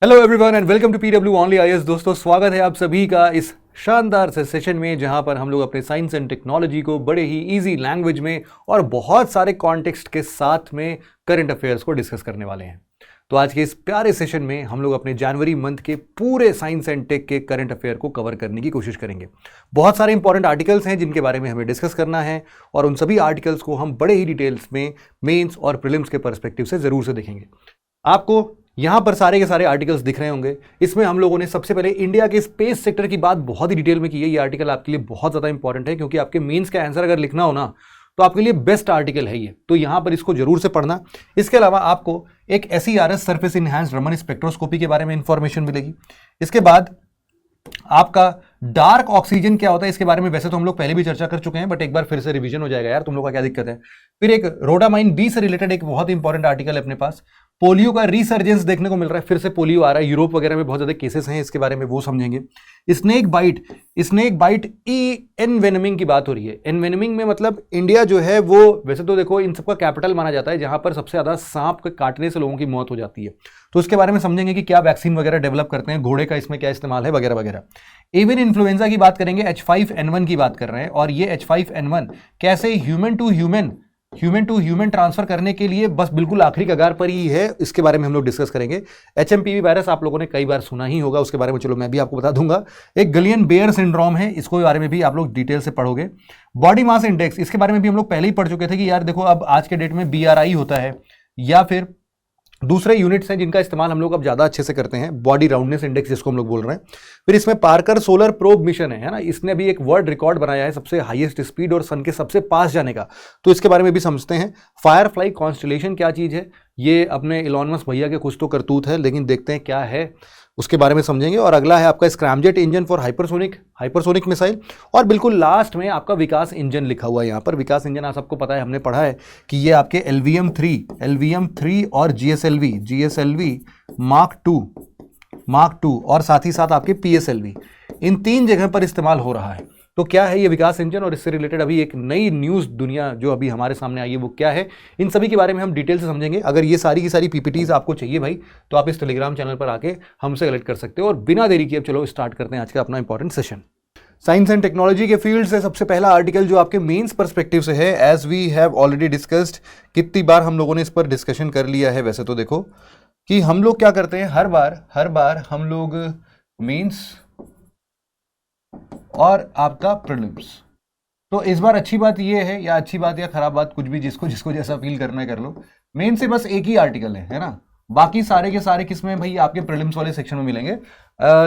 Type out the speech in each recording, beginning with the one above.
Hello everyone and welcome to PW only IAS. दोस्तों, स्वागत है आप सभी का इस शानदार से सेशन में जहां पर हम लोग अपने साइंस एंड टेक्नोलॉजी को बड़े ही इजी लैंग्वेज में और बहुत सारे कॉन्टेक्स्ट के साथ में करंट अफेयर्स को डिस्कस करने वाले हैं। तो आज के इस प्यारे सेशन में हम लोग अपने जनवरी मंथ के पूरे साइंस एंड टेक के करंट अफेयर को कवर करने की कोशिश करेंगे। बहुत सारे इंपॉर्टेंट आर्टिकल्स हैं जिनके बारे में हमें डिस्कस करना है और उन सभी आर्टिकल्स को हम बड़े ही डिटेल्स में मेंस और प्रीलिम्स के पर्सपेक्टिव से जरूर से देखेंगे। आपको यहां पर सारे के सारे आर्टिकल्स दिख रहे होंगे। इसमें हम लोगों ने सबसे पहले इंडिया के स्पेस सेक्टर की बात बहुत ही डिटेल में की है। ये आर्टिकल आपके लिए बहुत ज्यादा इंपॉर्टेंट है क्योंकि आपके मेंस का आंसर अगर लिखना हो ना तो आपके लिए बेस्ट आर्टिकल है ये, तो यहां पर इसको जरूर से पढ़ना। इसके अलावा आपको एक SERS surface enhanced Raman spectroscopy के बारे में इंफॉर्मेशन मिलेगी। इसके बाद आपका डार्क ऑक्सीजन क्या होता है इसके बारे में वैसे तो हम लोग पहले भी चर्चा कर चुके हैं, बट एक बार फिर से रिवीजन हो जाएगा यार, तुम लोग का क्या दिक्कत है। फिर एक रोडामाइन बी से रिलेटेड एक बहुत इंपॉर्टेंट आर्टिकल है अपने पास। पोलियो का रिसर्जेंस देखने को मिल रहा है, फिर से पोलियो आ रहा है, यूरोप वगैरह में बहुत ज्यादा केसेस हैं, इसके बारे में वो समझेंगे। स्नेक बाइट एनवेनमिंग की बात हो रही है। एनवेनमिंग में मतलब इंडिया जो है वो वैसे तो देखो इन सबका कैपिटल माना जाता है जहां पर सबसे ज्यादा सांप के काटने से लोगों की मौत हो जाती है, तो उसके बारे में समझेंगे कि क्या वैक्सीन वगैरह डेवलप करते हैं, घोड़े का इसमें क्या इस्तेमाल है वगैरह वगैरह। एवियन इन्फ्लुएंजा की बात करेंगे, H5N1 की बात कर रहे हैं, और ये H5N1 कैसे ह्यूमन टू ह्यूमन ट्रांसफर करने के लिए बस बिल्कुल आखिरी कगार पर ही है, इसके बारे में हम लोग डिस्कस करेंगे। HMPV वायरस आप लोगों ने कई बार सुना ही होगा, उसके बारे में चलो मैं भी आपको बता दूंगा। एक गलियन बेयर सिंड्रोम है, इसको बारे में भी आप लोग डिटेल से पढ़ोगे। बॉडी मास इंडेक्स, इसके बारे में भी हम लोग पहले ही पढ़ चुके थे कि यार देखो अब आज के डेट में BRI होता है या फिर दूसरे यूनिट्स हैं जिनका इस्तेमाल हम लोग अब ज्यादा अच्छे से करते हैं, बॉडी राउंडनेस इंडेक्स जिसको हम लोग बोल रहे हैं। फिर इसमें पार्कर सोलर प्रोब मिशन है ना, इसने भी एक वर्ल्ड रिकॉर्ड बनाया है सबसे हाईएस्ट स्पीड और सन के सबसे पास जाने का, तो इसके बारे में भी समझते हैं। फायरफ्लाई कॉन्स्टलेशन क्या चीज है, ये अपने इलॉन मस्क भैया के कुछ तो करतूत है, लेकिन देखते हैं क्या है उसके बारे में समझेंगे। और अगला है आपका scramjet engine for hypersonic missile, और बिल्कुल लास्ट में आपका विकास इंजन लिखा हुआ है। यहाँ पर विकास इंजन आप सबको पता है, हमने पढ़ा है कि ये आपके LVM-3 और GSLV Mark 2 और साथ ही साथ आपके PSLV, इन 3 जगह पर इस्तेमाल हो रहा है। तो क्या है ये विकास इंजन, और इससे रिलेटेड अभी एक नई न्यूज दुनिया जो अभी हमारे सामने आई है वो क्या है, इन सभी के बारे में हम डिटेल से समझेंगे। अगर ये सारी की सारी PPTs आपको चाहिए भाई तो आप इस टेलीग्राम चैनल पर आके हमसे कलेक्ट कर सकते हो। और बिना देरी किए अब चलो स्टार्ट करते हैं आज का अपना important session. Science and technology के फील्ड से सबसे पहला आर्टिकल जो आपके मेंस पर्सपेक्टिव से है, as we have already discussed, कितनी बार हम लोगों ने इस पर डिस्कशन कर लिया है। वैसे तो देखो कि हम लोग क्या करते हैं, हर बार हम लोग मेंस और आपका प्रीलिम्स, तो इस बार अच्छी बात ये है, या अच्छी बात या खराब बात कुछ भी, जिसको जैसा फील करना है कर लो, मेन से बस एक ही आर्टिकल है ना, बाकी सारे के सारे किसमें भाई आपके प्रीलिम्स वाले सेक्शन में मिलेंगे।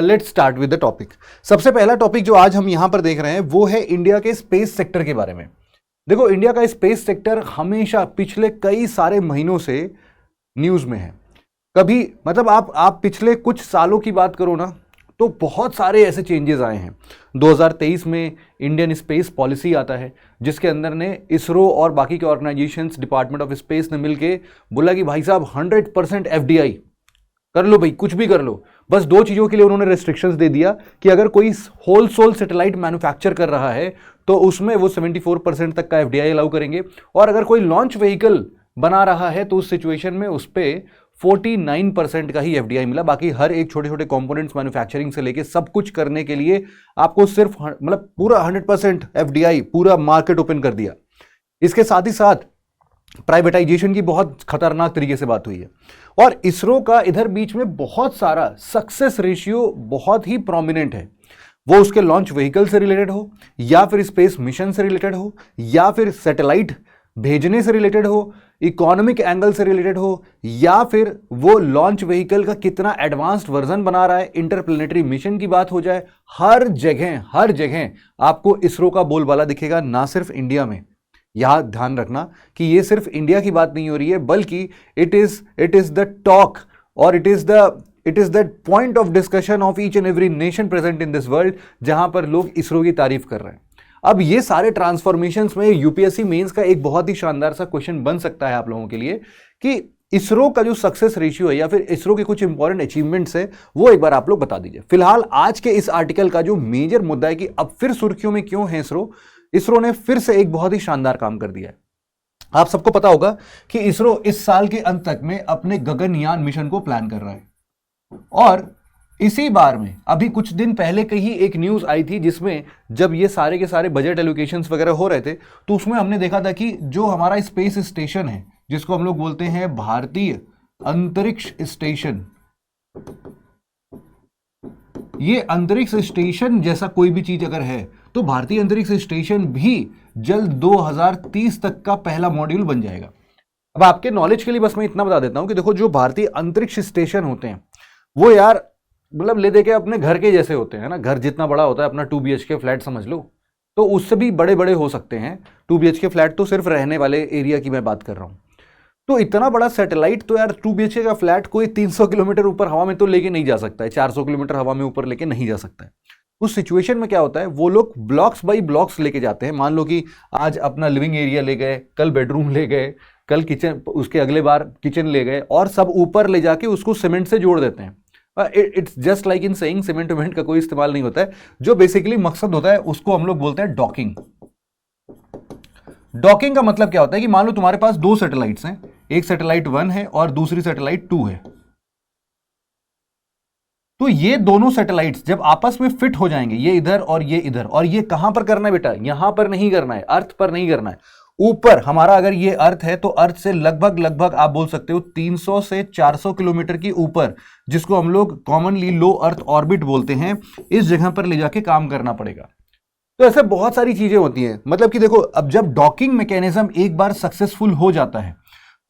Let's start with the topic. सबसे पहला टॉपिक जो आज हम यहां पर देख रहे हैं वो है इंडिया के स्पेस सेक्टर के बारे में। देखो इंडिया का स्पेस सेक्टर हमेशा पिछले कई सारे महीनों से न्यूज में है। कभी मतलब आप पिछले कुछ सालों की बात करो ना तो बहुत सारे ऐसे चेंजेस आए हैं। 2023 में इंडियन स्पेस पॉलिसी आता है जिसके अंदर ने इसरो और बाकी के ऑर्गेनाइजेशंस, डिपार्टमेंट ऑफ स्पेस ने मिलके बोला कि भाई साहब 100% FDI कर लो भाई, कुछ भी कर लो। बस 2 चीजों के लिए उन्होंने रेस्ट्रिक्शंस दे दिया कि अगर कोई होल सोल सैटेलाइट मैन्युफैक्चर कर रहा है तो उसमें वो 74% तक का FDI अलाउ करेंगे, और अगर कोई लॉन्च व्हीकल बना रहा है तो उस सिचुएशन में उस पर 49% का ही FDI मिला। बाकी हर एक छोटे छोटे कंपोनेंट्स मैन्युफैक्चरिंग से लेके सब कुछ करने के लिए आपको सिर्फ मतलब पूरा 100% FDI, पूरा मार्केट ओपन कर दिया। इसके साथ ही साथ प्राइवेटाइजेशन की बहुत खतरनाक तरीके से बात हुई है, और इसरो का इधर बीच में बहुत सारा सक्सेस रेशियो बहुत ही प्रोमिनेंट है। वो उसके लॉन्च व्हीकल से रिलेटेड हो, या फिर स्पेस मिशन से रिलेटेड हो, या फिर सैटेलाइट भेजने से रिलेटेड हो, इकोनॉमिक एंगल से रिलेटेड हो, या फिर वो लॉन्च व्हीकल का कितना एडवांस्ड वर्जन बना रहा है, इंटरप्लेनेटरी मिशन की बात हो जाए, हर जगह आपको इसरो का बोलबाला दिखेगा, ना सिर्फ इंडिया में। यहां ध्यान रखना कि ये सिर्फ इंडिया की बात नहीं हो रही है, बल्कि इट इज द टॉक और it is the point of discussion of each and every nation present in this world, जहां पर लोग इसरो की तारीफ कर रहे हैं। अब ये सारे ट्रांसफॉर्मेशंस में यूपीएससी मेंस का एक बहुत ही शानदार सा क्वेश्चन बन सकता है आप लोगों के लिए कि इसरो का जो सक्सेस रेशियो है या फिर इसरो के कुछ इंपॉर्टेंट अचीवमेंट्स है वो एक बार आप लोग बता दीजिए। फिलहाल आज के इस आर्टिकल का जो मेजर मुद्दा है कि अब फिर सुर्खियों में क्यों है इसरो ने फिर से एक बहुत ही शानदार काम कर दिया है। आप सबको पता होगा कि इसरो इस साल के अंत तक में अपने गगनयान मिशन को प्लान कर रहा है। और इसी बार में अभी कुछ दिन पहले कहीं एक न्यूज आई थी जिसमें जब ये सारे के सारे बजट एलोकेशंस वगैरह हो रहे थे तो उसमें हमने देखा था कि जो हमारा स्पेस स्टेशन है जिसको हम लोग बोलते हैं भारतीय अंतरिक्ष स्टेशन, ये अंतरिक्ष स्टेशन जैसा कोई भी चीज अगर है तो भारतीय अंतरिक्ष स्टेशन भी जल्द 2030 तक का पहला मॉड्यूल बन जाएगा। अब आपके नॉलेज के लिए बस मैं इतना बता देता हूं कि देखो जो भारतीय अंतरिक्ष स्टेशन होते हैं वो यार मतलब ले दे के अपने घर के जैसे होते हैं ना, घर जितना बड़ा होता है अपना 2 BHK फ्लैट समझ लो, तो उससे भी बड़े बड़े हो सकते हैं। 2 BHK फ्लैट तो सिर्फ रहने वाले एरिया की मैं बात कर रहा हूं। तो इतना बड़ा सैटेलाइट तो यार 2 BHK का फ्लैट कोई 300 किलोमीटर ऊपर हवा में तो लेके नहीं जा सकता है, 400 किलोमीटर हवा में ऊपर लेके नहीं जा सकता है। उस सिचुएशन में क्या होता है, वो लोग ब्लॉक्स बाई ब्लॉक्स लेके जाते हैं। मान लो कि आज अपना लिविंग एरिया ले गए, कल बेडरूम ले गए, कल किचन, उसके अगले बार किचन ले गए और सब ऊपर ले जाके उसको सीमेंट से जोड़ देते हैं। It's just like in saying cement वेमेंट का कोई इस्तेमाल नहीं होता है। जो बेसिकली मकसद होता है उसको हम लोग बोलते हैं डॉकिंग। डॉकिंग का मतलब क्या होता है कि मान लो तुम्हारे पास 2 सैटेलाइट्स हैं, एक सैटेलाइट 1 है और दूसरी सैटेलाइट 2 है। तो ये दोनों सैटेलाइट्स जब आपस में फिट हो जाएंगे, ये इधर और ये इधर, और ये कहां पर करना है बेटा, यहां पर नहीं करना है, अर्थ पर नहीं करना है, ऊपर हमारा अगर ये अर्थ है तो अर्थ से लगभग लगभग आप बोल सकते हो 300 से 400 किलोमीटर की ऊपर, जिसको हम लोग कॉमनली लो अर्थ ऑर्बिट बोलते हैं, इस जगह पर ले जाके काम करना पड़ेगा। तो ऐसे बहुत सारी चीजें होती हैं। मतलब कि देखो अब जब डॉकिंग मैकेनिज्म एक बार सक्सेसफुल हो जाता है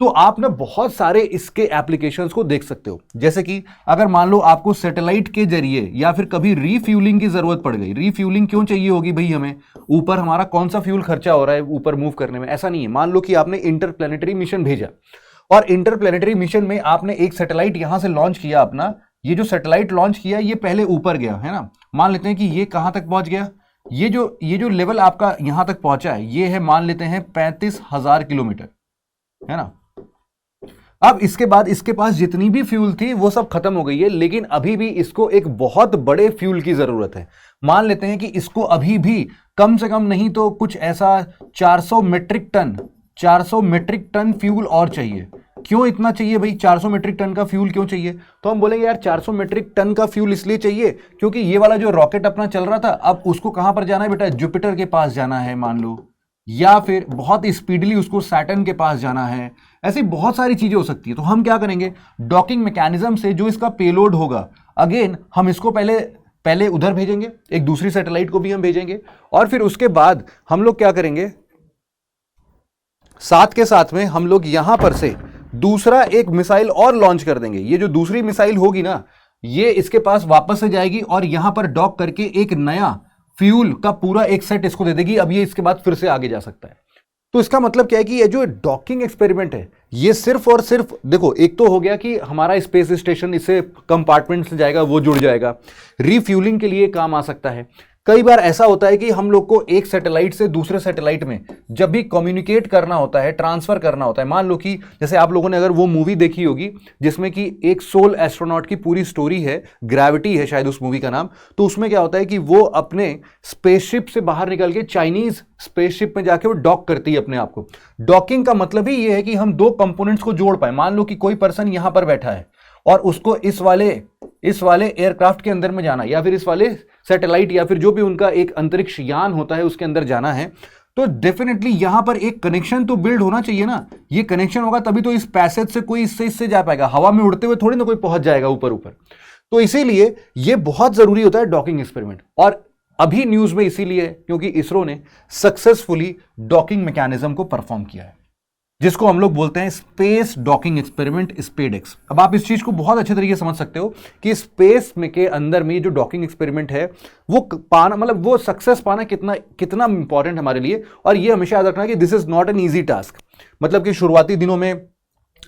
तो आप ना बहुत सारे इसके एप्लीकेशंस को देख सकते हो। जैसे कि अगर मान लो आपको सैटेलाइट के जरिए या फिर कभी रीफ्यूलिंग की जरूरत पड़ गई। रीफ्यूलिंग क्यों चाहिए होगी भाई हमें, ऊपर हमारा कौन सा फ्यूल खर्चा हो रहा है ऊपर मूव करने में, ऐसा नहीं है। मान लो कि आपने इंटरप्लैनेटरी मिशन भेजा और इंटरप्लैनेटरी मिशन में आपने एक सैटेलाइट यहां से लॉन्च किया अपना, ये जो सैटेलाइट लॉन्च किया ये पहले ऊपर गया है ना, मान लेते हैं कि ये कहां तक पहुंच गया, ये जो लेवल आपका यहां तक पहुंचा है ये है मान लेते हैं 35,000 किलोमीटर, है ना। अब इसके बाद इसके पास जितनी भी फ्यूल थी वो सब खत्म हो गई है, लेकिन अभी भी इसको एक बहुत बड़े फ्यूल की जरूरत है। मान लेते हैं कि इसको अभी भी कम से कम नहीं तो कुछ ऐसा 400 मेट्रिक टन फ्यूल और चाहिए। क्यों इतना चाहिए भाई, 400 मेट्रिक टन का फ्यूल क्यों चाहिए? तो हम बोलेंगे यार 400 मेट्रिक टन का फ्यूल इसलिए चाहिए क्योंकि ये वाला जो रॉकेट अपना चल रहा था अब उसको कहां पर जाना है बेटा, जुपिटर के पास जाना है मान लो, या फिर बहुत स्पीडली उसको सैटर्न के पास जाना है। ऐसी बहुत सारी चीजें हो सकती है। तो हम क्या करेंगे, डॉकिंग मैकेनिज्म से जो इसका पेलोड होगा, अगेन हम इसको पहले उधर भेजेंगे, एक दूसरी सैटेलाइट को भी हम भेजेंगे, और फिर उसके बाद हम लोग क्या करेंगे, साथ के साथ में हम लोग यहां पर से दूसरा एक मिसाइल और लॉन्च कर देंगे। ये जो दूसरी मिसाइल होगी ना, ये इसके पास वापस से जाएगी और यहां पर डॉक करके एक नया फ्यूल का पूरा एक सेट इसको दे देगी। अब ये इसके बाद फिर से आगे जा सकता है। तो इसका मतलब क्या है कि ये जो डॉकिंग एक्सपेरिमेंट है ये सिर्फ और सिर्फ, देखो एक तो हो गया कि हमारा स्पेस स्टेशन इससे कंपार्टमेंट से जाएगा, वो जुड़ जाएगा, रिफ्यूलिंग के लिए काम आ सकता है। कई बार ऐसा होता है कि हम लोग को एक सैटेलाइट से दूसरे सैटेलाइट में जब भी कम्युनिकेट करना होता है, ट्रांसफर करना होता है, मान लो कि जैसे आप लोगों ने अगर वो मूवी देखी होगी जिसमें कि एक सोल एस्ट्रोनॉट की पूरी स्टोरी है, ग्रेविटी है शायद उस मूवी का नाम, तो उसमें क्या होता है कि वो अपने स्पेसशिप से बाहर निकल के चाइनीज स्पेसशिप में जाके वो डॉक करती है अपने आप को। डॉकिंग का मतलब ही ये है कि हम दो कंपोनेंट्स को जोड़ पाए। मान लो कि कोई पर्सन यहां पर बैठा है और उसको इस वाले एयरक्राफ्ट के अंदर में जाना, या फिर इस वाले सैटेलाइट या फिर जो भी उनका एक अंतरिक्ष यान होता है उसके अंदर जाना है, तो डेफिनेटली यहां पर एक कनेक्शन तो बिल्ड होना चाहिए ना। ये कनेक्शन होगा तभी तो इस पैसेज से कोई इससे जा पाएगा। हवा में उड़ते हुए थोड़ी ना कोई पहुंच जाएगा ऊपर। तो इसीलिए ये बहुत जरूरी होता है डॉकिंग एक्सपेरिमेंट। और अभी न्यूज में इसीलिए क्योंकि इसरो ने सक्सेसफुली डॉकिंग मैकेनिज्म को परफॉर्म किया है, जिसको हम लोग बोलते हैं स्पेस डॉकिंग एक्सपेरिमेंट, स्पेडेक्स। अब आप इस चीज को बहुत अच्छे तरीके से समझ सकते हो कि स्पेस में के अंदर में जो डॉकिंग एक्सपेरिमेंट है वो पाना, मतलब वो सक्सेस पाना कितना इंपॉर्टेंट हमारे लिए। और ये हमेशा याद रखना कि this is not an easy task. मतलब कि शुरुआती दिनों में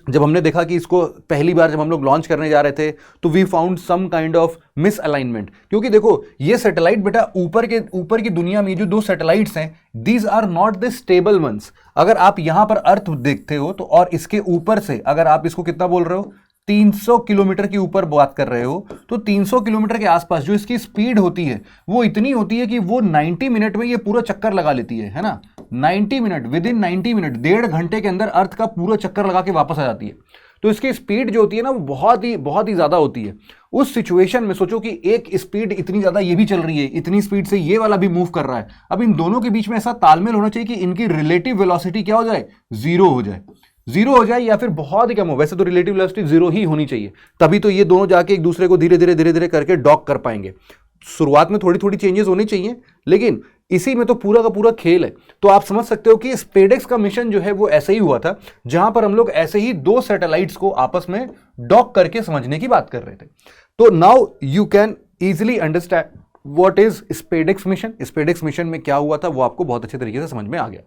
जब हमने देखा कि इसको पहली बार जब हम लोग लॉन्च करने जा रहे थे तो we found some kind of misalignment, क्योंकि देखो ये सैटेलाइट बेटा ऊपर की दुनिया में जो दो सैटेलाइट्स हैं, these are not the stable ones. अगर आप यहां पर अर्थ देखते हो तो, और इसके ऊपर से अगर आप इसको कितना बोल रहे हो, 300 किलोमीटर के ऊपर बात कर रहे हो, तो 300 किलोमीटर के आसपास जो इसकी स्पीड होती है वो इतनी होती है कि वो 90 मिनट में ये पूरा चक्कर लगा लेती है ना। 90 मिनट, विद इन 90 मिनट, 1.5 घंटे के अंदर अर्थ का पूरा चक्कर लगा के वापस आ जाती है। तो इसकी स्पीड जो होती है ना वो बहुत ही ज्यादा होती है। उस सिचुएशन में सोचो कि एक स्पीड इतनी ज्यादा ये भी चल रही है, इतनी स्पीड से ये वाला भी मूव कर रहा है। अब इन दोनों के बीच में ऐसा तालमेल होना चाहिए कि इनकी रिलेटिव वेलोसिटी क्या हो जाए, जीरो हो जाए या फिर बहुत ही कम हो। वैसे तो रिलेटिव वेलोसिटी जीरो ही होनी चाहिए, तभी तो ये दोनों जाके एक दूसरे को धीरे धीरे करके डॉक कर पाएंगे। शुरुआत में थोड़ी थोड़ी चेंजेस होनी चाहिए, लेकिन इसी में तो पूरा का पूरा खेल है। तो आप समझ सकते हो कि स्पेडेक्स का मिशन जो है वो ऐसे ही हुआ था, जहां पर हम लोग ऐसे ही दो सैटेलाइट्स को आपस में डॉक करके समझने की बात कर रहे थे। तो now you can easily understand what is SpaDeX mission. SpaDeX mission में क्या हुआ था वो आपको बहुत अच्छे तरीके से समझ में आ गया।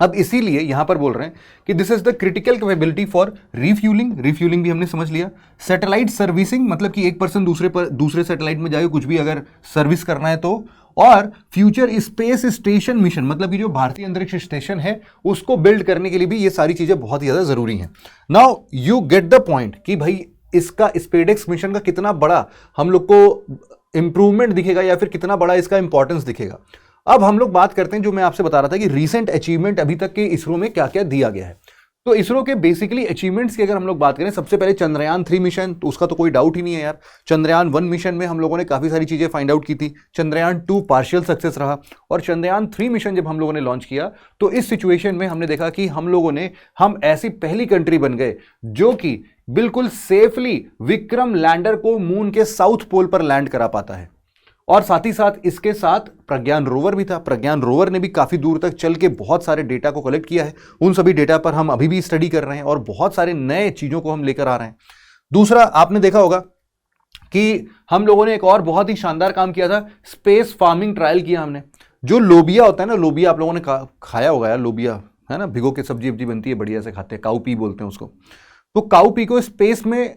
अब इसीलिए यहां पर बोल रहे हैं कि this is the critical capability for refuelling. Refuelling भी हमने समझ लिया। सैटेलाइट सर्विसिंग मतलब कि एक पर्सन दूसरे सैटेलाइट में जाके कुछ भी अगर सर्विस करना है तो। और फ्यूचर स्पेस स्टेशन मिशन मतलब कि जो भारतीय अंतरिक्ष स्टेशन है उसको बिल्ड करने के लिए भी ये सारी चीजें बहुत ही ज्यादा जरूरी हैं। Now you get the point कि भाई इसका स्पेडेक्स मिशन का कितना बड़ा हम लोग को इंप्रूवमेंट दिखेगा या फिर कितना बड़ा इसका इंपॉर्टेंस दिखेगा। अब हम लोग बात करते हैं जो मैं आपसे बता रहा था कि रीसेंट अचीवमेंट अभी तक के इसरो में क्या क्या दिया गया है। तो इसरो के बेसिकली अचीवमेंट्स की अगर हम लोग बात करें, सबसे पहले चंद्रयान 3 मिशन, तो उसका तो कोई डाउट ही नहीं है यार। चंद्रयान 1 मिशन में हम लोगों ने काफी सारी चीजें फाइंड आउट की थी। चंद्रयान 2 पार्शियल सक्सेस रहा और चंद्रयान 3 मिशन जब हम लोगों ने लॉन्च किया तो इस सिचुएशन में हमने देखा कि हम ऐसी पहली कंट्री बन गए जो कि बिल्कुल सेफली विक्रम लैंडर को मून के साउथ पोल पर लैंड करा पाता है। और साथ ही साथ इसके साथ प्रज्ञान रोवर भी था। प्रज्ञान रोवर ने भी काफी दूर तक चल के बहुत सारे डेटा को कलेक्ट किया है। उन सभी डेटा पर हम अभी भी स्टडी कर रहे हैं और बहुत सारे नए चीजों को हम लेकर आ रहे हैं। दूसरा, आपने देखा होगा कि हम लोगों ने एक और बहुत ही शानदार काम किया था, स्पेस फार्मिंग ट्रायल किया हमने। जो लोबिया होता है ना, लोबिया आप लोगों ने खाया होगा यार, लोबिया है ना, भिगो के सब्जी बनती है, बढ़िया से खाते हैं, काउपी बोलते हैं उसको। तो काउपी को स्पेस में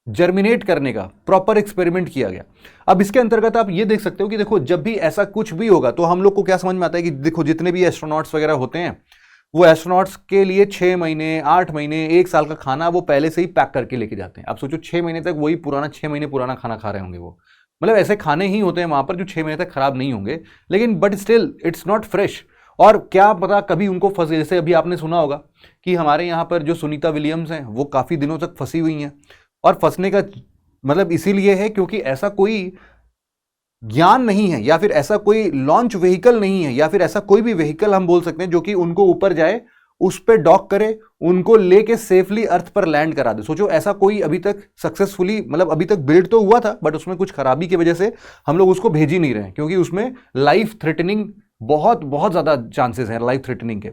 जर्मिनेट करने का प्रॉपर एक्सपेरिमेंट किया गया। अब इसके अंतर्गत आप ये देख सकते हो कि देखो जब भी ऐसा कुछ भी होगा तो हम लोग को क्या समझ में आता है कि देखो जितने भी एस्ट्रोनॉट्स वगैरह होते हैं वो एस्ट्रोनॉट्स के लिए 6 महीने 8 महीने 1 साल का खाना वो पहले से ही पैक करके लेके जाते हैं। अब सोचो 6 महीने तक वही पुराना 6 महीने पुराना खाना खा रहे होंगे वो, मतलब ऐसे खाने ही होते हैं वहां पर जो 6 महीने तक खराब नहीं होंगे, लेकिन but still it's not fresh. और क्या पता कभी उनको फंसे, जैसे अभी आपने सुना होगा कि हमारे यहाँ पर जो सुनीता विलियम्स हैं वो काफी दिनों तक फंसी हुई हैं। और फंसने का मतलब इसीलिए है क्योंकि ऐसा कोई ज्ञान नहीं है या फिर ऐसा कोई लॉन्च व्हीकल नहीं है या फिर ऐसा कोई भी व्हीकल हम बोल सकते हैं जो कि उनको ऊपर जाए, उस पर डॉक करे, उनको लेके सेफली अर्थ पर लैंड करा दे। सोचो ऐसा कोई अभी तक सक्सेसफुली, मतलब अभी तक बिल्ड तो हुआ था बट उसमें कुछ खराबी की वजह से हम लोग उसको भेज ही नहीं रहे हैं, क्योंकि उसमें लाइफ थ्रेटनिंग बहुत ज्यादा चांसेस हैं लाइफ थ्रेटनिंग के।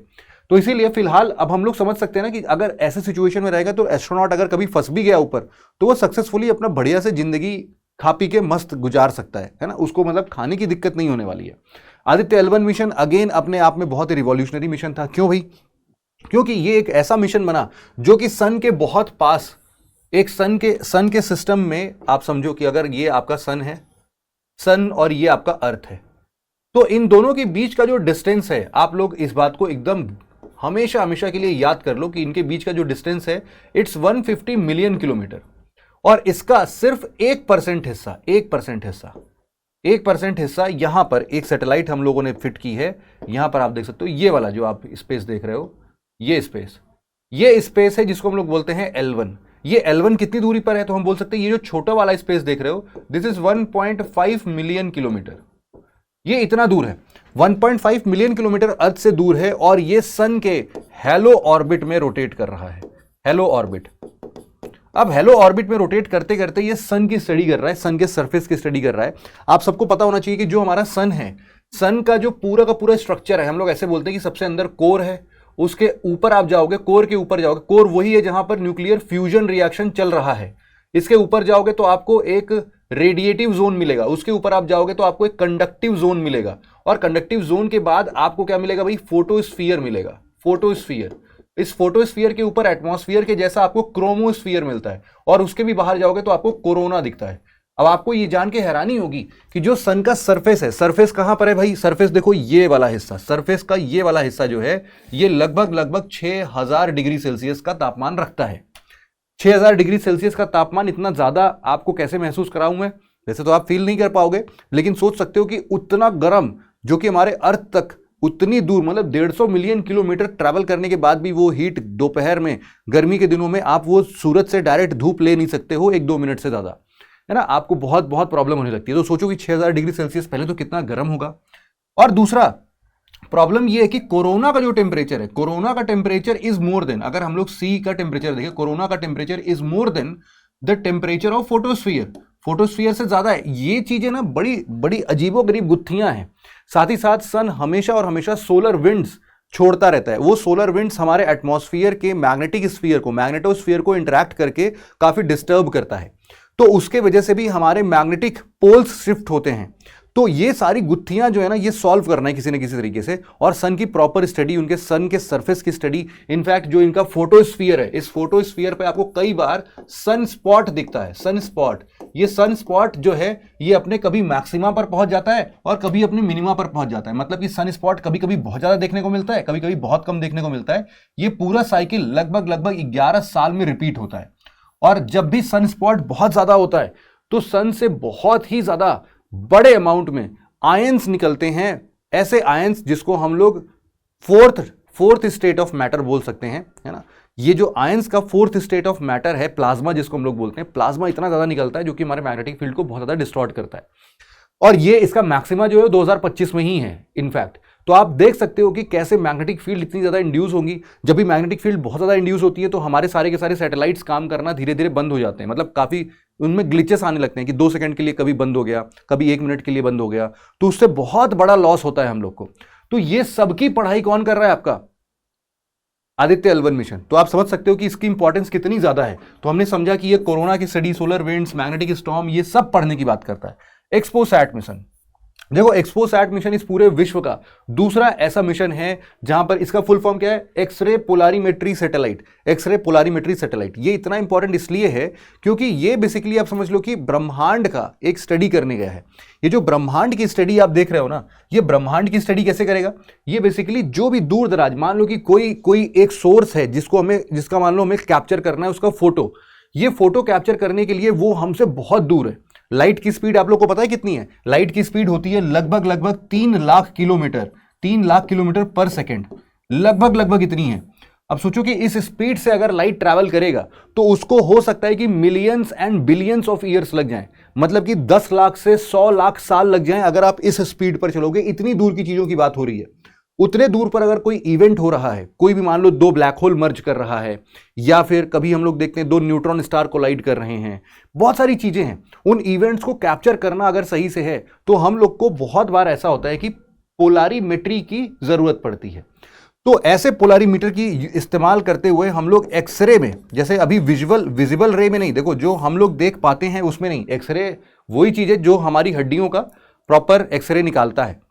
तो इसीलिए फिलहाल अब हम लोग समझ सकते हैं ना कि अगर ऐसे सिचुएशन में रहेगा तो एस्ट्रोनॉट अगर कभी फंस भी गया ऊपर तो वो सक्सेसफुली अपना बढ़िया से जिंदगी खा पी के मस्त गुजार सकता है ना, उसको मतलब खाने की दिक्कत नहीं होने वाली है। आदित्य L1 मिशन अगेन अपने आप में बहुत ही रिवॉल्यूशनरी मिशन था। क्यों भाई? क्योंकि ये एक ऐसा मिशन बना जो कि सन के बहुत पास, एक सन के सिस्टम में आप समझो कि अगर ये आपका सन है, सन और ये आपका अर्थ है, तो इन दोनों के बीच का जो डिस्टेंस है, आप लोग इस बात को एकदम हमेशा हमेशा के लिए याद कर लो कि इनके बीच का जो डिस्टेंस है इट्स 150 मिलियन किलोमीटर। और इसका सिर्फ 1% हिस्सा यहां पर एक सैटेलाइट हम लोगों ने फिट की है। यहां पर आप देख सकते हो ये वाला जो आप स्पेस देख रहे हो, ये स्पेस है जिसको हम लोग बोलते हैं L1। ये L1 कितनी दूरी पर है? तो हम बोल सकते हैं ये जो छोटा वाला स्पेस देख रहे हो दिस इज 1.5 मिलियन किलोमीटर। ये इतना दूर है, 1.5 मिलियन किलोमीटर अर्थ से दूर है और ये सन के हेलो ऑर्बिट में रोटेट कर रहा है। Hello orbit. अब हेलो ऑर्बिट में रोटेट करते करते ये सन की स्टडी कर रहा है, सन के सरफेस की स्टडी कर रहा है। आप सबको पता होना चाहिए कि जो हमारा सन है, सन का जो पूरा का पूरा स्ट्रक्चर है, हम लोग ऐसे बोलते हैं कि सबसे अंदर कोर है, उसके ऊपर आप जाओगे, कोर के ऊपर जाओगे, कोर वही है जहां पर न्यूक्लियर फ्यूजन रिएक्शन चल रहा है। इसके ऊपर जाओगे तो आपको एक रेडिएटिव जोन मिलेगा, उसके ऊपर आप जाओगे तो आपको एक कंडक्टिव जोन मिलेगा, और कंडक्टिव जोन के बाद आपको क्या मिलेगा भाई? फोटोस्फीयर मिलेगा। फोटोस्फीयर, इस फोटोस्फीयर के ऊपर एटमॉस्फेयर के जैसा आपको क्रोमोस्फीयर मिलता है, और उसके भी बाहर जाओगे तो आपको कोरोना दिखता है। अब आपको ये जान के हैरानी होगी कि जो सन का सरफेस है, सरफेस कहां पर है भाई? सरफेस देखो ये वाला हिस्सा, सरफेस का ये वाला हिस्सा जो है ये लगभग 6000 डिग्री सेल्सियस का तापमान रखता है। 6000 डिग्री सेल्सियस का तापमान, इतना ज्यादा आपको कैसे महसूस कराऊं मैं? वैसे तो आप फील नहीं कर पाओगे, लेकिन सोच सकते हो कि उतना गर्म जो कि हमारे अर्थ तक उतनी दूर मतलब 150 मिलियन किलोमीटर ट्रैवल करने के बाद भी वो हीट, दोपहर में, गर्मी के दिनों में आप वो सूरज से डायरेक्ट धूप ले नहीं सकते हो 1-2 मिनट से ज्यादा, है ना। आपको बहुत बहुत प्रॉब्लम होने लगती है। तो सोचो कि 6000 डिग्री सेल्सियस पहले तो कितना गर्म होगा। और दूसरा प्रॉब्लम ये है कि कोरोना का जो टेम्परेचर है, कोरोना का टेम्परेचर इज मोर देन, अगर हम लोग सी का टेम्परेचर देखें, कोरोना का temperature is more than the temperature of photosphere, photosphere से ज्यादा है। ये चीजें ना बड़ी बड़ी अजीबोगरीब गुत्थियां हैं। साथ ही साथ सन हमेशा और हमेशा सोलर विंड्स छोड़ता रहता है। वो सोलर विंड्स हमारे एटमॉस्फेयर के मैग्नेटिक स्फीयर को, मैग्नेटोस्फीयर को इंटरैक्ट करके काफी डिस्टर्ब करता है, तो उसके वजह से भी हमारे मैग्नेटिक पोल्स शिफ्ट होते हैं। तो ये सारी गुत्थियां जो है ना, ये सॉल्व करना है किसी न किसी तरीके से, और सन की प्रॉपर स्टडी, उनके सन के सरफेस की स्टडी, इनफैक्ट जो इनका फोटोस्फीयर है, इस फोटोस्फीयर पे आपको कई बार सन स्पॉट दिखता है। सन स्पॉट, ये सन स्पॉट जो है ये अपने कभी मैक्सिमा पर पहुंच जाता है और कभी अपने मिनिमा पर पहुंच जाता है। मतलब कि सन स्पॉट कभी कभी बहुत ज्यादा देखने को मिलता है, कभी कभी बहुत कम देखने को मिलता है। ये पूरा साइकिल लगभग 11 साल में रिपीट होता है। और जब भी सन स्पॉट बहुत ज्यादा होता है तो सन से बहुत ही ज्यादा बड़े अमाउंट में आयंस निकलते हैं, ऐसे आयंस जिसको हम लोग फोर्थ स्टेट ऑफ मैटर बोल सकते हैं, है ना। ये जो आयंस का फोर्थ स्टेट ऑफ मैटर है, प्लाज्मा जिसको हम लोग बोलते हैं, प्लाज्मा इतना ज्यादा निकलता है जो कि हमारे मैग्नेटिक फील्ड को बहुत ज्यादा डिस्टॉर्ट करता है। और ये इसका मैक्सिमा जो है 2025 में ही है इनफैक्ट। तो आप देख सकते हो कि कैसे मैग्नेटिक फील्ड इतनी ज्यादा इंड्यूस होंगी। जब भी मैग्नेटिक फील्ड बहुत ज्यादा इंड्यूस होती है तो हमारे सारे के सारे सैटेलाइट्स काम करना धीरे धीरे बंद हो जाते हैं। मतलब काफी उनमें ग्लिचेस आने लगते हैं कि 2 सेकंड के लिए कभी बंद हो गया, कभी 1 मिनट के लिए बंद हो गया, तो उससे बहुत बड़ा लॉस होता है हम लोग को। तो ये सबकी पढ़ाई कौन कर रहा है? आपका आदित्य L1 मिशन। तो आप समझ सकते हो कि इसकी इंपॉर्टेंस कितनी ज्यादा है। तो हमने समझा कि ये कोरोना की study, solar winds, magnetic storm, ये सब पढ़ने की बात करता है। एक्सपोसैट मिशन, देखो एक्सपोसैट मिशन इस पूरे विश्व का दूसरा ऐसा मिशन है जहां पर, इसका फुल फॉर्म क्या है? X-ray polarimetry satellite. X-ray polarimetry satellite ये इतना इंपॉर्टेंट इसलिए है क्योंकि ये बेसिकली आप समझ लो कि ब्रह्मांड का एक स्टडी करने गया है। ये जो ब्रह्मांड की स्टडी आप देख रहे हो ना, ये ब्रह्मांड की स्टडी कैसे करेगा? ये बेसिकली जो भी दूर दराज, मान लो कि कोई एक सोर्स है जिसका मान लो हमें कैप्चर करना है उसका फोटो। ये फोटो कैप्चर करने के लिए वो हमसे बहुत दूर है। लाइट की स्पीड आप लोग को पता है कितनी है? लाइट की स्पीड होती है लगभग 3 लाख किलोमीटर, 3 लाख किलोमीटर पर सेकेंड, लगभग इतनी है। अब सोचो कि इस स्पीड से अगर लाइट ट्रैवल करेगा तो उसको हो सकता है कि millions and billions of years लग जाएं। मतलब कि 10 लाख से 100 लाख साल लग जाएं अगर आप इस स्पीड पर चलोगे। इतनी दूर की चीजों की बात हो रही है। उतने दूर पर अगर कोई इवेंट हो रहा है, कोई भी मान लो 2 ब्लैक होल मर्ज कर रहा है, या फिर कभी हम लोग देखते हैं 2 न्यूट्रॉन स्टार कोलाइड कर रहे हैं, बहुत सारी चीजें हैं। उन इवेंट्स को कैप्चर करना अगर सही से है तो हम लोग को बहुत बार ऐसा होता है कि पोलारीमेट्री की जरूरत पड़ती है। तो ऐसे पोलारीमीटर की इस्तेमाल करते हुए हम लोग एक्सरे में, जैसे अभी विजिबल रे में नहीं, देखो जो हम लोग देख पाते हैं उसमें नहीं, एक्सरे वही चीज है जो हमारी हड्डियों का प्रॉपर एक्सरे निकालता है।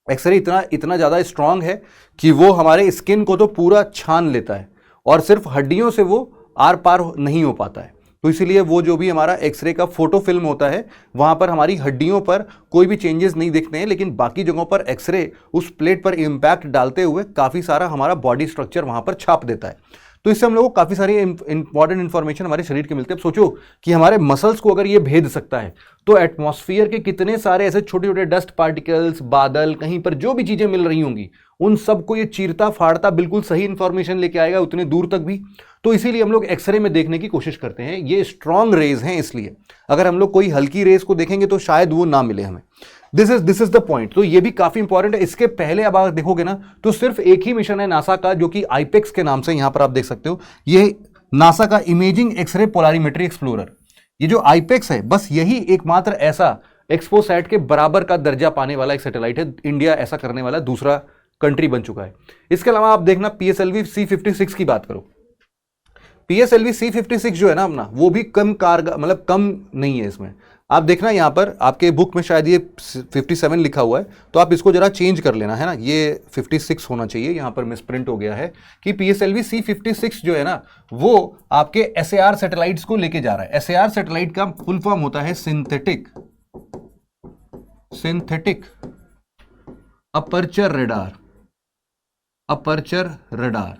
एक्सरे इतना ज्यादा स्ट्रांग है कि वो हमारे स्किन को तो पूरा छान लेता है और सिर्फ हड्डियों से वो आर पार नहीं हो पाता है। तो इसीलिए वो जो भी हमारा एक्सरे का फोटो फिल्म होता है वहां पर हमारी हड्डियों पर कोई भी चेंजेस नहीं दिखते हैं, लेकिन बाकी जगहों पर एक्सरे उस प्लेट पर इंपैक्ट डालते हुए काफी सारा हमारा बॉडी स्ट्रक्चर वहां पर छाप देता है। तो इससे हम लोगों को काफी सारी इंपॉर्टेंट इंफॉर्मेशन हमारे शरीर के मिलते हैं। अब सोचो कि हमारे मसल्स को अगर ये भेद सकता है तो एटमॉस्फेयर के कितने सारे ऐसे छोटे छोटे डस्ट पार्टिकल्स, बादल, कहीं पर जो भी चीजें मिल रही होंगी उन सबको ये चीरता फाड़ता बिल्कुल सही इंफॉर्मेशन लेके आएगा उतने दूर तक भी। तो इसीलिए हम लोग एक्सरे में देखने की कोशिश करते हैं। ये स्ट्रॉन्ग रेज हैं, इसलिए अगर हम लोग कोई हल्की रेज को देखेंगे तो शायद वो ना मिले हमें। This is the point. तो ये भी काफी इंपॉर्टेंट है। इसके पहले अब आप देखोगे ना तो सिर्फ एक ही मिशन है नासा का जो कि आईपेक्स के नाम से, यहां पर आप देख सकते हो, ये नासा का इमेजिंग एक्सरे पोलारीमेट्री एक्सप्लोरर। ये जो आईपेक्स है बस यही एकमात्र ऐसा एक्सपोसैट के बराबर का दर्जा पाने वाला एक सैटेलाइट है। इंडिया ऐसा करने वाला दूसरा कंट्री बन चुका है। इसके अलावा आप देखना PSLV C56 की बात करो। PSLV C56 जो है ना अपना, वो भी कम मतलब कम नहीं है। इसमें आप देखना यहां पर आपके बुक में शायद ये 57 लिखा हुआ है, तो आप इसको जरा चेंज कर लेना, है ना। ये 56 होना चाहिए, यहां पर मिसप्रिंट हो गया है कि PSLV C56 जो है ना वो आपके SAR सैटेलाइट्स को लेके जा रहा है। SAR सैटेलाइट का फुल फॉर्म होता है सिंथेटिक अपर्चर रडार।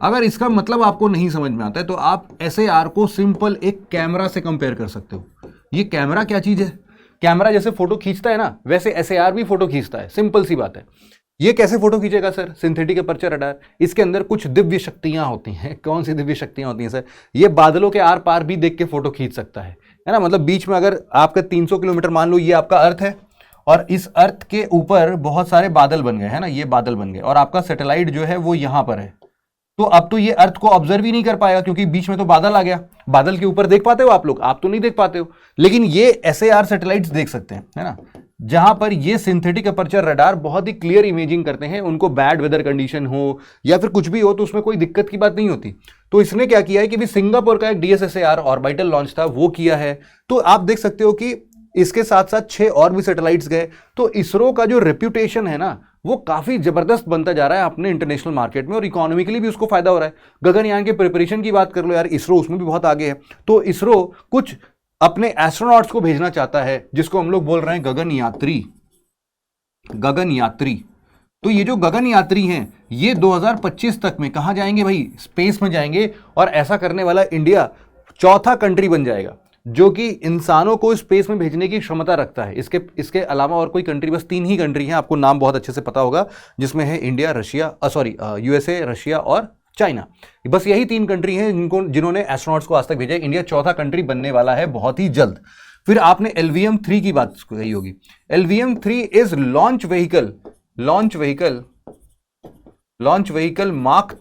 अगर इसका मतलब आपको नहीं समझ में आता है तो आप SAR को सिंपल एक कैमरा से कंपेयर कर सकते हो। ये कैमरा क्या चीज है? कैमरा जैसे फोटो खींचता है ना, वैसे SAR भी फोटो खींचता है। सिंपल सी बात है। ये कैसे फोटो खींचेगा सर? सिंथेटिक अपर्चर रडार, इसके अंदर कुछ दिव्य शक्तियां होती हैं। कौन सी दिव्य शक्तियां होती हैं सर? ये बादलों के आर पार भी देख के फोटो खींच सकता है ना। मतलब बीच में अगर आपका 300 किलोमीटर, मान लो ये आपका अर्थ है और इस अर्थ के ऊपर बहुत सारे बादल बन गए, है ना, ये बादल बन गए और आपका सैटेलाइट जो है वो यहां पर है, तो अब तो ये अर्थ को ऑब्जर्व ही नहीं कर पाएगा क्योंकि बीच में तो बादल आ गया। बादल के ऊपर देख पाते हो आप लोग? आप तो नहीं देख पाते हो, लेकिन ये SAR सैटेलाइट्स देख सकते हैं, है ना, जहां पर ये सिंथेटिक अपर्चर रडार बहुत ही क्लियर इमेजिंग करते हैं। उनको बैड वेदर कंडीशन हो या फिर कुछ भी हो तो उसमें कोई दिक्कत की बात नहीं होती। तो इसने क्या किया है कि भी सिंगापुर का एक DSSAR ऑर्बिटल लॉन्च था, वो किया है। तो आप देख सकते हो कि इसके साथ साथ 6 और भी सैटेलाइट्स गए। तो इसरो का जो रेप्यूटेशन है ना, वो काफी जबरदस्त बनता जा रहा है अपने इंटरनेशनल मार्केट में और इकोनॉमिकली भी उसको फायदा हो रहा है। गगनयान के प्रिपरेशन की बात कर लो यार, इसरो उसमें भी बहुत आगे है। तो इसरो कुछ अपने एस्ट्रोनॉट्स को भेजना चाहता है जिसको हम लोग बोल रहे हैं गगन यात्री। गगन यात्री, तो ये जो गगन यात्री हैं ये 2025 तक में कहां जाएंगे भाई? स्पेस में जाएंगे। और ऐसा करने वाला इंडिया चौथा कंट्री बन जाएगा जो कि इंसानों को स्पेस में भेजने की क्षमता रखता है। इसके अलावा और कोई कंट्री, बस 3 ही कंट्री हैं, आपको नाम बहुत अच्छे से पता होगा, जिसमें है इंडिया, रशिया, USA, रशिया और चाइना। बस यही 3 कंट्री हैं जिन्होंने एस्ट्रोनॉट्स को आज तक भेजा है। इंडिया चौथा कंट्री बनने वाला है बहुत ही जल्द। फिर आपने LVM-3 की बात कही होगी। LVM-3 is launch vehicle mark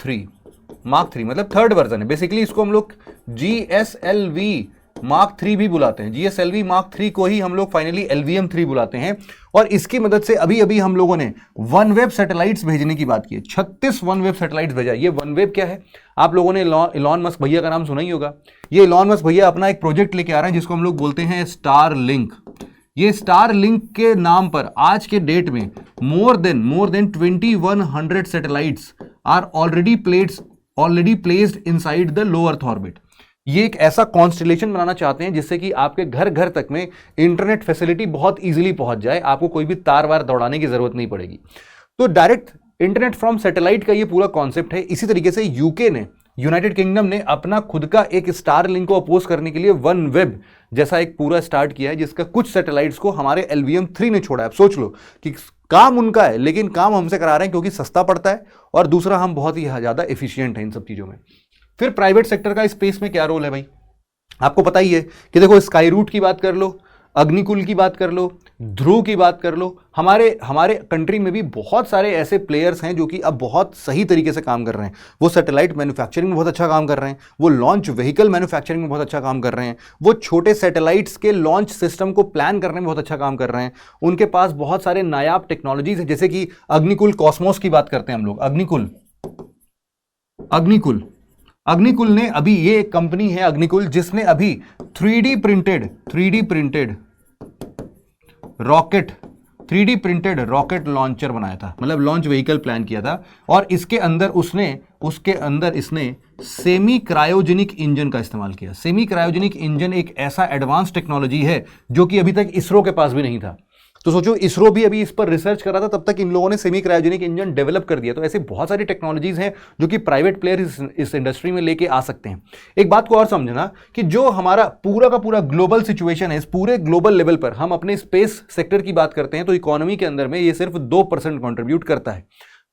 3 मतलब थर्ड वर्जन है। बेसिकली इसको हम लोग GSLV मार्क 3 भी बुलाते हैं। GSLV मार्क 3 को ही हम लोग फाइनली LVM-3 बुलाते हैं। और इसकी मदद से अभी अभी हम लोगों ने OneWeb सैटेलाइट्स भेजने की बात की है। 36 OneWeb सैटेलाइट्स भेजा। ये OneWeb क्या है? आप लोगों ने इलॉन मस्क भैया का नाम सुना ही होगा। ये इलॉन मस्क भैया अपना एक प्रोजेक्ट लेके आ रहे हैं जिसको हम लोग बोलते हैं स्टारलिंक। ये स्टारलिंक के नाम पर आज के डेट में more than 2100 satellites are already placed inside the low earth orbit. ये एक ऐसा कॉन्स्टेलेशन बनाना चाहते हैं जिससे कि आपके घर घर तक में इंटरनेट फैसिलिटी बहुत इजीली पहुंच जाए, आपको कोई भी तार वार दौड़ाने की जरूरत नहीं पड़ेगी। तो डायरेक्ट इंटरनेट फ्रॉम सैटेलाइट का ये पूरा कॉन्सेप्ट है। इसी तरीके से यूनाइटेड किंगडम ने अपना खुद का एक स्टारलिंक को अपोज करने के लिए OneWeb जैसा एक पूरा स्टार्ट किया है, जिसका कुछ सैटेलाइट्स को हमारे LVM-3 ने छोड़ा है। अब सोच लो कि काम उनका है लेकिन काम हमसे करा रहे हैं क्योंकि सस्ता पड़ता है और दूसरा हम बहुत ही ज्यादा एफिशिएंट हैं इन सब चीजों में। फिर प्राइवेट सेक्टर का स्पेस में क्या रोल है भाई? आपको पता ही है कि देखो, स्काई रूट की बात कर लो, अग्निकुल की बात कर लो, ध्रुव की बात कर लो, हमारे कंट्री में भी बहुत सारे ऐसे प्लेयर्स हैं जो कि अब बहुत सही तरीके से काम कर रहे हैं। वो सैटेलाइट मैन्युफैक्चरिंग में बहुत अच्छा काम कर रहे हैं, वो लॉन्च व्हीकल मैन्युफैक्चरिंग में बहुत अच्छा काम कर रहे हैं, वो छोटे सैटेलाइट्स के लॉन्च सिस्टम को प्लान करने में बहुत अच्छा काम कर रहे हैं। उनके पास बहुत सारे नायाब टेक्नोलॉजीज हैं, जैसे कि अग्निकुल कॉस्मोस की बात करते हैं हम लोग। अग्निकुल ने अभी, ये एक कंपनी है अग्निकुल, जिसने अभी 3D प्रिंटेड रॉकेट लॉन्चर बनाया था, मतलब लॉन्च व्हीकल प्लान किया था। और उसके अंदर इसने सेमी क्रायोजेनिक इंजन का इस्तेमाल किया। सेमी क्रायोजेनिक इंजन एक ऐसा एडवांस टेक्नोलॉजी है जो कि अभी तक इसरो के पास भी नहीं था। तो सोचो, इसरो भी अभी इस पर रिसर्च कर रहा था, तब तक इन लोगों ने सेमी क्रायोजेनिक इंजन डेवलप कर दिया। तो ऐसे बहुत सारी टेक्नोलॉजीज हैं जो कि प्राइवेट प्लेयर इस इंडस्ट्री में लेके आ सकते हैं। एक बात को और समझना कि जो हमारा पूरा का पूरा ग्लोबल सिचुएशन है, इस पूरे ग्लोबल लेवल पर हम अपने स्पेस सेक्टर की बात करते हैं तो इकोनॉमी के अंदर में ये सिर्फ 2% कॉन्ट्रीब्यूट करता है।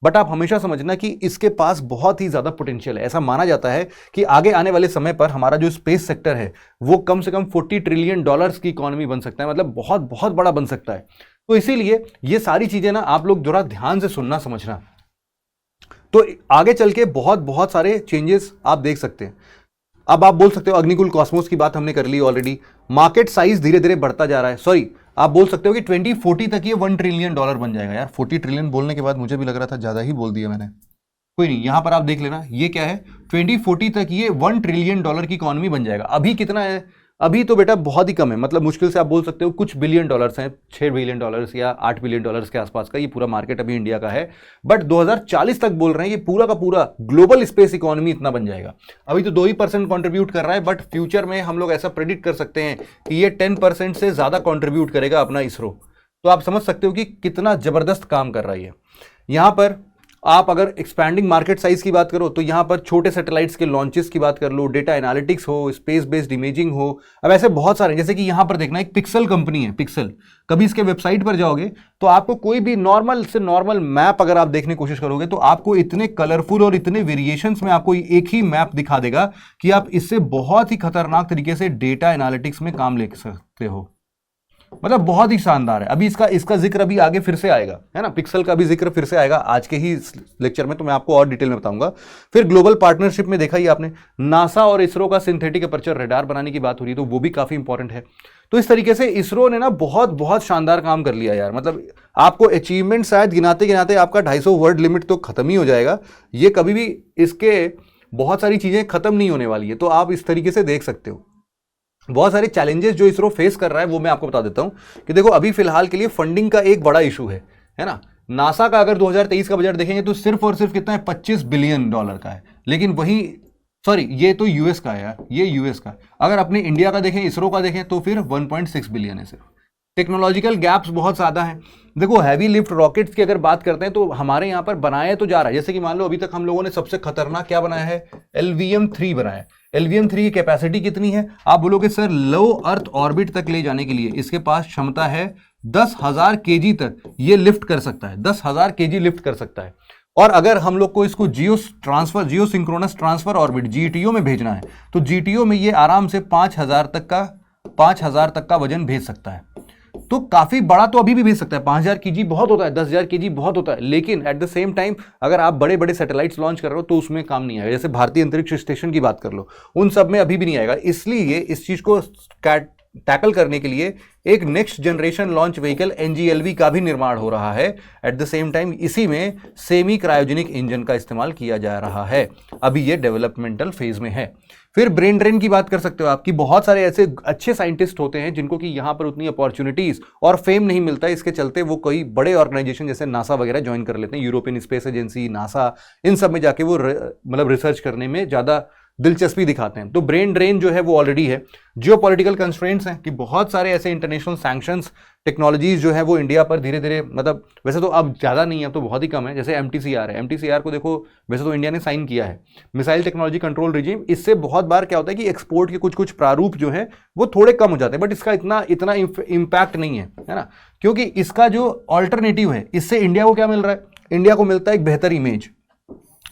बट आप हमेशा समझना कि इसके पास बहुत ही ज्यादा पोटेंशियल है। ऐसा माना जाता है कि आगे आने वाले समय पर हमारा जो स्पेस सेक्टर है वो कम से कम $40 ट्रिलियन की इकोनॉमी बन सकता है, मतलब बहुत बहुत बड़ा बन सकता है। तो इसीलिए ये सारी चीजें ना आप लोग जरा ध्यान से सुनना समझना। तो आगे चल के बहुत बहुत सारे चेंजेस आप देख सकते हैं। अब आप बोल सकते हो अग्निकुल कॉस्मोस की बात हमने कर ली ऑलरेडी। मार्केट साइज धीरे धीरे बढ़ता जा रहा है। सॉरी, आप बोल सकते हो कि 2040 तक ये $1 ट्रिलियन बन जाएगा। यार 40 ट्रिलियन बोलने के बाद मुझे भी लग रहा था ज्यादा ही बोल दिया मैंने। कोई नहीं, यहां पर आप देख लेना ये क्या है, 2040 तक ये $1 ट्रिलियन की इकोनॉमी बन जाएगा। अभी कितना है? अभी तो बेटा बहुत ही कम है, मतलब मुश्किल से आप बोल सकते हो कुछ बिलियन डॉलर्स हैं, $6 बिलियन या $8 बिलियन के आसपास का ये पूरा मार्केट अभी इंडिया का है। बट 2040 तक बोल रहे हैं ये पूरा का पूरा ग्लोबल स्पेस इकोनॉमी इतना बन जाएगा। अभी तो 2% कॉन्ट्रीब्यूट कर रहा है, बट फ्यूचर में हम लोग ऐसा प्रेडिक्ट कर सकते हैं कि ये 10% से ज्यादा कॉन्ट्रीब्यूट करेगा अपना इसरो। तो आप समझ सकते हो कि कितना जबरदस्त काम कर रहा है ये। यहां पर आप अगर एक्सपैंडिंग मार्केट साइज की बात करो तो यहां पर छोटे सैटेलाइट्स के लॉन्चेस की बात कर लो, डेटा एनालिटिक्स हो, स्पेस बेस्ड इमेजिंग हो। अब ऐसे बहुत सारे, जैसे कि यहां पर देखना, एक पिक्सल कंपनी है, पिक्सल। कभी इसके वेबसाइट पर जाओगे तो आपको कोई भी नॉर्मल से नॉर्मल मैप अगर आप देखने की कोशिश करोगे तो आपको इतने कलरफुल और इतने वेरिएशंस में आपको एक ही मैप दिखा देगा कि आप इससे बहुत ही खतरनाक तरीके से डेटा एनालिटिक्स में काम ले सकते हो। मतलब बहुत ही शानदार है। अभी इसका जिक्र अभी आगे फिर से आएगा, है ना, पिक्सल का भी जिक्र फिर से आएगा आज के ही लेक्चर में, तो मैं आपको और डिटेल में बताऊंगा। फिर ग्लोबल पार्टनरशिप में देखा ही आपने, नासा और इसरो का सिंथेटिक अपर्चर रडार बनाने की बात हो रही है, तो वो भी काफी इंपॉर्टेंट है। तो इस तरीके से इसरो ने ना बहुत बहुत शानदार काम कर लिया यार। मतलब आपको अचीवमेंट शायद गिनाते गिनाते आपका 250 वर्ड लिमिट तो खत्म ही हो जाएगा। ये कभी भी इसके बहुत सारी चीजें खत्म नहीं होने वाली है, तो आप इस तरीके से देख सकते हो। बहुत सारे चैलेंजेस जो इसरो फेस कर रहा है वो मैं आपको बता देता हूं कि देखो, अभी फिलहाल के लिए फंडिंग का एक बड़ा इशू है ना। नासा का अगर 2023 का बजट देखेंगे तो सिर्फ और सिर्फ कितना है, $25 बिलियन का है। लेकिन वही, सॉरी, ये तो यूएस का है यार, ये यूएस का। अगर अपने इंडिया का देखें, इसरो का देखें, तो फिर 1.6 बिलियन है सिर्फ। टेक्नोलॉजिकल गैप्स बहुत ज्यादा हैं। देखो, हैवी लिफ्ट रॉकेट्स की अगर बात करते हैं तो हमारे यहां पर बनाया तो जा रहा है। जैसे कि मान लो अभी तक हम लोगों ने सबसे खतरनाक क्या बनाया है, LVM-3 बनाया है। LVM-3 की कैपेसिटी कितनी है? आप बोलोगे सर, लो अर्थ ऑर्बिट तक ले जाने के लिए इसके पास क्षमता है 10,000 kg तक ये लिफ्ट कर सकता है, 10,000 kg लिफ्ट कर सकता है। और अगर हम लोग को इसको जियो सिंक्रोनस ट्रांसफर ऑर्बिट GTO में भेजना है तो GTO में ये आराम से 5,000 तक का वजन भेज सकता है। तो काफी बड़ा तो अभी भी भेज सकता है। 5,000 kg बहुत होता है, 10,000 kg बहुत होता है, लेकिन एट द सेम टाइम अगर आप बड़े बड़े सैटेलाइट्स लॉन्च कर रहे हो तो उसमें काम नहीं आएगा। जैसे भारतीय अंतरिक्ष स्टेशन की बात कर लो, उन सब में अभी भी नहीं आएगा। इसलिए इस चीज को टैकल करने के लिए एक next generation launch vehicle NGLV का भी निर्माण हो रहा है। एट द सेम टाइम इसी में सेमी क्रायोजेनिक इंजन का इस्तेमाल किया जा रहा है। अभी ये डेवलपमेंटल फेज में है। फिर ब्रेन ड्रेन की बात कर सकते हो आपकी, बहुत सारे ऐसे अच्छे साइंटिस्ट होते हैं जिनको कि यहां पर उतनी अपॉर्चुनिटीज और फेम नहीं मिलता, इसके चलते वो कोई बड़े ऑर्गेनाइजेशन जैसे नासा वगैरह ज्वाइन कर लेते हैं। यूरोपियन स्पेस एजेंसी, नासा, इन सब में जाके वो मतलब रिसर्च करने में ज्यादा दिलचस्पी दिखाते हैं। तो ब्रेन ड्रेन जो है वो ऑलरेडी है। जियोपॉलिटिकल कंस्ट्रेंट्स हैं कि बहुत सारे ऐसे इंटरनेशनल सैंक्शंस टेक्नोलॉजीज जो है वो इंडिया पर धीरे धीरे, मतलब वैसे तो अब ज़्यादा नहीं है, अब तो बहुत ही कम है। जैसे MTCR है, MTCR को देखो, वैसे तो इंडिया ने साइन किया है, मिसाइल टेक्नोलॉजी कंट्रोल रिजीम। इससे बहुत बार क्या होता है कि एक्सपोर्ट के कुछ कुछ प्रारूप जो है वो थोड़े कम हो जाते हैं, बट इसका इतना इम्पैक्ट नहीं है ना, क्योंकि इसका जो ऑल्टरनेटिव है, इससे इंडिया को क्या मिल रहा है? इंडिया को मिलता है एक बेहतर इमेज।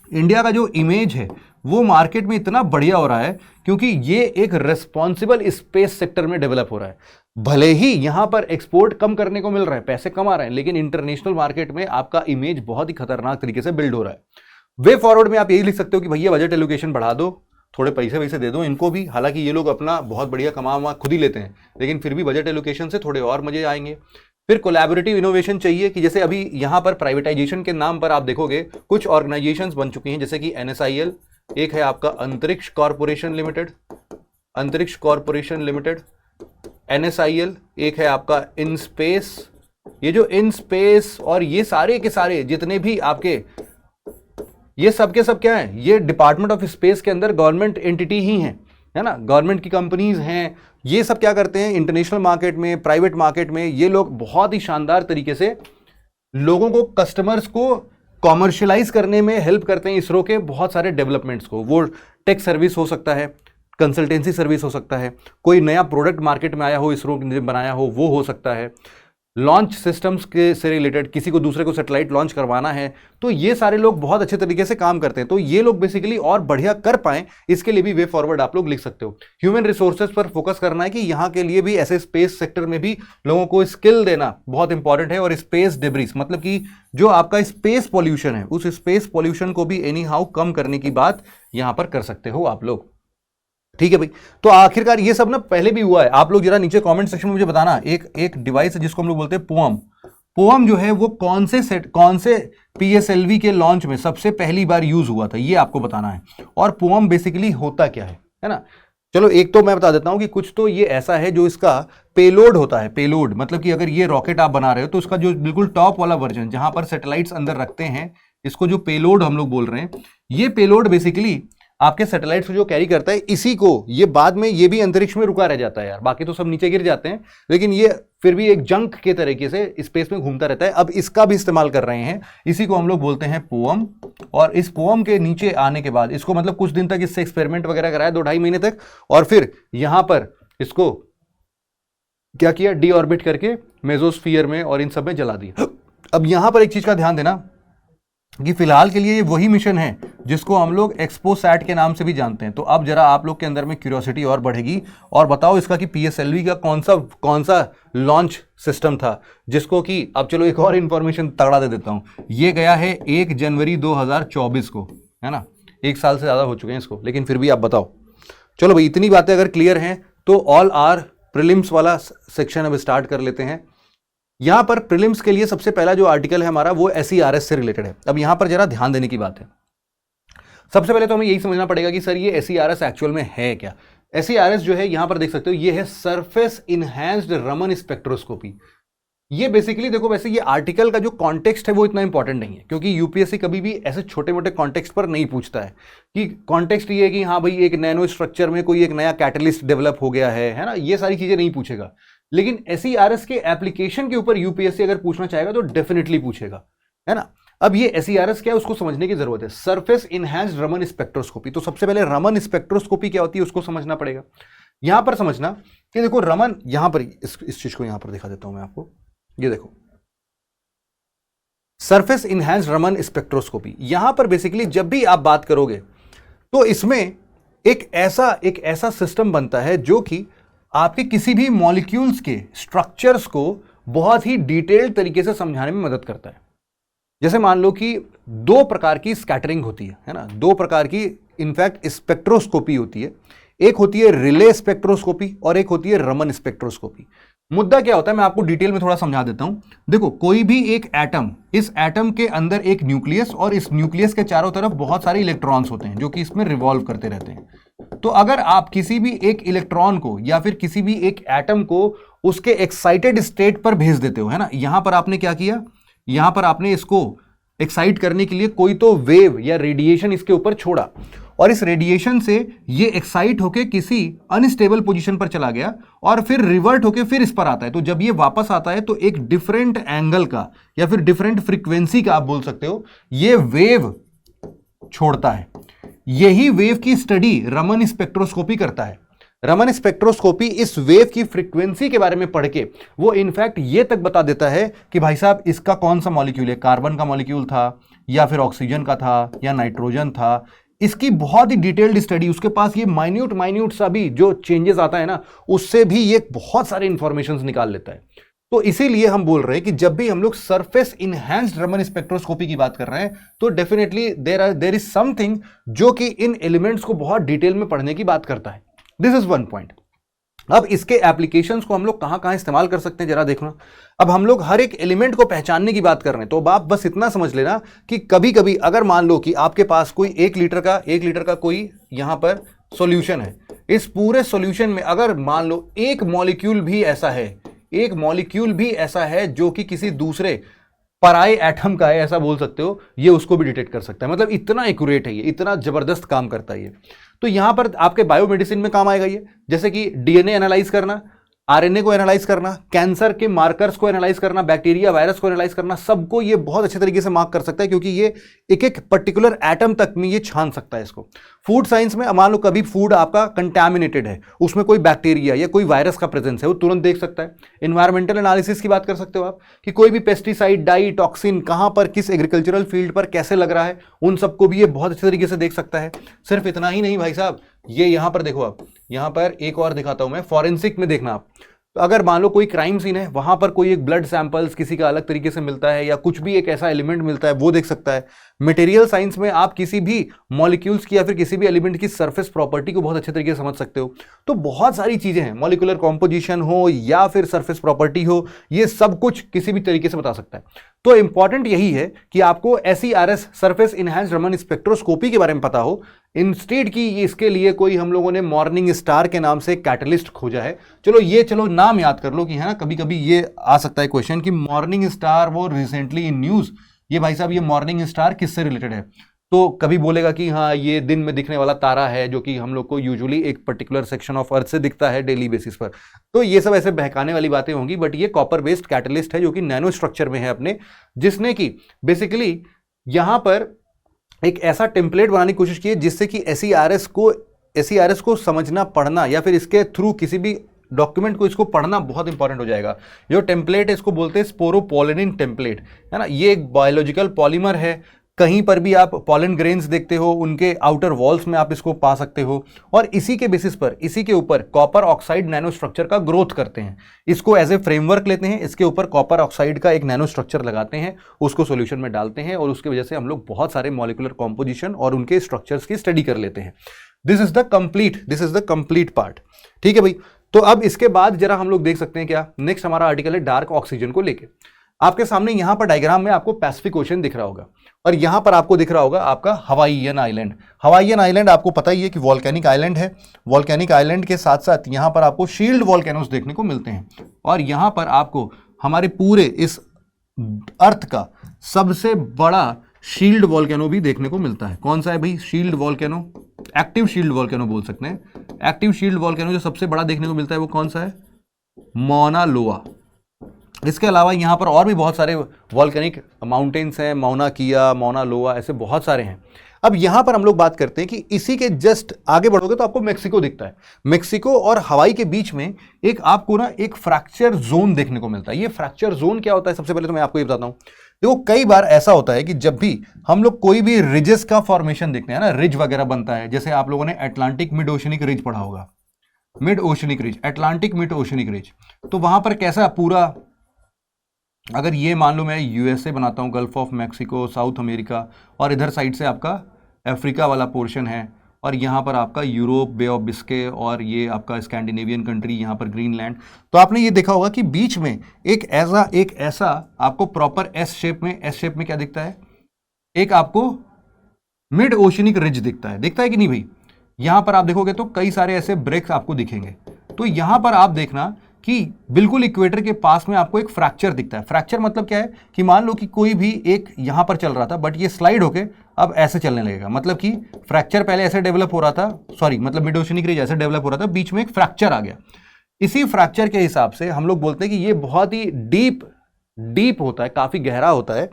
इंडिया का जो इमेज है वो मार्केट में इतना बढ़िया हो रहा है क्योंकि ये एक रिस्पॉन्सिबल स्पेस सेक्टर में डेवलप हो रहा है। भले ही यहां पर एक्सपोर्ट कम करने को मिल रहा है, पैसे कम आ रहे हैं, लेकिन इंटरनेशनल मार्केट में आपका इमेज बहुत ही खतरनाक तरीके से बिल्ड हो रहा है। वे फॉरवर्ड में आप यही लिख सकते हो कि भैया बजट एलोकेशन बढ़ा दो, थोड़े पैसे वैसे दे दो इनको भी। हालांकि ये लोग अपना बहुत बढ़िया कमा खुद ही लेते हैं, लेकिन फिर भी बजट एलोकेशन से थोड़े और मजे आएंगे। फिर कोलैबोरेटिव इनोवेशन चाहिए कि जैसे अभी यहां पर प्राइवेटाइजेशन के नाम पर आप देखोगे कुछ ऑर्गेनाइजेशंस बन चुकी हैं, जैसे कि NSIL, एक है आपका अंतरिक्ष कॉर्पोरेशन लिमिटेड, NSIL, एक है आपका इनस्पेस। ये जो इनस्पेस और ये सारे के सारे जितने भी आपके, ये सब के सब क्या है, ये डिपार्टमेंट ऑफ स्पेस के अंदर गवर्नमेंट एंटिटी ही है ना, गवर्नमेंट की कंपनीज हैं। ये सब क्या करते हैं, इंटरनेशनल मार्केट में, प्राइवेट मार्केट में ये लोग बहुत ही शानदार तरीके से लोगों को, कस्टमर्स को कॉमर्शियलाइज करने में हेल्प करते हैं। इसरो के बहुत सारे डेवलपमेंट्स को, वो टेक सर्विस हो सकता है, कंसल्टेंसी सर्विस हो सकता है, कोई नया प्रोडक्ट मार्केट में आया हो, इसरो ने बनाया हो, वो हो सकता है, लॉन्च सिस्टम्स के से रिलेटेड किसी को दूसरे को सैटेलाइट लॉन्च करवाना है, तो ये सारे लोग बहुत अच्छे तरीके से काम करते हैं। तो ये लोग बेसिकली और बढ़िया कर पाएं, इसके लिए भी वे फॉरवर्ड आप लोग लिख सकते हो। ह्यूमन रिसोर्सेज पर फोकस करना है कि यहाँ के लिए भी ऐसे स्पेस सेक्टर में भी लोगों को स्किल देना बहुत इंपॉर्टेंट है। और स्पेस डिब्रीज, मतलब कि जो आपका स्पेस पॉल्यूशन है, उस स्पेस पॉल्यूशन को भी एनी हाउ कम करने की बात यहां पर कर सकते हो आप लोग। ठीक है भाई, तो आखिरकार ये सब ना पहले भी हुआ है। आप लोग जरा नीचे कमेंट सेक्शन में मुझे बताना, एक डिवाइस है जिसको हम लोग बोलते हैं पोअम जो है वो कौन से PSLV के लॉन्च में सबसे पहली बार यूज हुआ था, ये आपको बताना है। और पोअम बेसिकली होता क्या है ना। चलो एक तो मैं बता देता हूं कि कुछ तो ये ऐसा है जो इसका पेलोड होता है। पेलोड मतलब कि अगर ये रॉकेट आप बना रहे हो तो उसका जो बिल्कुल टॉप वाला वर्जन जहां पर सैटेलाइट्स अंदर रखते हैं, इसको जो पेलोड हम लोग बोल रहे हैं, ये पेलोड बेसिकली आपके सैटेलाइट्स को जो कैरी करता है, इसी को ये बाद में ये भी अंतरिक्ष में रुका रह जाता है यार, बाकी तो सब नीचे गिर जाते हैं, लेकिन ये फिर भी एक जंक के तरीके से स्पेस में घूमता रहता है। अब इसका भी इस्तेमाल कर रहे हैं, इसी को हम लोग बोलते हैं पोअम। और इस पोअम के नीचे आने के बाद इसको मतलब कुछ दिन तक इससे एक्सपेरिमेंट वगैरह कराया, 2-2.5 महीने तक, और फिर यहां पर इसको क्या किया, डी ऑर्बिट करके मेसोस्फीयर में और इन सब में जला दिया। अब यहां पर एक चीज का ध्यान देना कि फिलहाल के लिए ये वही मिशन है जिसको हम लोग एक्सपोसैट के नाम से भी जानते हैं। तो अब जरा आप लोग के अंदर में क्यूरियोसिटी और बढ़ेगी, और बताओ इसका कि पीएसएलवी का कौन सा लॉन्च सिस्टम था जिसको कि, अब चलो एक और इंफॉर्मेशन तगड़ा दे देता हूं, ये गया है 1 जनवरी 2024 को, है ना, 1 साल से ज्यादा हो चुके हैं इसको, लेकिन फिर भी आप बताओ। चलो भाई, इतनी बातें अगर क्लियर हैं तो ऑल आर प्रीलिम्स वाला सेक्शन अब स्टार्ट कर लेते हैं। यहां पर प्रीलिम्स के लिए सबसे पहला जो आर्टिकल है हमारा वो SERS से रिलेटेड है। अब यहां पर जरा ध्यान देने की बात है, सबसे पहले तो हमें यही समझना पड़ेगा कि सर ये SERS एक्चुअल में है क्या। SERS जो है यहां पर देख सकते हो, ये है सरफेस इनहैंस्ड रमन स्पेक्ट्रोस्कोपी। ये बेसिकली देखो, वैसे ये आर्टिकल का जो कॉन्टेक्स्ट है वो इतना इंपॉर्टेंट नहीं है, क्योंकि यूपीएससी कभी भी ऐसे छोटे मोटे कॉन्टेक्स्ट पर नहीं पूछता है कि कॉन्टेक्स्ट ये है कि हाँ भाई एक नैनो स्ट्रक्चर में कोई एक नया कैटलिस्ट डेवलप हो गया है ना, ये सारी चीजें नहीं पूछेगा। लेकिन SERS के एप्लीकेशन के ऊपर यूपीएससी अगर पूछना चाहेगा तो डेफिनेटली पूछेगा, है ना। अब ये SERS क्या है उसको समझने की जरूरत है, सरफेस इनहैंस्ड रमन स्पेक्ट्रोस्कोपी। तो सबसे पहले रमन स्पेक्ट्रोस्कोपी क्या होती है उसको समझना पड़ेगा। यहां पर समझना कि देखो रमन, यहां पर इस चीज को यहां पर दिखा देता हूं मैं आपको, ये देखो सरफेस इनहैंस्ड रमन स्पेक्ट्रोस्कोपी। यहां पर बेसिकली जब भी आप बात करोगे तो इसमें एक ऐसा सिस्टम बनता है जो कि आपके किसी भी मॉलिक्यूल्स के स्ट्रक्चर्स को बहुत ही डिटेल्ड तरीके से समझाने में मदद करता है। जैसे मान लो कि 2 प्रकार की स्कैटरिंग होती है ना, 2 प्रकार की इनफैक्ट स्पेक्ट्रोस्कोपी होती है। एक होती है रिले स्पेक्ट्रोस्कोपी और एक होती है रमन स्पेक्ट्रोस्कोपी। मुद्दा क्या होता है मैं आपको डिटेल में थोड़ा समझा देता हूं। देखो कोई भी एक एटम, इस एटम के अंदर एक न्यूक्लियस और इस न्यूक्लियस के चारों तरफ बहुत सारे इलेक्ट्रॉन्स होते हैं जो कि इसमें रिवॉल्व करते रहते हैं। तो अगर आप किसी भी एक इलेक्ट्रॉन को या फिर किसी भी एक एटम को उसके एक्साइटेड स्टेट पर भेज देते हो, है ना, यहां पर आपने क्या किया, यहां पर आपने इसको एक्साइट करने के लिए कोई तो वेव या रेडिएशन इसके ऊपर छोड़ा, और इस रेडिएशन से ये एक्साइट होके किसी अनस्टेबल पोजीशन पर चला गया और फिर रिवर्ट होके फिर इस पर आता है। तो जब ये वापस आता है तो एक डिफरेंट एंगल का या फिर डिफरेंट फ्रीक्वेंसी का आप बोल सकते हो ये वेव छोड़ता है। यही वेव की स्टडी रमन स्पेक्ट्रोस्कोपी करता है। रमन स्पेक्ट्रोस्कोपी इस वेव की फ्रीक्वेंसी के बारे में पढ़ के वो इनफैक्ट ये तक बता देता है कि भाई साहब इसका कौन सा मॉलिक्यूल है, कार्बन का मॉलिक्यूल था या फिर ऑक्सीजन का था या नाइट्रोजन था। इसकी बहुत ही डिटेल्ड स्टडी, उसके पास ये माइन्यूट सा भी जो चेंजेस आता है ना, उससे भी ये बहुत सारे इंफॉर्मेशंस निकाल लेता है। तो इसीलिए हम बोल रहे हैं कि जब भी हम लोग सरफेस इनहैंस्ड रमन स्पेक्ट्रोस्कोपी की बात कर रहे हैं तो डेफिनेटली देयर इज समथिंग जो कि इन एलिमेंट्स को बहुत डिटेल में पढ़ने की बात करता है। This is one point. अब इसके एप्लीकेशंस को हम लोग कहां कहां इस्तेमाल कर सकते हैं जरा देखना। अब हम लोग हर एक एलिमेंट को पहचानने की बात कर रहे हैं, तो आप बस इतना समझ लेना कि कभी कभी अगर मान लो कि आपके पास कोई 1 लीटर का कोई यहां पर सॉल्यूशन है, इस पूरे सॉल्यूशन में अगर मान लो एक मॉलिक्यूल भी ऐसा है जो कि किसी दूसरे पराये एटम का है, ऐसा बोल सकते हो, ये उसको भी डिटेक्ट कर सकता है। मतलब इतना एक्यूरेट है ये, इतना जबरदस्त काम करता है ये। तो यहां पर आपके बायोमेडिसिन में काम आएगा ये, जैसे कि डीएनए एनालाइज करना, आरएनए को एनालाइज करना, कैंसर के मार्कर्स को एनालाइज करना, बैक्टीरिया वायरस को एनालाइज करना, सबको ये बहुत अच्छे तरीके से मार्क कर सकता है क्योंकि ये एक एक पर्टिकुलर एटम तक में ये छान सकता है इसको। फूड साइंस में मान लो कभी फूड आपका कंटैमिनेटेड है, उसमें कोई बैक्टीरिया या कोई वायरस का प्रेजेंस है, वो तुरंत देख सकता है। एनवायरमेंटल एनालिसिस की बात कर सकते हो आप कि कोई भी पेस्टिसाइड, डाई, टॉक्सिन कहां पर किस एग्रीकल्चरल फील्ड पर कैसे लग रहा है, उन सबको भी ये बहुत अच्छे तरीके से देख सकता है। सिर्फ इतना ही नहीं भाई साहब, ये यहां पर देखो, आप यहां पर एक और दिखाता हूं मैं, फॉरेंसिक में देखना आप। तो अगर मान लो कोई क्राइम सीन है, वहां पर कोई एक ब्लड सैंपल्स किसी का अलग तरीके से मिलता है या कुछ भी एक ऐसा एलिमेंट मिलता है, वो देख सकता है। मटेरियल साइंस में आप किसी भी मॉलिक्यूल्स की या फिर किसी भी एलिमेंट की सरफेस प्रॉपर्टी को बहुत अच्छे तरीके से समझ सकते हो। तो बहुत सारी चीजें हैं, मॉलिक्यूलर कॉम्पोजिशन हो या फिर सरफेस प्रॉपर्टी हो, ये सब कुछ किसी भी तरीके से बता सकता है। तो इंपॉर्टेंट यही है कि आपको SERS surface enhanced Raman spectroscopy के बारे में पता हो, इंस्टेड की इसके लिए कोई हम लोगों ने मॉर्निंग स्टार के नाम से कैटलिस्ट खोजा है। चलो नाम याद कर लो कि है ना, कभी कभी ये आ सकता है क्वेश्चन कि मॉर्निंग स्टार वो रिसेंटली इन न्यूज, ये भाई साहब ये मॉर्निंग स्टार किससे रिलेटेड है। तो कभी बोलेगा कि हाँ ये दिन में दिखने वाला तारा है जो कि हम लोग को यूजुअली एक पर्टिकुलर सेक्शन ऑफ अर्थ से दिखता है डेली बेसिस पर। तो ये सब ऐसे बहकाने वाली बातें होंगी, बट ये कॉपर बेस्ड कैटलिस्ट है जो कि नैनो स्ट्रक्चर में है अपने, जिसने कि बेसिकली यहां पर एक ऐसा टेम्पलेट बनाने की कोशिश की है जिससे कि SERS को समझना, पढ़ना या फिर इसके थ्रू किसी भी डॉक्यूमेंट को इसको पढ़ना बहुत इंपॉर्टेंट हो जाएगा। जो टेम्पलेट है इसको बोलते हैं स्पोरोपोलिन टेम्पलेट, है ना। ये एक बायोलॉजिकल पॉलीमर है, कहीं पर भी आप पॉलन ग्रेन्स देखते हो उनके आउटर वॉल्स में आप इसको पा सकते हो, और इसी के बेसिस पर, इसी के ऊपर कॉपर ऑक्साइड नैनो स्ट्रक्चर का ग्रोथ करते हैं। इसको एज ए फ्रेमवर्क लेते हैं, इसके ऊपर कॉपर ऑक्साइड का एक नैनो स्ट्रक्चर लगाते हैं, उसको सॉल्यूशन में डालते हैं, और उसकी वजह से हम लोग बहुत सारे मॉलिक्यूलर कॉम्पोजिशन और उनके स्ट्रक्चर्स की स्टडी कर लेते हैं। This is the complete part. ठीक है भाई। तो अब इसके बाद जरा हम लोग देख सकते हैं क्या नेक्स्ट हमारा आर्टिकल है डार्क ऑक्सीजन को लेके। आपके सामने यहां पर डायग्राम में आपको पैसिफिक ओशन दिख रहा होगा, और यहां पर आपको दिख रहा होगा आपका हवाईयन आइलैंड। हवाईयन आइलैंड आपको पता ही है कि वॉल्केनिक आइलैंड है। वॉल्केनिक आइलैंड के साथ साथ यहां पर आपको शील्ड वॉल्केनोस देखने को मिलते हैं, और यहां पर आपको हमारे पूरे इस अर्थ का सबसे बड़ा शील्ड वॉल्केनो भी देखने को मिलता है। कौन सा है भाई? Shield volcano, active shield volcano बोल सकते हैं। एक्टिव शील्ड वॉल्केनो जो सबसे बड़ा देखने को मिलता है वो कौन सा है? मौना लोआ। इसके अलावा यहाँ पर और भी बहुत सारे वॉल्केनिक माउंटेन्स हैं, मौना किया, मौना लोआ, ऐसे बहुत सारे हैं। अब यहाँ पर हम लोग बात करते हैं कि इसी के जस्ट आगे बढ़ोगे तो आपको मेक्सिको दिखता है। मेक्सिको और हवाई के बीच में एक आपको ना एक फ्रैक्चर जोन देखने को मिलता है। ये फ्रैक्चर जोन क्या होता है? सबसे पहले तो मैं आपको ये बताता हूँ। देखो कई बार ऐसा होता है कि जब भी हम लोग कोई भी रिजेस का फॉर्मेशन देखते हैं ना, रिज वगैरह बनता है, जैसे आप लोगों ने अटलांटिक मिड ओशनिक रिज पढ़ा होगा, mid oceanic ridge, Atlantic mid oceanic ridge, तो वहां पर कैसा पूरा, अगर ये मान लो मैं यूएसए बनाता हूँ, gulf of Mexico, south America, और इधर साइड से आपका अफ्रीका वाला पोर्शन है, और यहाँ पर आपका यूरोप, बे ऑफ बिस्के, और ये आपका स्कैंडिनेवियन कंट्री, यहाँ पर ग्रीनलैंड। तो आपने ये देखा होगा कि बीच में एक ऐसा आपको प्रॉपर एस शेप में क्या दिखता है? एक आपको मिड ओशनिक रिज दिखता है कि नहीं भाई? यहाँ पर आप देखोगे तो कई सारे ऐसे ब्रेक्स आपको दिखेंगे। तो यहाँ पर आप देखना कि बिल्कुल इक्वेटर के पास में आपको एक फ्रैक्चर दिखता है। फ्रैक्चर मतलब क्या है कि मान लो कि कोई भी एक यहां पर चल रहा था, बट ये स्लाइड होके अब ऐसे चलने लगेगा। मतलब कि फ्रैक्चर पहले ऐसे डेवलप हो रहा था, मतलब मिड ओशनिक रिज ऐसे डेवलप हो रहा था, बीच में एक फ्रैक्चर आ गया। इसी फ्रैक्चर के हिसाब से हम लोग बोलते हैं कि ये बहुत ही डीप होता है, काफी गहरा होता है।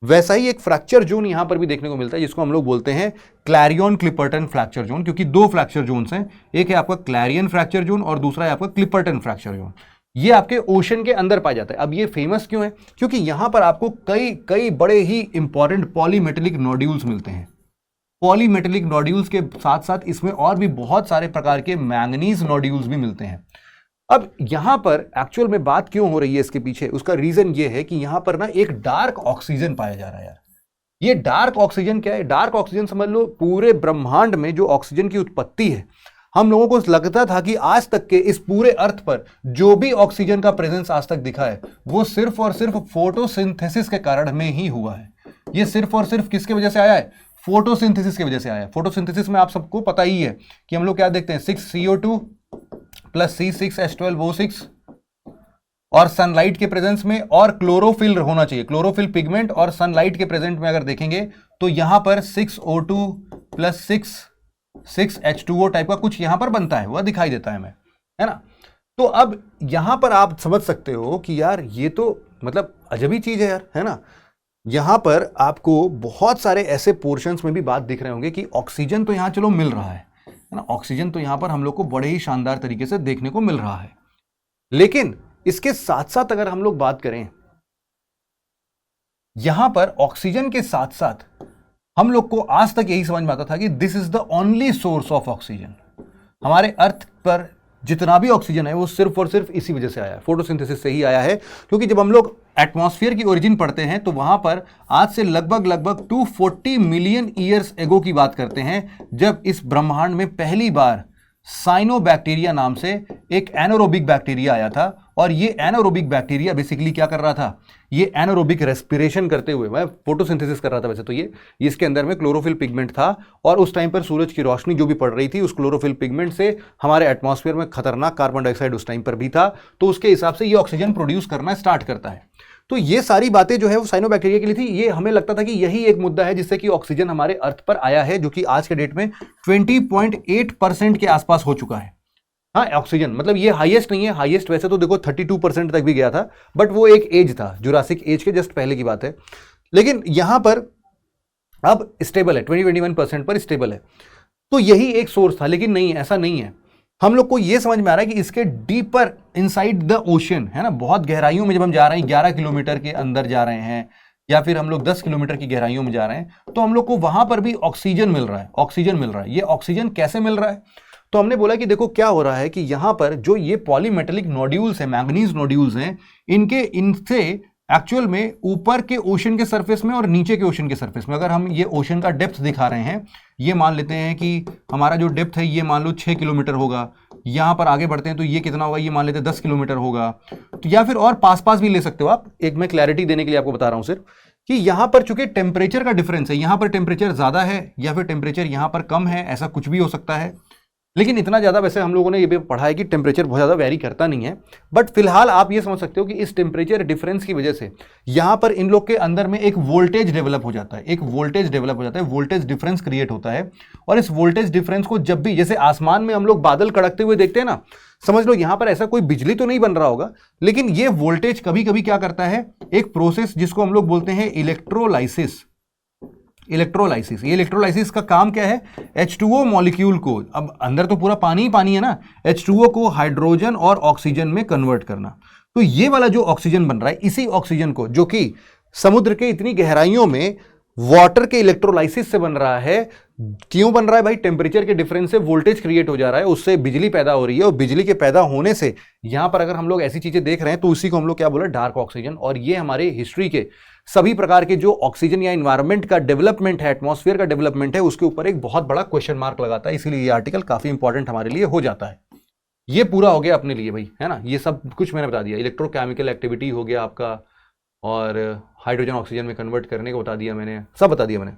वैसा ही एक फ्रैक्चर जोन यहां पर भी देखने को मिलता है, जिसको हम लोग बोलते हैं क्लैरियन क्लिपर्टन फ्रैक्चर जोन, क्योंकि दो फ्रैक्चर जोन्स हैं, एक है आपका क्लैरियन फ्रैक्चर जोन और दूसरा है आपका क्लिपर्टन फ्रैक्चर जोन। ये आपके ओशन के अंदर पाया जाता है। अब ये फेमस क्यों है? क्योंकि यहां पर आपको कई बड़े ही इंपॉर्टेंट पॉलीमेटेलिक नोड्यूल्स मिलते हैं। पॉलीमेटेलिक नोड्यूल्स के साथ साथ इसमें और भी बहुत सारे प्रकार के मैंगनीज नोड्यूल्स भी मिलते हैं। अब यहां पर एक्चुअल में बात क्यों हो रही है इसके पीछे, उसका रीजन ये है कि यहां पर ना एक डार्क ऑक्सीजन पाया जा रहा है यार। ये डार्क ऑक्सीजन क्या है? डार्क ऑक्सीजन समझ लो पूरे ब्रह्मांड में जो ऑक्सीजन की उत्पत्ति है, हम लोगों को लगता था कि आज तक के इस पूरे अर्थ पर जो भी ऑक्सीजन का प्रेजेंस आज तक दिखा है वो सिर्फ और सिर्फ फोटोसिंथेसिस के कारण में ही हुआ है। ये सिर्फ और सिर्फ किसके वजह से आया है? फोटोसिंथेसिस की वजह से आया है। फोटोसिंथेसिस में आप सबको पता ही है कि हम लोग क्या देखते हैं, 6CO2 प्लस C6H12O6 और सनलाइट के प्रेजेंस में, और क्लोरोफिल होना चाहिए, क्लोरोफिल पिगमेंट, और सनलाइट के प्रेजेंट में अगर देखेंगे तो यहां पर 6O2 प्लस 6H2O टाइप का कुछ यहां पर बनता है, वह दिखाई देता है हमें, है ना। तो अब यहां पर आप समझ सकते हो कि यार ये तो मतलब अजब ही चीज है यार, है ना। यहां पर आपको बहुत सारे ऐसे पोर्शंस में भी बात दिख रहे होंगे कि ऑक्सीजन तो यहां चलो मिल रहा है ना, ऑक्सीजन तो यहां पर हम लोग को बड़े ही शानदार तरीके से देखने को मिल रहा है। लेकिन इसके साथ साथ अगर हम लोग बात करें, यहां पर ऑक्सीजन के साथ साथ हम लोग को आज तक यही समझ में आता था कि this is the only source of oxygen. हमारे अर्थ पर जितना भी ऑक्सीजन है वो सिर्फ और सिर्फ इसी वजह से आया है, फोटोसिंथेसिस से ही आया है। क्योंकि जब हम लोग एटमॉस्फेयर की ओरिजिन पढ़ते हैं तो वहां पर आज से लगभग 240 मिलियन ईयर्स एगो की बात करते हैं, जब इस ब्रह्मांड में पहली बार साइनोबैक्टीरिया नाम से एक एनारोबिक बैक्टीरिया आया था। और ये एनारोबिक बैक्टीरिया बेसिकली क्या कर रहा था? ये एनारोबिक रेस्पिरेशन करते हुए, मैं फोटोसिंथेसिस कर रहा था वैसे तो ये इसके अंदर में क्लोरोफिल पिगमेंट था, और उस टाइम पर सूरज की रोशनी जो भी पड़ रही थी उस क्लोरोफिल पिगमेंट से हमारे एटमॉस्फेयर में खतरनाक कार्बन डाइऑक्साइड उस टाइम पर भी था, तो उसके हिसाब से ये ऑक्सीजन प्रोड्यूस करना स्टार्ट करता है। तो ये सारी बातें जो है वो साइनोबैक्टीरिया के लिए थी। ये हमें लगता था कि यही एक मुद्दा है जिससे कि ऑक्सीजन हमारे अर्थ पर आया है, जो कि आज के डेट में 20.8% के आसपास हो चुका है। हाँ, ऑक्सीजन मतलब ये हाईएस्ट नहीं है, हाईएस्ट वैसे तो देखो 32% तक भी गया था, बट वो एक एज था, जुरासिक एज के जस्ट पहले की बात है। लेकिन यहां पर अब स्टेबल है, 20-21% पर स्टेबल है। तो यही एक सोर्स था, लेकिन नहीं, ऐसा नहीं है। हम लोग को ये समझ में आ रहा है कि इसके डीपर इनसाइड द ओशन है ना, बहुत गहराइयों में जब हम जा रहे हैं, 11 किलोमीटर के अंदर जा रहे हैं, या फिर हम लोग 10 किलोमीटर की गहराइयों में जा रहे हैं, तो हम लोग को वहां पर भी ऑक्सीजन मिल रहा है, ऑक्सीजन मिल रहा है। ये ऑक्सीजन कैसे मिल रहा है? तो हमने बोला कि देखो क्या हो रहा है कि यहां पर जो ये पॉलीमेटेलिक नोड्यूल्स हैं, मैंगनीज नोड्यूल्स हैं, इनसे एक्चुअल में ऊपर के ओशन के सरफेस में और नीचे के ओशन के सरफेस में, अगर हम ये ओशन का डेप्थ दिखा रहे हैं, ये मान लेते हैं कि हमारा जो डेप्थ है ये मान लो 6 किलोमीटर होगा, यहां पर आगे बढ़ते हैं तो ये कितना होगा, ये मान लेते हैं 10 किलोमीटर होगा, तो या फिर और पास पास भी ले सकते हो आप। एक मैं क्लैरिटी देने के लिए आपको बता रहा हूं सिर्फ कि यहां पर चूंकि टेम्परेचर का डिफरेंस है, यहां पर टेम्परेचर ज्यादा है या फिर टेम्परेचर यहां पर कम है, ऐसा कुछ भी हो सकता है। लेकिन इतना ज्यादा वैसे हम लोगों ने ये भी पढ़ा है कि टेम्परेचर बहुत ज्यादा वेरी करता नहीं है, बट फिलहाल आप ये समझ सकते हो कि इस टेम्परेचर डिफरेंस की वजह से यहां पर इन लोग के अंदर में एक वोल्टेज डेवलप हो जाता है, एक वोल्टेज डेवलप हो जाता है, वोल्टेज डिफरेंस क्रिएट होता है। और इस वोल्टेज डिफरेंस को जब भी, जैसे आसमान में हम लोग बादल कड़कते हुए देखते हैं ना, समझ लो यहां पर ऐसा कोई बिजली तो नहीं बन रहा होगा, लेकिन ये वोल्टेज कभी कभी क्या करता है, एक प्रोसेस जिसको हम लोग बोलते हैं इलेक्ट्रोलाइसिस। इलेक्ट्रोलाइसिस, ये इलेक्ट्रोलाइसिस का काम क्या है, H2O मॉलिक्यूल को, अब अंदर तो पूरा पानी ही पानी है ना, H2O को हाइड्रोजन और ऑक्सीजन में कन्वर्ट करना। तो ये वाला जो ऑक्सीजन बन रहा है, इसी ऑक्सीजन को, जो कि समुद्र के इतनी गहराइयों में वाटर के इलेक्ट्रोलाइसिस से बन रहा है। क्यों बन रहा है भाई? टेम्परेचर के डिफरेंस से वोल्टेज क्रिएट हो जा रहा है, उससे बिजली पैदा हो रही है, और बिजली के पैदा होने से यहां पर अगर हम लोग ऐसी चीजें देख रहे हैं तो उसी को हम लोग क्या बोले, डार्क ऑक्सीजन। और ये हमारे हिस्ट्री के सभी प्रकार के जो ऑक्सीजन या इन्वायरमेंट का डेवलपमेंट है, एटमॉस्फेयर का डेवलपमेंट है, उसके ऊपर एक बहुत बड़ा क्वेश्चन मार्क लगाता है। इसीलिए ये आर्टिकल काफी इंपॉर्टेंट हमारे लिए हो जाता है। ये पूरा हो गया अपने लिए भाई, है ना, ये सब कुछ मैंने बता दिया। इलेक्ट्रोकेमिकल एक्टिविटी हो गया आपका, और हाइड्रोजन ऑक्सीजन में कन्वर्ट करने को बता दिया मैंने, सब बता दिया मैंने।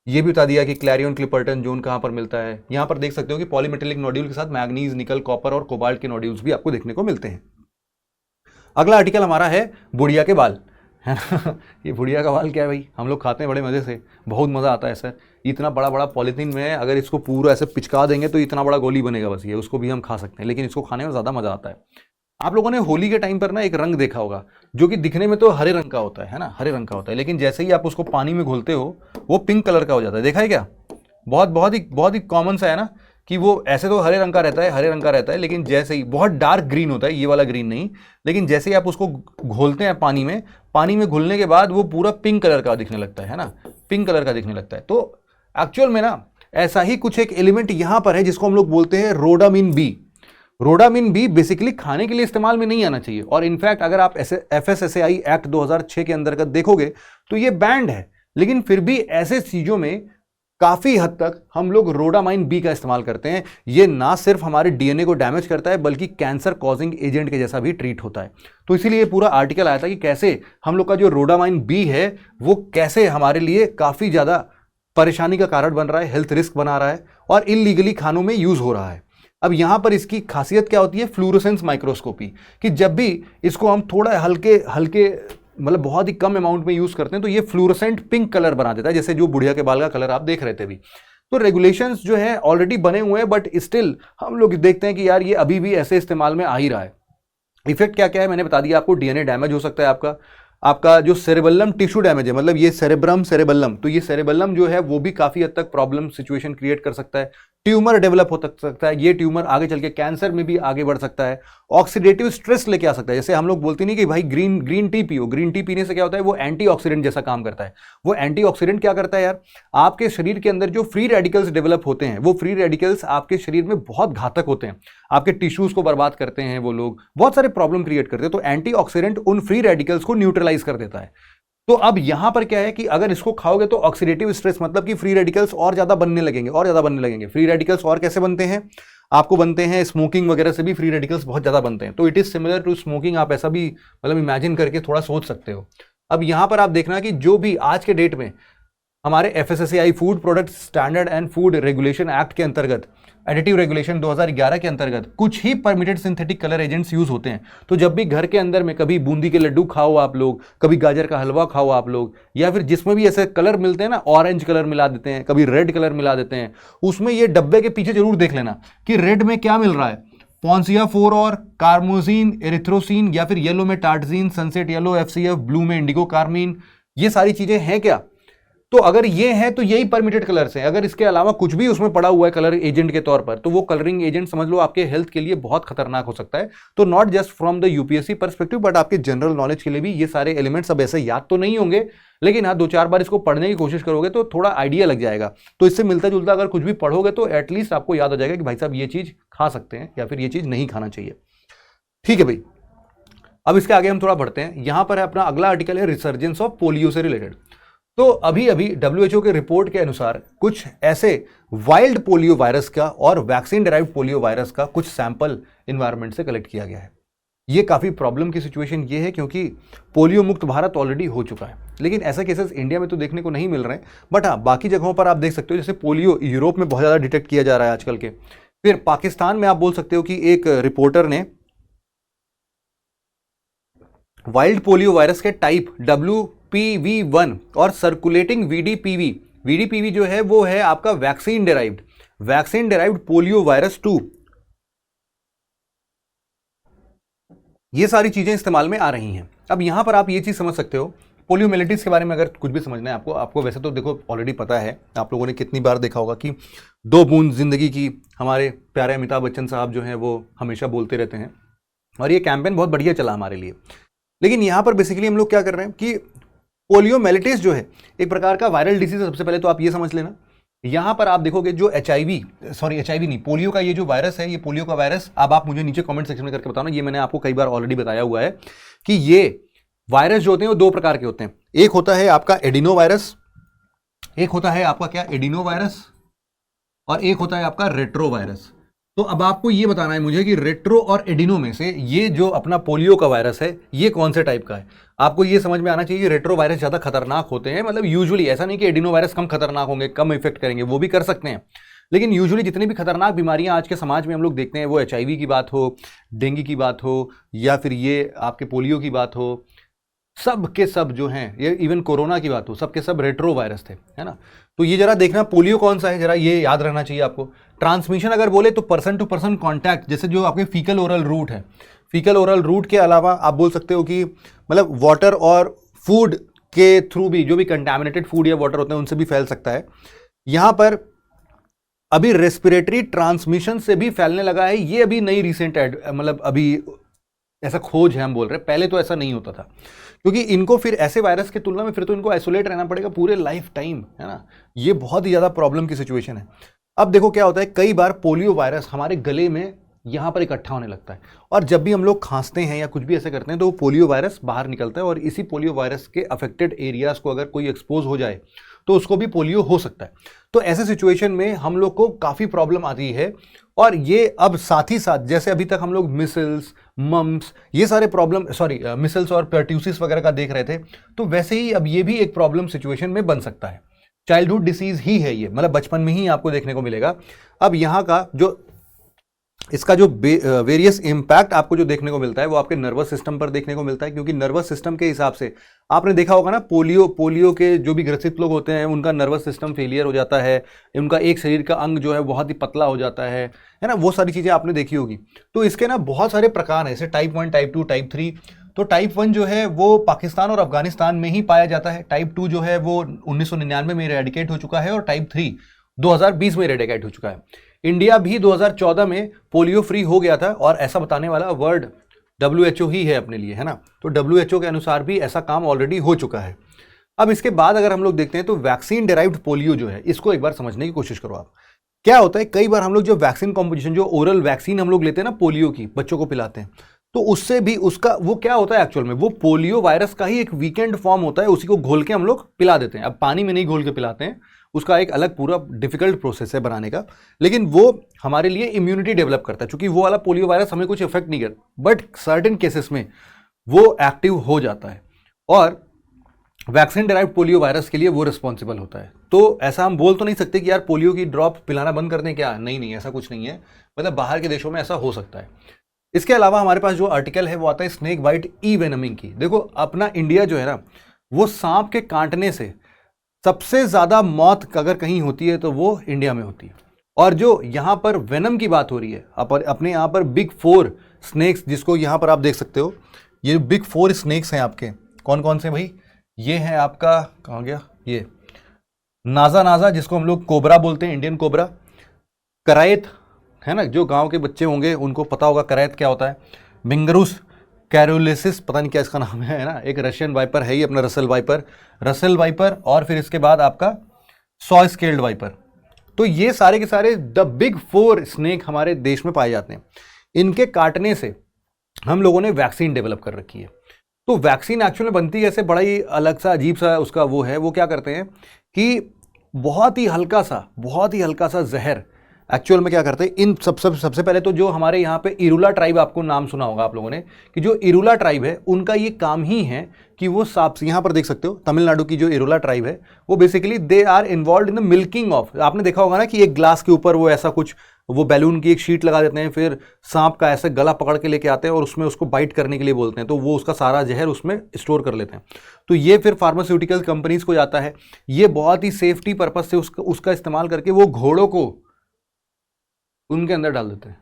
ये भी बता दिया कि क्लैरियन क्लिपर्टन जोन कहां पर मिलता है। यहां पर देख सकते हो कि पॉलीमेटेलिक नोड्यूल के साथ मैग्नीज, निकल, कॉपर और कोबाल्ट के नोड्यूल्स भी आपको देखने को मिलते हैं। अगला आर्टिकल हमारा है बुढ़िया के बाल, है ना। ये बुढ़िया का बाल क्या है भाई? हम लोग खाते हैं बड़े मजे से, बहुत मजा आता है सर। इतना बड़ा बड़ा पॉलीथीन में अगर इसको पूरा ऐसे पिचका देंगे तो इतना बड़ा गोली बनेगा बस, ये उसको भी हम खा सकते हैं, लेकिन इसको खाने में ज्यादा मजा आता है। आप लोगों ने होली के टाइम पर ना एक रंग देखा होगा, जो कि दिखने में तो हरे रंग का होता है ना, हरे रंग का होता है, लेकिन जैसे ही आप उसको पानी में घोलते हो वो पिंक कलर का हो जाता है। देखा है क्या? बहुत ही कॉमन सा है ना, कि वो ऐसे तो हरे रंग का रहता है, हरे रंग का रहता है, लेकिन जैसे ही बहुत डार्क ग्रीन होता है, ये वाला ग्रीन नहीं, लेकिन जैसे ही आप उसको घोलते हैं पानी में घुलने के बाद वो पूरा पिंक कलर का दिखने लगता है ना, पिंक कलर का दिखने लगता है। तो एक्चुअल में ना ऐसा ही कुछ एक एलिमेंट यहां पर है जिसको हम लोग बोलते हैं रोडामिन बी। रोडामिन बी बेसिकली खाने के लिए इस्तेमाल में नहीं आना चाहिए, और इनफैक्ट अगर आप FSSAI एक्ट 2006 के अंतर्गत देखोगे तो ये बैंड है, लेकिन फिर भी ऐसे चीजों में काफी हद तक हम लोग रोडामाइन बी का इस्तेमाल करते हैं। ये ना सिर्फ हमारे डीएनए को डैमेज करता है, बल्कि कैंसर कॉजिंग एजेंट के जैसा भी ट्रीट होता है। तो इसीलिए पूरा आर्टिकल आया था कि कैसे हम लोग का जो रोडामाइन बी है वो कैसे हमारे लिए काफी ज्यादा परेशानी का कारण बन रहा है, हेल्थ रिस्क बना रहा है, और इलीगली खानों में यूज हो रहा है। अब यहां पर इसकी खासियत क्या होती है, फ्लूरोसेंस माइक्रोस्कोपी, कि जब भी इसको हम थोड़ा हल्के मतलब बहुत ही कम अमाउंट में यूज करते हैं तो ये फ्लूरोसेंट पिंक कलर बना देता है, जैसे जो बुढ़िया के बाल का कलर आप देख रहे थे भी। तो रेगुलेशंस जो है ऑलरेडी बने हुए हैं, बट स्टिल हम लोग देखते हैं कि यार ये अभी भी ऐसे इस्तेमाल में आ ही रहा है। इफेक्ट क्या क्या है मैंने बता दिया आपको। डीएनए डैमेज हो सकता है आपका जो सेरेबेलम टिश्यू डैमेज है, मतलब ये सेरेबेलम, तो ये सेरेबेलम जो है वो भी काफी हद तक प्रॉब्लम सिचुएशन क्रिएट कर सकता है। ट्यूमर डेवलप हो सकता है, ये ट्यूमर आगे चल के कैंसर में भी आगे बढ़ सकता है। ऑक्सीडेटिव स्ट्रेस लेके आ सकता है, जैसे हम लोग बोलते नहीं कि भाई ग्रीन टी पियो, ग्रीन टी पीने से क्या होता है, वो एंटीऑक्सीडेंट जैसा काम करता है। वो एंटीऑक्सीडेंट क्या करता है यार, आपके शरीर के अंदर जो फ्री रेडिकल्स डेवलप होते हैं, वो फ्री रेडिकल्स आपके शरीर में बहुत घातक होते हैं, आपके टिश्यूज को बर्बाद करते हैं, वो लोग बहुत सारे प्रॉब्लम क्रिएट करते हैं। तो एंटीऑक्सीडेंट उन फ्री रेडिकल्स को न्यूट्रलाइज कर देता है। तो अब यहां पर क्या है कि अगर इसको खाओगे तो ऑक्सीडेटिव स्ट्रेस, मतलब कि फ्री रेडिकल्स और ज्यादा बनने लगेंगे। फ्री रेडिकल्स और कैसे बनते हैं, आपको बनते हैं स्मोकिंग वगैरह से भी फ्री रेडिकल्स बहुत ज्यादा बनते हैं। तो it is similar to smoking, आप ऐसा भी मतलब इमेजिन करके थोड़ा सोच सकते हो। अब यहां पर आप देखना कि जो भी आज के डेट में हमारे FSSAI food product standard and food regulation act के अंतर्गत, एडिटिव रेगुलेशन 2011 के अंतर्गत कुछ ही permitted synthetic colour agents use होते हैं। तो जब भी घर के अंदर में कभी बूंदी के लड्डू खाओ आप लोग, कभी गाजर का हलवा खाओ आप लोग, या फिर जिसमें भी ऐसे कलर मिलते हैं ना, ऑरेंज कलर मिला देते हैं, कभी रेड कलर मिला देते हैं, उसमें ये डब्बे के पीछे जरूर देख लेना कि रेड में क्या मिल रहा है, पॉन्सिया 4 और कार्मोजीन एरिथ्रोसिन, या फिर येलो में टार्टजीन, सनसेट येलो, FCF, ब्लू में इंडिगो कार्मीन, ये सारी चीजें हैं क्या? तो अगर ये है तो यही परमिटेड कलर्स हैं। अगर इसके अलावा कुछ भी उसमें पड़ा हुआ है कलर एजेंट के तौर पर, तो वो कलरिंग एजेंट समझ लो आपके हेल्थ के लिए बहुत खतरनाक हो सकता है। तो not just from the UPSC perspective, but आपके जनरल नॉलेज के लिए भी ये सारे एलिमेंट्स अब ऐसे याद तो नहीं होंगे, लेकिन हाँ 2-4 बार इसको पढ़ने की कोशिश करोगे तो थोड़ा आइडिया लग जाएगा। तो इससे मिलता जुलता अगर कुछ भी पढ़ोगे तो एटलीस्ट आपको याद हो जाएगा कि भाई साहब ये चीज खा सकते हैं या फिर ये चीज नहीं खाना चाहिए। ठीक है भाई, अब इसके आगे हम थोड़ा बढ़ते हैं। यहां पर है अपना अगला आर्टिकल है रिसर्जेंस ऑफ पोलियो से रिलेटेड। तो अभी अभी WHO के रिपोर्ट के अनुसार कुछ ऐसे वाइल्ड पोलियो वायरस का और वैक्सीन डेराइव्ड पोलियो वायरस का कुछ सैंपल एनवायरनमेंट से कलेक्ट किया गया है। ये काफी प्रॉब्लम की सिचुएशन ये है क्योंकि पोलियो मुक्त भारत ऑलरेडी हो चुका है, लेकिन ऐसे केसेस इंडिया में तो देखने को नहीं मिल रहे हैं। बट हाँ, बाकी जगहों पर आप देख सकते हो, जैसे पोलियो यूरोप में बहुत ज्यादा डिटेक्ट किया जा रहा है आजकल के। फिर पाकिस्तान में आप बोल सकते हो कि एक रिपोर्टर ने वाइल्ड पोलियो वायरस के टाइप WPV1 और सर्कुलेटिंग VDPV जो है वो है आपका वैक्सीन डेराइव्ड पोलियो वायरस 2, ये सारी चीजें इस्तेमाल में आ रही हैं। अब यहां पर आप ये चीज समझ सकते हो, पोलियोमेलिटिस के बारे में अगर कुछ भी समझना है आपको वैसे तो देखो ऑलरेडी पता है, आप लोगों ने कितनी बार देखा होगा कि 2 बूंद जिंदगी की हमारे प्यारे अमिताभ बच्चन साहब जो हैं वो हमेशा बोलते रहते हैं, और ये कैंपेन बहुत बढ़िया चला हमारे लिए। लेकिन यहां पर बेसिकली हम लोग क्या कर रहे हैं कि पोलियोमेलिटिस जो है एक प्रकार का वायरल डिसीज है। सबसे पहले तो आप ये समझ लेना, यहां पर आप देखोगे जो HIV नहीं, पोलियो का ये जो वायरस है, ये पोलियो का वायरस, अब आप मुझे नीचे कमेंट सेक्शन में करके बताओ ना, ये मैंने आपको कई बार ऑलरेडी बताया हुआ है कि ये वायरस जो होते हैं वो 2 प्रकार के होते हैं। एक होता है आपका एडिनो वायरस, एक होता है आपका क्या एडिनो वायरस, और एक होता है आपका रेट्रो वायरस। तो अब आपको ये बताना है मुझे कि रेट्रो और एडिनो में से ये जो अपना पोलियो का वायरस है ये कौन से टाइप का है। आपको ये समझ में आना चाहिए कि रेट्रो वायरस ज्यादा खतरनाक होते हैं, मतलब यूजुअली, ऐसा नहीं कि एडिनो वायरस कम खतरनाक होंगे, कम इफेक्ट करेंगे, वो भी कर सकते हैं, लेकिन यूजुअली जितनी भी खतरनाक बीमारियां आज के समाज में हम लोग देखते हैं, वो HIV की बात हो, डेंगू की बात हो, या फिर ये आपके पोलियो की बात हो, सब के सब जो हैं, ये इवन कोरोना की बात हो, सब के सब रेट्रो वायरस थे, है ना। तो ये जरा देखना पोलियो कौन सा है, जरा ये याद रहना चाहिए आपको। ट्रांसमिशन अगर बोले तो पर्सन टू पर्सन कॉन्टैक्ट, जैसे जो आपके फीकल ओरल रूट है, फीकल ओरल रूट के अलावा आप बोल सकते हो कि मतलब वाटर और फूड के थ्रू भी, जो भी कंटामिनेटेड फूड या वाटर होते हैं उनसे भी फैल सकता है। यहां पर अभी रेस्पिरेटरी ट्रांसमिशन से भी फैलने लगा है, ये अभी नई रिसेंट मतलब अभी ऐसा खोज है, हम बोल रहे हैं, पहले तो ऐसा नहीं होता था, क्योंकि इनको फिर ऐसे वायरस की तुलना में फिर तो इनको आइसोलेट रहना पड़ेगा पूरे लाइफ टाइम, है ना। ये बहुत ही ज्यादा प्रॉब्लम की सिचुएशन है। अब देखो क्या होता है, कई बार पोलियो वायरस हमारे गले में यहां पर इकट्ठा होने लगता है, और जब भी हम लोग खांसते हैं या कुछ भी ऐसे करते हैं तो वो पोलियो वायरस बाहर निकलता है, और इसी पोलियो वायरस के अफेक्टेड एरियाज को अगर कोई एक्सपोज हो जाए तो उसको भी पोलियो हो सकता है। तो ऐसे सिचुएशन में हम लोग को काफी प्रॉब्लम आती है, और ये अब साथ ही साथ जैसे अभी तक हम लोग मिसल्स, मम्स, ये सारे प्रॉब्लम, मिसल्स और पर्ट्यूसिस वगैरह का देख रहे थे, तो वैसे ही अब ये भी एक प्रॉब्लम सिचुएशन में बन सकता है। चाइल्डहुड डिसीज ही है ये, मतलब बचपन में ही आपको देखने को मिलेगा। अब यहाँ का जो इसका जो वेरियस इंपैक्ट आपको जो देखने को मिलता है वो आपके नर्वस सिस्टम पर देखने को मिलता है, क्योंकि नर्वस सिस्टम के हिसाब से आपने देखा होगा ना, पोलियो के जो भी ग्रसित लोग होते हैं उनका नर्वस सिस्टम फेलियर हो जाता है, उनका एक शरीर का अंग जो है बहुत ही पतला हो जाता है ना, वो सारी चीजें आपने देखी होगी। तो इसके ना बहुत सारे प्रकार हैं, जैसे टाइप 1, टाइप 2, टाइप 3। तो टाइप 1 जो है वो पाकिस्तान और अफगानिस्तान में ही पाया जाता है, टाइप 2 जो है वो 1999 में इरेडिकेट हो चुका है, और टाइप 3 2020 में इरेडिकेट हो चुका है। इंडिया भी 2014 में पोलियो फ्री हो गया था, और ऐसा बताने वाला वर्ड WHO ही है अपने लिए, है ना। तो WHO के अनुसार भी ऐसा काम ऑलरेडी हो चुका है। अब इसके बाद अगर हम लोग देखते हैं तो वैक्सीन डेराइव्ड पोलियो जो है, इसको एक बार समझने की कोशिश करो आप। क्या होता है, कई बार हम लोग जो वैक्सीन कॉम्पोजिशन, जो ओरल वैक्सीन हम लोग लेते हैं ना पोलियो की, बच्चों को पिलाते हैं, तो उससे भी उसका वो क्या होता है एक्चुअल में, वो पोलियो वायरस का ही एक वीकेंड फॉर्म होता है, उसी को घोल के हम लोग पिला देते हैं। अब पानी में नहीं घोल के पिलाते हैं, उसका एक अलग पूरा डिफिकल्ट प्रोसेस है बनाने का, लेकिन वो हमारे लिए इम्यूनिटी डेवलप करता है, क्योंकि वो वाला पोलियो वायरस हमें कुछ इफेक्ट नहीं करता, बट सर्टेन केसेस में वो एक्टिव हो जाता है। और वैक्सीन डेराइव्ड पोलियो वायरस के लिए वो रिस्पॉन्सिबल होता है। तो ऐसा हम बोल तो नहीं सकते कि यार पोलियो की ड्रॉप पिलाना बंद कर दें क्या, नहीं नहीं, ऐसा कुछ नहीं है, मतलब बाहर के देशों में ऐसा हो सकता है। इसके अलावा हमारे पास जो आर्टिकल है वो आता है स्नेक बाइट ई वेनमिंग की। देखो अपना इंडिया जो है ना, वो सांप के काटने से सबसे ज्यादा मौत अगर कहीं होती है तो वो इंडिया में होती है। और जो यहां पर वेनम की बात हो रही है, अपने यहां पर बिग 4 स्नेक्स, जिसको यहां पर आप देख सकते हो, ये बिग 4 स्नेक्स हैं आपके, कौन कौन से भाई, ये है आपका, कहाँ गया ये, नाजा नाजा जिसको हम लोग कोबरा बोलते हैं, इंडियन कोबरा, करायत है ना, जो गांव के बच्चे होंगे उनको पता होगा करायत क्या होता है, मिंगरूस कैरोलिसिस, पता नहीं क्या इसका नाम है ना, एक रशियन वाइपर है ही अपना, रसल वाइपर, और फिर इसके बाद आपका सॉ स्केल्ड वाइपर। तो ये सारे के सारे द बिग 4 स्नेक हमारे देश में पाए जाते हैं। इनके काटने से हम लोगों ने वैक्सीन डेवलप कर रखी है। तो वैक्सीन एक्चुअली बनती है ऐसे, बड़ा ही अलग सा अजीब सा उसका वो है, वो क्या करते हैं कि बहुत ही हल्का सा जहर एक्चुअल में क्या करते हैं, इन सबसे पहले तो जो हमारे यहाँ पे इरुला ट्राइब, आपको नाम सुना होगा आप लोगों ने, कि जो इरुला ट्राइब है उनका ये काम ही है कि वो सांप, यहाँ पर देख सकते हो तमिलनाडु की जो इरुला ट्राइब है, वो basically they are involved in the milking of, आपने देखा होगा ना कि एक ग्लास के ऊपर वो ऐसा कुछ, वो बैलून की एक शीट लगा देते हैं, फिर सांप का ऐसे गला पकड़ के लेके आते हैं और उसमें उसको बाइट करने के लिए बोलते हैं, तो वो उसका सारा जहर उसमें स्टोर कर लेते हैं। तो ये फिर फार्मास्यूटिकल कंपनीज को जाता है, ये बहुत ही सेफ्टी पर्पज से उसका इस्तेमाल करके वो घोड़ों को उनके अंदर डाल देते हैं।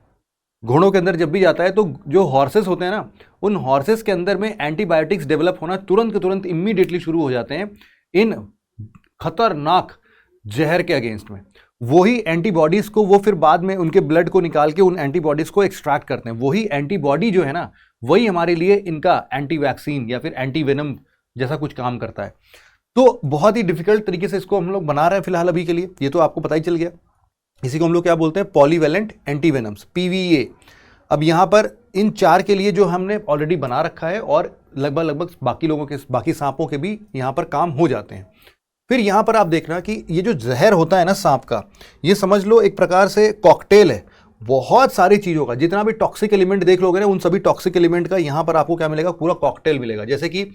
घोड़ों के अंदर जब भी जाता है तो जो हॉर्सेस होते हैं ना, उन हॉर्सेस के अंदर में एंटीबायोटिक्स डेवलप होना तुरंत के तुरंत इमीडिएटली शुरू हो जाते हैं इन खतरनाक जहर के अगेंस्ट में। वही एंटीबॉडीज को वो फिर बाद में उनके ब्लड को निकाल के उन एंटीबॉडीज को एक्सट्रैक्ट करते हैं। वही एंटीबॉडी जो है ना, वही हमारे लिए इनका एंटी वैक्सीन या फिर एंटी वेनम जैसा कुछ काम करता है। तो बहुत ही डिफिकल्ट तरीके से इसको हम लोग बना रहे हैं फिलहाल अभी के लिए, ये तो आपको पता ही चल गया। इसी को हम लोग क्या बोलते हैं, पॉलीवेलेंट एंटीवेनम्स, PVA। अब यहां पर इन 4 के लिए जो हमने ऑलरेडी बना रखा है, और लगभग बाकी लोगों के, बाकी सांपों के भी यहां पर काम हो जाते हैं। फिर यहां पर आप देखना कि ये जो जहर होता है ना सांप का, ये समझ लो एक प्रकार से कॉकटेल है बहुत सारी चीजों का। जितना भी टॉक्सिक एलिमेंट देख लोगे ना, उन सभी टॉक्सिक एलिमेंट का यहां पर आपको क्या मिलेगा, पूरा कॉकटेल मिलेगा। जैसे कि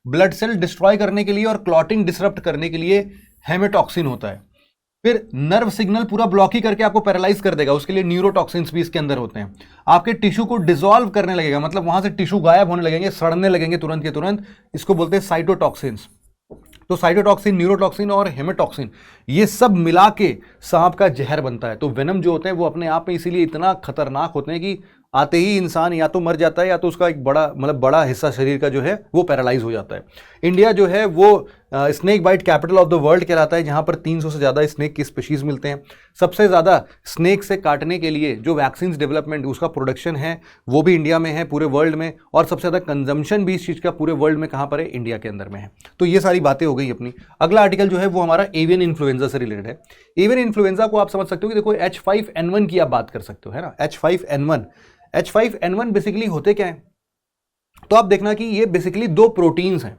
ब्लड सेल डिस्ट्रॉय करने के लिए और क्लॉटिंग डिसरप्ट करने के लिए हेमेटॉक्सिन होता है। फिर नर्व सिग्नल पूरा ब्लॉक ही करके आपको पैरालाइज कर देगा, उसके लिए न्यूरोटॉक्सिन्स भी इसके अंदर होते हैं। आपके टिश्यू को डिसॉल्व करने लगेगा, मतलब वहां से टिश्यू गायब होने लगेंगे, सड़ने लगेंगे तुरंत के तुरंत, इसको बोलते हैं साइटोटॉक्सिन्स। तो साइटोटॉक्सिन, न्यूरोटॉक्सिन और हेमेटॉक्सिन, ये सब मिला के सांप का जहर बनता है। तो वेनम जो होते हैं वो अपने आप में इसीलिए इतना खतरनाक होते हैं कि आते ही इंसान या तो मर जाता है या तो उसका एक बड़ा हिस्सा शरीर का जो है वो पैरालाइज हो जाता है। इंडिया जो है वो snake bite capital of the world कहलाता है, जहां पर 300 से ज़्यादा स्नेक की स्पीशीज मिलते हैं। सबसे ज़्यादा स्नेक से काटने के लिए जो वैक्सीन डेवलपमेंट उसका प्रोडक्शन है वो भी इंडिया में है पूरे वर्ल्ड में, और सबसे ज़्यादा कंजम्पशन भी इस चीज़ का पूरे वर्ल्ड में कहाँ पर है, इंडिया के अंदर में है। तो ये सारी बातें हो गई अपनी। अगला आर्टिकल जो है वो हमारा एवियन इन्फ्लुएंजा से रिलेटेड है। एवियन इन्फ्लुएंजा को आप समझ सकते हो कि देखो H5N1 की आप बात कर सकते हो, है ना, H5N1 बेसिकली होते क्या है, तो आप देखना कि ये बेसिकली 2 प्रोटीन्स हैं।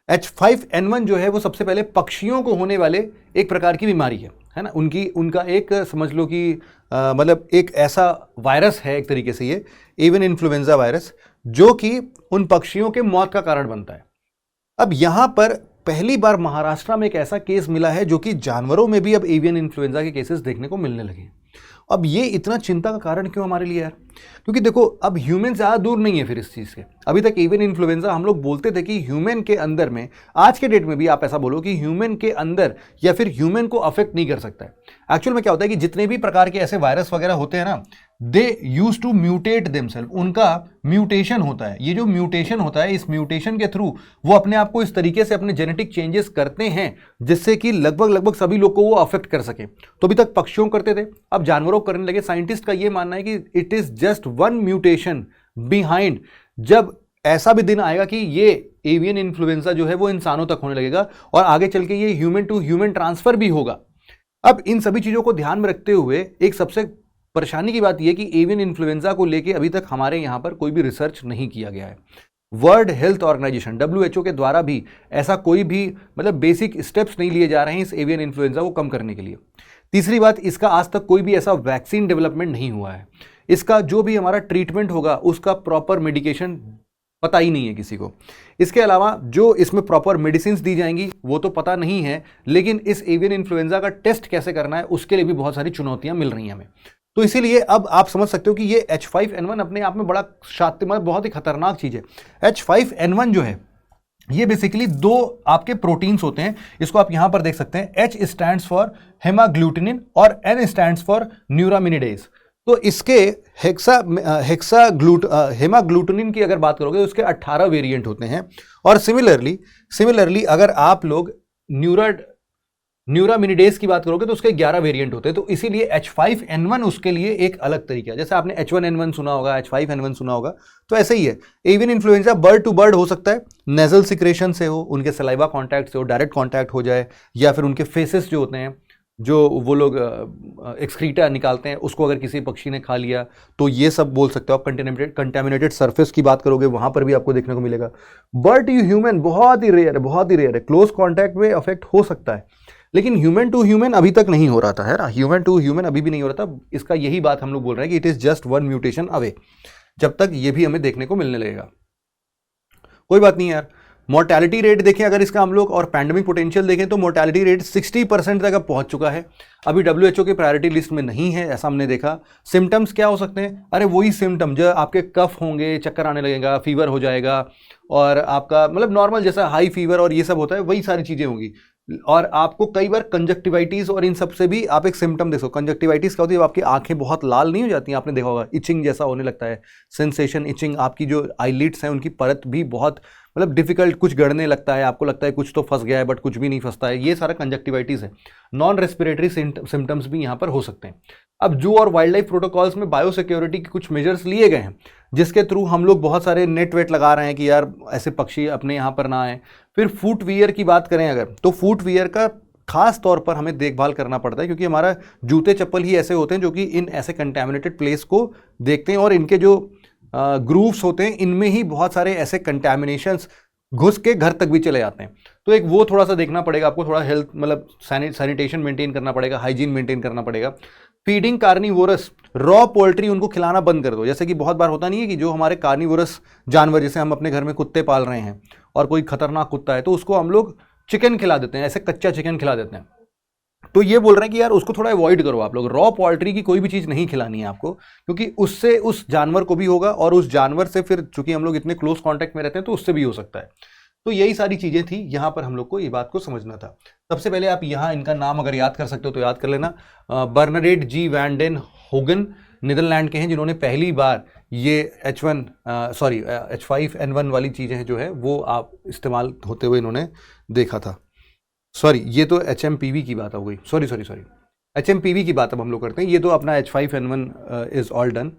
H5N1 जो है वो सबसे पहले पक्षियों को होने वाले एक प्रकार की बीमारी है ना, उनका एक समझ लो कि मतलब एक ऐसा वायरस है एक तरीके से, ये एवियन इन्फ्लुएंजा वायरस, जो कि उन पक्षियों के मौत का कारण बनता है। अब यहां पर पहली बार महाराष्ट्र में एक ऐसा केस मिला है जो कि जानवरों में भी अब एवियन इन्फ्लुएंजा के केसेस देखने को मिलने लगे। अब ये इतना चिंता का कारण क्यों हमारे लिए यार, क्योंकि देखो अब ह्यूमन ज़्यादा दूर नहीं है फिर इस चीज़ के। अभी तक एवियन इन्फ्लुएंजा हम लोग बोलते थे कि ह्यूमन के अंदर में, आज के डेट में भी आप ऐसा बोलो कि ह्यूमन के अंदर या फिर ह्यूमन को अफेक्ट नहीं कर सकता है। एक्चुअल में क्या होता है कि जितने भी प्रकार के ऐसे वायरस वगैरह होते हैं ना, दे यूज टू म्यूटेट देमसेल्फ, उनका म्यूटेशन होता है। ये जो म्यूटेशन होता है, इस म्यूटेशन के थ्रू वो अपने आप को इस तरीके से अपने जेनेटिक चेंजेस करते हैं जिससे कि लगभग सभी लोग को वो अफेक्ट कर सके। तो अभी तक पक्षियों करते थे, अब जानवरों करने लगे। साइंटिस्ट का ये मानना है कि it is just 1 mutation behind, जब ऐसा भी दिन आएगा कि ये एवियन इन्फ्लुएंजा जो है वो इंसानों तक होने लगेगा और आगे चल के ये ह्यूमन टू ह्यूमन ट्रांसफर भी होगा। अब इन सभी चीजों को ध्यान में रखते हुए एक सबसे परेशानी की बात यह कि एवियन इन्फ्लुएंजा को लेके अभी तक हमारे यहां पर कोई भी रिसर्च नहीं किया गया है। वर्ल्ड हेल्थ ऑर्गेनाइजेशन WHO के द्वारा भी ऐसा कोई भी मतलब बेसिक स्टेप्स नहीं लिए जा रहे हैं इस एवियन इन्फ्लुएंजा को कम करने के लिए। तीसरी बात, इसका आज तक कोई भी ऐसा वैक्सीन डेवलपमेंट नहीं हुआ है। इसका जो भी हमारा ट्रीटमेंट होगा उसका प्रॉपर मेडिकेशन पता ही नहीं है किसी को। इसके अलावा जो इसमें प्रॉपर मेडिसिन दी जाएंगी वो तो पता नहीं है, लेकिन इस एवियन इन्फ्लुएंजा का टेस्ट कैसे करना है उसके लिए भी बहुत सारी चुनौतियां मिल रही हैं हमें। तो इसीलिए अब आप समझ सकते हो कि ये H5N1 अपने आप में बड़ा मतलब बहुत ही खतरनाक चीज है। H5N1 जो है ये बेसिकली दो आपके प्रोटीन्स होते हैं, इसको आप यहां पर देख सकते हैं। H स्टैंड्स फॉर हेमाग्लूटिनिन और N स्टैंड्स फॉर न्यूरामिनिडेज। तो इसके हेमाग्लूटिनिन की अगर बात करोगे तो उसके 18 वेरिएंट होते हैं, और सिमिलरली अगर आप लोग न्यूरामिनिडेज की बात करोगे तो उसके 11 वेरिएंट होते हैं। तो इसीलिए H5N1 उसके लिए एक अलग तरीका है। जैसे आपने H1N1 सुना होगा, H5N1 सुना होगा, तो ऐसे ही है। Avian influenza bird to bird हो सकता है, नेजल सिक्रेशन से हो, उनके सलाइवा कांटेक्ट से हो, डायरेक्ट कांटेक्ट हो जाए, या फिर उनके फेसेस जो होते हैं, जो वो लोग एक्सक्रीटा निकालते हैं, उसको अगर किसी पक्षी ने खा लिया तो ये सब बोल सकते हो आप। कंटेमिनेटेड सरफेस की बात करोगे वहां पर भी आपको देखने को मिलेगा। बर्ड टू ह्यूमन बहुत ही रेयर है, क्लोज कॉन्टैक्ट में अफेक्ट हो सकता है, लेकिन ह्यूमन टू ह्यूमन अभी तक नहीं हो रहा था, है ना। ह्यूमन टू ह्यूमन अभी भी नहीं हो रहा था। इसका यही बात हम लोग बोल रहे हैं कि it is just 1 mutation away, जब तक ये भी हमें देखने को मिलने लगेगा। कोई बात नहीं यार। मोर्टेलिटी रेट देखें अगर इसका हम लोग, और पैंडेमिक पोटेंशियल देखें, तो मोर्टेलिटी रेट 60% तक अब पहुंच चुका है। अभी WHO की प्रायोरिटी लिस्ट में नहीं है, ऐसा हमने देखा। सिम्टम्स क्या हो सकते हैं? अरे वही सिम्टम जो आपके कफ होंगे, चक्कर आने लगेगा, फीवर हो जाएगा, और आपका मतलब नॉर्मल जैसा हाई फीवर और ये सब होता है वही सारी चीजें होंगी। और आपको कई बार कंजक्टिवाइटिस और इन सब से भी आप एक सिम्टम देखो। कंजक्टिवाइटिस क्या होती है? आपकी आंखें बहुत लाल नहीं हो जाती हैं, आपने देखा होगा, इचिंग जैसा होने लगता है, सेंसेशन इचिंग, आपकी जो आईलिड्स हैं उनकी परत भी बहुत मतलब डिफिकल्ट, कुछ गड़ने लगता है, आपको लगता है कुछ तो फंस गया है बट कुछ भी नहीं फंसता है। ये सारा कंजक्टिवाइटिस है। नॉन रेस्पिरेटरी सिम्टम्स भी यहाँ पर हो सकते हैं। अब जू और वाइल्ड लाइफ प्रोटोकॉल्स में बायोसिक्योरिटी के कुछ मेजर्स लिए गए हैं, जिसके थ्रू हम लोग बहुत सारे नेट वेट लगा रहे हैं कि यार ऐसे पक्षी अपने यहाँ पर ना आए। फिर फुटवियर की बात करें अगर, तो फुटवियर का खास तौर पर हमें देखभाल करना पड़ता है, क्योंकि हमारा जूते चप्पल ही ऐसे होते हैं जो कि इन ऐसे कंटेमिनेटेड प्लेस को देखते हैं, और इनके जो ग्रूव्स होते हैं इनमें ही बहुत सारे ऐसे कंटेमिनेशंस घुस के घर तक भी चले जाते हैं। तो एक वो थोड़ा सा देखना पड़ेगा आपको, थोड़ा हेल्थ मतलब सैनिटेशन मेंटेन करना पड़ेगा, हाइजीन मेंटेन करना पड़ेगा। फीडिंग कार्निवोरस, रॉ पोल्ट्री उनको खिलाना बंद कर दो। जैसे कि बहुत बार होता नहीं है कि जो हमारे कार्निवोरस जानवर, जैसे हम अपने घर में कुत्ते पाल रहे हैं और कोई खतरनाक कुत्ता है तो उसको हम लोग चिकन खिला देते हैं, ऐसे कच्चा चिकन खिला देते हैं। तो ये बोल रहे हैं कि यार उसको थोड़ा अवॉइड करो आप लोग। रॉ पोल्ट्री की कोई भी चीज़ नहीं खिलानी है आपको, क्योंकि उससे उस जानवर को भी होगा, और उस जानवर से फिर चूंकि हम लोग इतने क्लोज कॉन्टैक्ट में रहते हैं तो उससे भी हो सकता है। तो यही सारी चीजें थी, यहां पर हम लोग को ये बात को समझना था। सबसे पहले आप यहां इनका नाम अगर याद कर सकते हो तो याद कर लेना। बर्नरेट G van den Hogan Netherlands के हैं, जिन्होंने पहली बार ये H5N1 वाली चीजें जो है वो आप इस्तेमाल होते हुए इन्होंने देखा था। सॉरी, ये तो HMPV की बात हो गई। सॉरी HMPV की बात अब हम लोग करते हैं। ये तो अपना H5N1 is all done.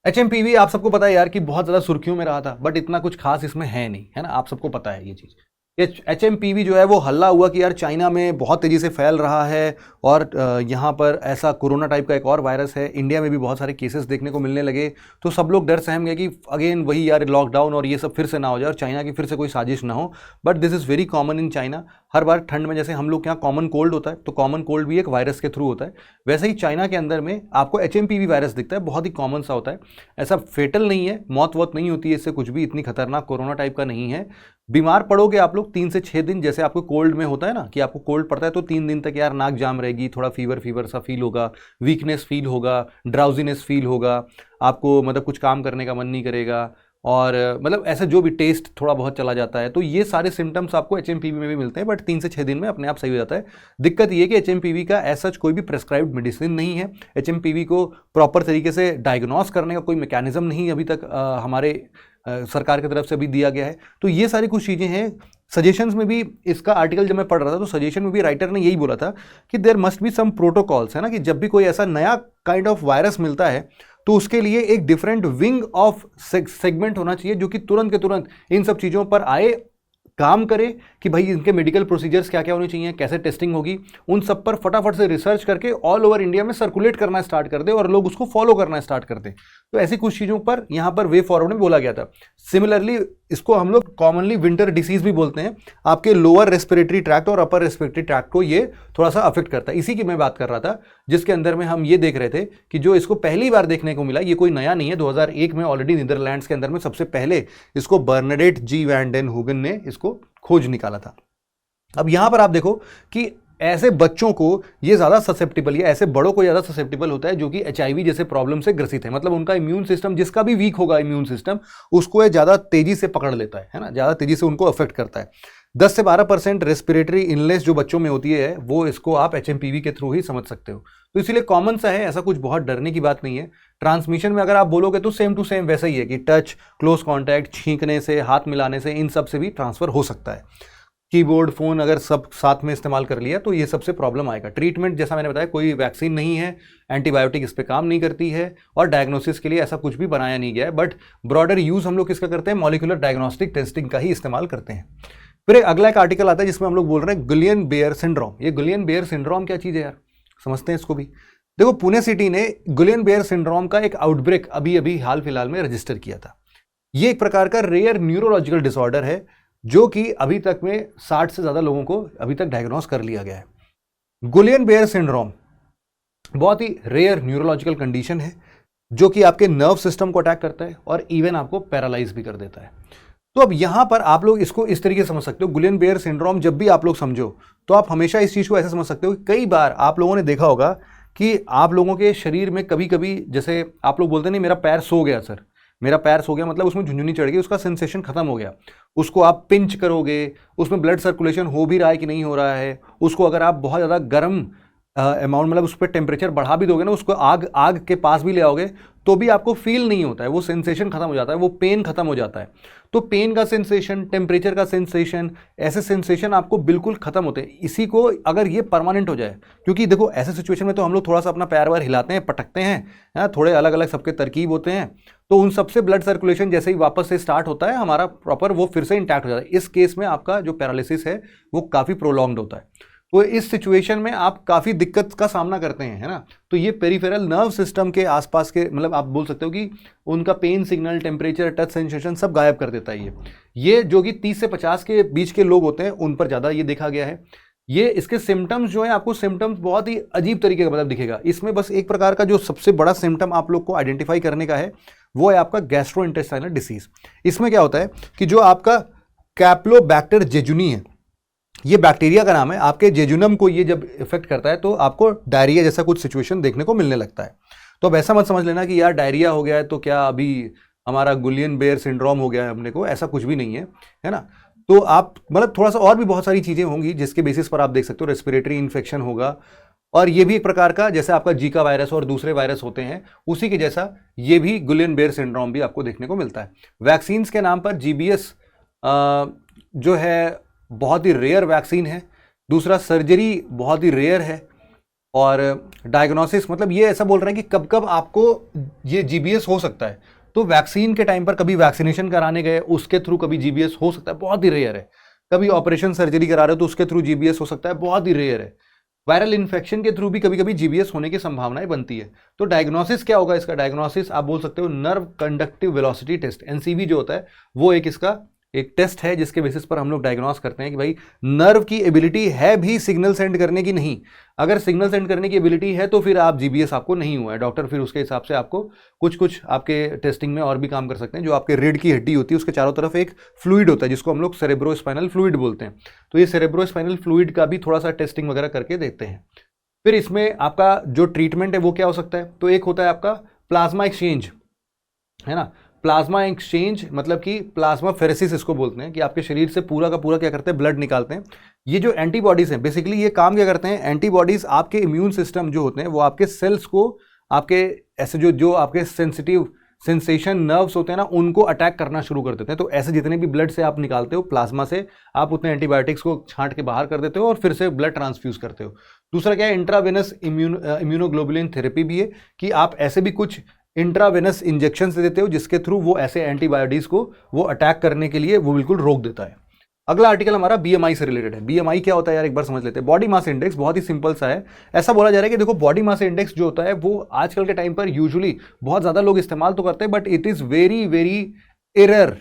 HMPV आप सबको पता है यार कि बहुत ज़्यादा सुर्खियों में रहा था, बट इतना कुछ खास इसमें है नहीं, है ना। आप सबको पता है ये चीज़। HMPV जो है वो हल्ला हुआ कि यार चाइना में बहुत तेज़ी से फैल रहा है, और यहाँ पर ऐसा कोरोना टाइप का एक और वायरस है। इंडिया में भी बहुत सारे केसेस देखने को मिलने लगे, तो सब लोग डर सहम गए कि अगेन वही यार लॉकडाउन और ये सब फिर से ना हो जाए और चाइना की फिर से कोई साजिश ना हो। But this is very common in China. हर बार ठंड में जैसे हम लोग के यहाँ कॉमन कोल्ड होता है, तो कॉमन कोल्ड भी एक वायरस के थ्रू होता है, वैसे ही चाइना के अंदर में आपको HMPV वायरस दिखता है। बहुत ही कॉमन सा होता है, ऐसा फेटल नहीं है, मौत वौत नहीं होती है इससे, कुछ भी इतनी खतरनाक कोरोना टाइप का नहीं है। बीमार पड़ोगे आप लोग 3 से 6 दिन, जैसे आपको कोल्ड में होता है ना कि आपको कोल्ड पड़ता है तो 3 दिन तक यार नाक जाम रहेगी, थोड़ा फीवर सा फील होगा, वीकनेस फील होगा, ड्राउजीनेस फील होगा, आपको मतलब कुछ काम करने का मन नहीं करेगा, और मतलब ऐसे जो भी टेस्ट थोड़ा बहुत चला जाता है। तो ये सारे सिम्टम्स आपको HMPV में भी मिलते हैं, बट 3 से 6 दिन में अपने आप सही हो जाता है। दिक्कत ये कि HMPV का ऐसा कोई भी प्रेस्क्राइब्ड मेडिसिन नहीं है। HMPV को प्रॉपर तरीके से डायग्नोस करने का कोई मैकेनिज्म नहीं अभी तक हमारे सरकार की तरफ से भी दिया गया है। तो ये सारी कुछ चीज़ें हैं। सजेशंस में भी इसका आर्टिकल जब मैं पढ़ रहा था तो सजेशन में भी राइटर ने यही बोला था कि there must be some protocols, है ना, कि जब भी कोई ऐसा नया काइंड ऑफ वायरस मिलता है तो उसके लिए एक डिफरेंट विंग ऑफ सेगमेंट होना चाहिए, जो कि तुरंत के तुरंत इन सब चीज़ों पर आए, काम करे कि भाई इनके मेडिकल प्रोसीजर्स क्या क्या होने चाहिए, कैसे टेस्टिंग होगी, उन सब पर फटाफट से रिसर्च करके ऑल ओवर इंडिया में सर्कुलेट करना स्टार्ट कर दे और लोग उसको फॉलो करना स्टार्ट कर दें। तो ऐसी कुछ चीज़ों पर यहाँ पर वे फॉरवर्ड में बोला गया था। सिमिलरली इसको हम लोग कॉमनली विंटर डिसीज भी बोलते हैं। आपके लोअर रेस्पिरेटरी ट्रैक्ट और अपर रेस्पिरेटरी ट्रैक्ट को ये थोड़ा सा अफेक्ट करता है। इसी की मैं बात कर रहा था, जिसके अंदर में हम ये देख रहे थे कि जो इसको पहली बार देखने को मिला, ये कोई नया नहीं है, 2001 में ऑलरेडी नीदरलैंड्स के अंदर में सबसे पहले इसको बर्नाडेट जी वैन डेन हुगन ने इसको खोज निकाला था। अब यहां पर आप देखो कि ऐसे बच्चों को ये ज़्यादा ससेप्टिबल, या ऐसे बड़ों को ज़्यादा ससेप्टिबल होता है जो कि HIV जैसे प्रॉब्लम से ग्रसित है। मतलब उनका इम्यून सिस्टम, जिसका भी वीक होगा इम्यून सिस्टम, उसको ये ज़्यादा तेजी से पकड़ लेता है ना, ज़्यादा तेजी से उनको अफेक्ट करता है। 10 से 12% रेस्पिरेटरी इलनेस जो बच्चों में होती है, वो इसको आप HMPV के थ्रू ही समझ सकते हो। तो इसीलिए कॉमन सा है, ऐसा कुछ बहुत डरने की बात नहीं है। ट्रांसमिशन में अगर आप बोलोगे तो सेम टू सेम वैसा ही है कि टच, क्लोज कॉन्टैक्ट, छींकने से, हाथ मिलाने से, इन सब से भी ट्रांसफर हो सकता है। कीबोर्ड, फोन अगर सब साथ में इस्तेमाल कर लिया तो ये सबसे प्रॉब्लम आएगा। ट्रीटमेंट जैसा मैंने बताया, कोई वैक्सीन नहीं है, एंटीबायोटिक इस पे काम नहीं करती है, और डायग्नोसिस के लिए ऐसा कुछ भी बनाया नहीं गया है। बट ब्रॉडर यूज हम लोग किसका करते हैं? मॉलिक्यूलर डायग्नोस्टिक टेस्टिंग का ही इस्तेमाल करते हैं। फिर अगला एक आर्टिकल आता है जिसमें हम लोग बोल रहे हैं गुलियन बेयर सिंड्रोम। ये गुलियन बेयर सिंड्रोम क्या चीज़ है यार, समझते हैं इसको भी। देखो, पुणे सिटी ने गुलियन बेयर सिंड्रोम का एक आउटब्रेक अभी अभी हाल फिलहाल में रजिस्टर किया था। ये एक प्रकार का रेयर न्यूरोलॉजिकल डिसऑर्डर है जो कि अभी तक में 60 से ज़्यादा लोगों को अभी तक डायग्नोस कर लिया गया है। गुलियन बेयर सिंड्रोम बहुत ही रेयर न्यूरोलॉजिकल कंडीशन है जो कि आपके नर्व सिस्टम को अटैक करता है और इवन आपको पैरालाइज भी कर देता है। तो अब यहां पर आप लोग इसको इस तरीके से समझ सकते हो, गुलियन बेयर सिंड्रोम जब भी आप लोग समझो तो आप हमेशा इस चीज़ को ऐसे समझ सकते हो। कई बार आप लोगों ने देखा होगा कि आप लोगों के शरीर में कभी कभी, जैसे आप लोग बोलते नहीं मेरा पैर सो गया सर, मेरा पैर सो गया, मतलब उसमें झुंझुनी चढ़ गई, उसका सेंसेशन खत्म हो गया। उसको आप पिंच करोगे, उसमें ब्लड सर्कुलेशन हो भी रहा है कि नहीं हो रहा है। उसको अगर आप बहुत ज़्यादा गर्म अमाउंट, मतलब उस पर टेम्परेचर बढ़ा भी दोगे ना, उसको आग के पास भी ले आओगे तो भी आपको फील नहीं होता है, वो सेंसेशन खत्म हो जाता है, वो पेन खत्म हो जाता है। तो पेन का सेंसेशन, टेम्परेचर का सेंसेशन, ऐसे सेंसेशन आपको बिल्कुल खत्म होते हैं। इसी को अगर ये परमानेंट हो जाए, क्योंकि देखो ऐसे सिचुएशन में तो हम लोग थोड़ा सा अपना पैर वार हिलाते हैं, पटकते हैं, थोड़े अलग अलग सबके तरकीब होते हैं, तो उन सबसे ब्लड सर्कुलेशन जैसे ही वापस से स्टार्ट होता है हमारा प्रॉपर, वो फिर से इंटैक्ट हो जाता है। इस केस में आपका जो पैरालिसिस है वो काफ़ी प्रोलॉन्ग्ड होता है। तो इस सिचुएशन में आप काफ़ी दिक्कत का सामना करते हैं, है ना। तो ये पेरिफेरल नर्व सिस्टम के आसपास के, मतलब आप बोल सकते हो कि उनका pen signal, temperature, touch sensation सब गायब कर देता है ये जो कि 30 से 50 के बीच के लोग होते हैं उन पर ज़्यादा ये देखा गया है। ये इसके सिम्टम्स जो है, आपको सिम्टम्स बहुत ही अजीब तरीके का मतलब दिखेगा। इसमें बस एक प्रकार का जो सबसे बड़ा सिम्टम आप लोग को आइडेंटिफाई करने का है वो है आपका गैस्ट्रोइंटेस्टाइनल डिसीज। इसमें क्या होता है कि जो आपका कैप्लोबैक्टर जेजुनी है, ये बैक्टीरिया का नाम है, आपके जेजुनम को ये जब इफेक्ट करता है तो आपको डायरिया जैसा कुछ सिचुएशन देखने को मिलने लगता है। तो अब ऐसा मत समझ लेना कि यार डायरिया हो गया है तो क्या अभी हमारा गुलियन बेयर सिंड्रोम हो गया है अपने को, ऐसा कुछ भी नहीं है ना। तो आप मतलब थोड़ा सा और भी बहुत सारी चीज़ें होंगी जिसके बेसिस पर आप देख सकते हो, रेस्पिरेटरी इन्फेक्शन होगा, और ये भी एक प्रकार का, जैसे आपका जीका वायरस और दूसरे वायरस होते हैं उसी के जैसा ये भी गुलियन बेयर सिंड्रोम भी आपको देखने को मिलता है। वैक्सीन्स के नाम पर GBS जो है बहुत ही रेयर वैक्सीन है, दूसरा सर्जरी बहुत ही रेयर है, और डायग्नोसिस मतलब ये ऐसा बोल रहे हैं कि कब कब आपको ये GBS हो सकता है। तो वैक्सीन के टाइम पर कभी वैक्सीनेशन कराने गए उसके थ्रू कभी GBS हो सकता है, बहुत ही रेयर है। कभी ऑपरेशन सर्जरी करा रहे हो तो उसके थ्रू GBS हो सकता है, बहुत ही रेयर है। वायरल इन्फेक्शन के थ्रू भी कभी कभी GBS होने की संभावनाएं बनती है। तो डायग्नोसिस क्या होगा इसका? डायग्नोसिस आप बोल सकते हो nerve conductive velocity test, NCV जो होता है वो एक टेस्ट है जिसके बेसिस पर हम लोग डायग्नोस करते हैं कि भाई नर्व की एबिलिटी है भी सिग्नल सेंड करने की, नहीं। अगर सिग्नल सेंड करने की एबिलिटी है तो फिर आप GBS आपको नहीं हुआ है, डॉक्टर फिर उसके हिसाब से आपको कुछ आपके टेस्टिंग में और भी काम कर सकते हैं। जो आपके रीढ़ की हड्डी होती है उसके चारों तरफ एक फ्लूइड होता है जिसको हम लोग सेरेब्रोस्पाइनल फ्लूइड बोलते हैं। तो ये सेरेब्रोस्पाइनल फ्लूइड का भी थोड़ा सा टेस्टिंग वगैरह करके देखते हैं। फिर इसमें आपका जो ट्रीटमेंट है वो क्या हो सकता है? तो एक होता है आपका प्लाज्मा एक्सचेंज, है ना। प्लाज्मा एक्सचेंज मतलब कि प्लाज्मा फेरेसिस इसको बोलते हैं, कि आपके शरीर से पूरा का पूरा क्या करते हैं, ब्लड निकालते हैं। ये जो एंटीबॉडीज हैं बेसिकली ये काम क्या करते हैं, एंटीबॉडीज आपके इम्यून सिस्टम जो होते हैं वो आपके सेल्स को, आपके ऐसे जो आपके सेंसिटिव सेंसेशन नर्व्स होते हैं ना, उनको अटैक करना शुरू कर देते हैं। तो ऐसे जितने भी ब्लड से आप निकालते हो प्लाज्मा से, आप उतने एंटीबायोटिक्स को छांट के बाहर कर देते हो और फिर से ब्लड ट्रांसफ्यूज करते हो। दूसरा क्या है, इंट्रावेनस इम्यूनोग्लोबुलिन थेरेपी भी है, कि आप ऐसे भी कुछ इंट्रावेनस इंजेक्शन से देते हो जिसके थ्रू वो ऐसे एंटीबायोटिक्स को वो अटैक करने के लिए वो बिल्कुल रोक देता है। अगला आर्टिकल हमारा BMI से रिलेटेड है। BMI क्या होता है यार, एक बार समझ लेते हैं। बॉडी मास इंडेक्स बहुत ही सिंपल सा है। ऐसा बोला जा रहा है कि देखो बॉडी मास इंडेक्स जो होता है वो आजकल के टाइम पर यूजुअली बहुत ज़्यादा लोग इस्तेमाल तो करते हैं, but it is very very error,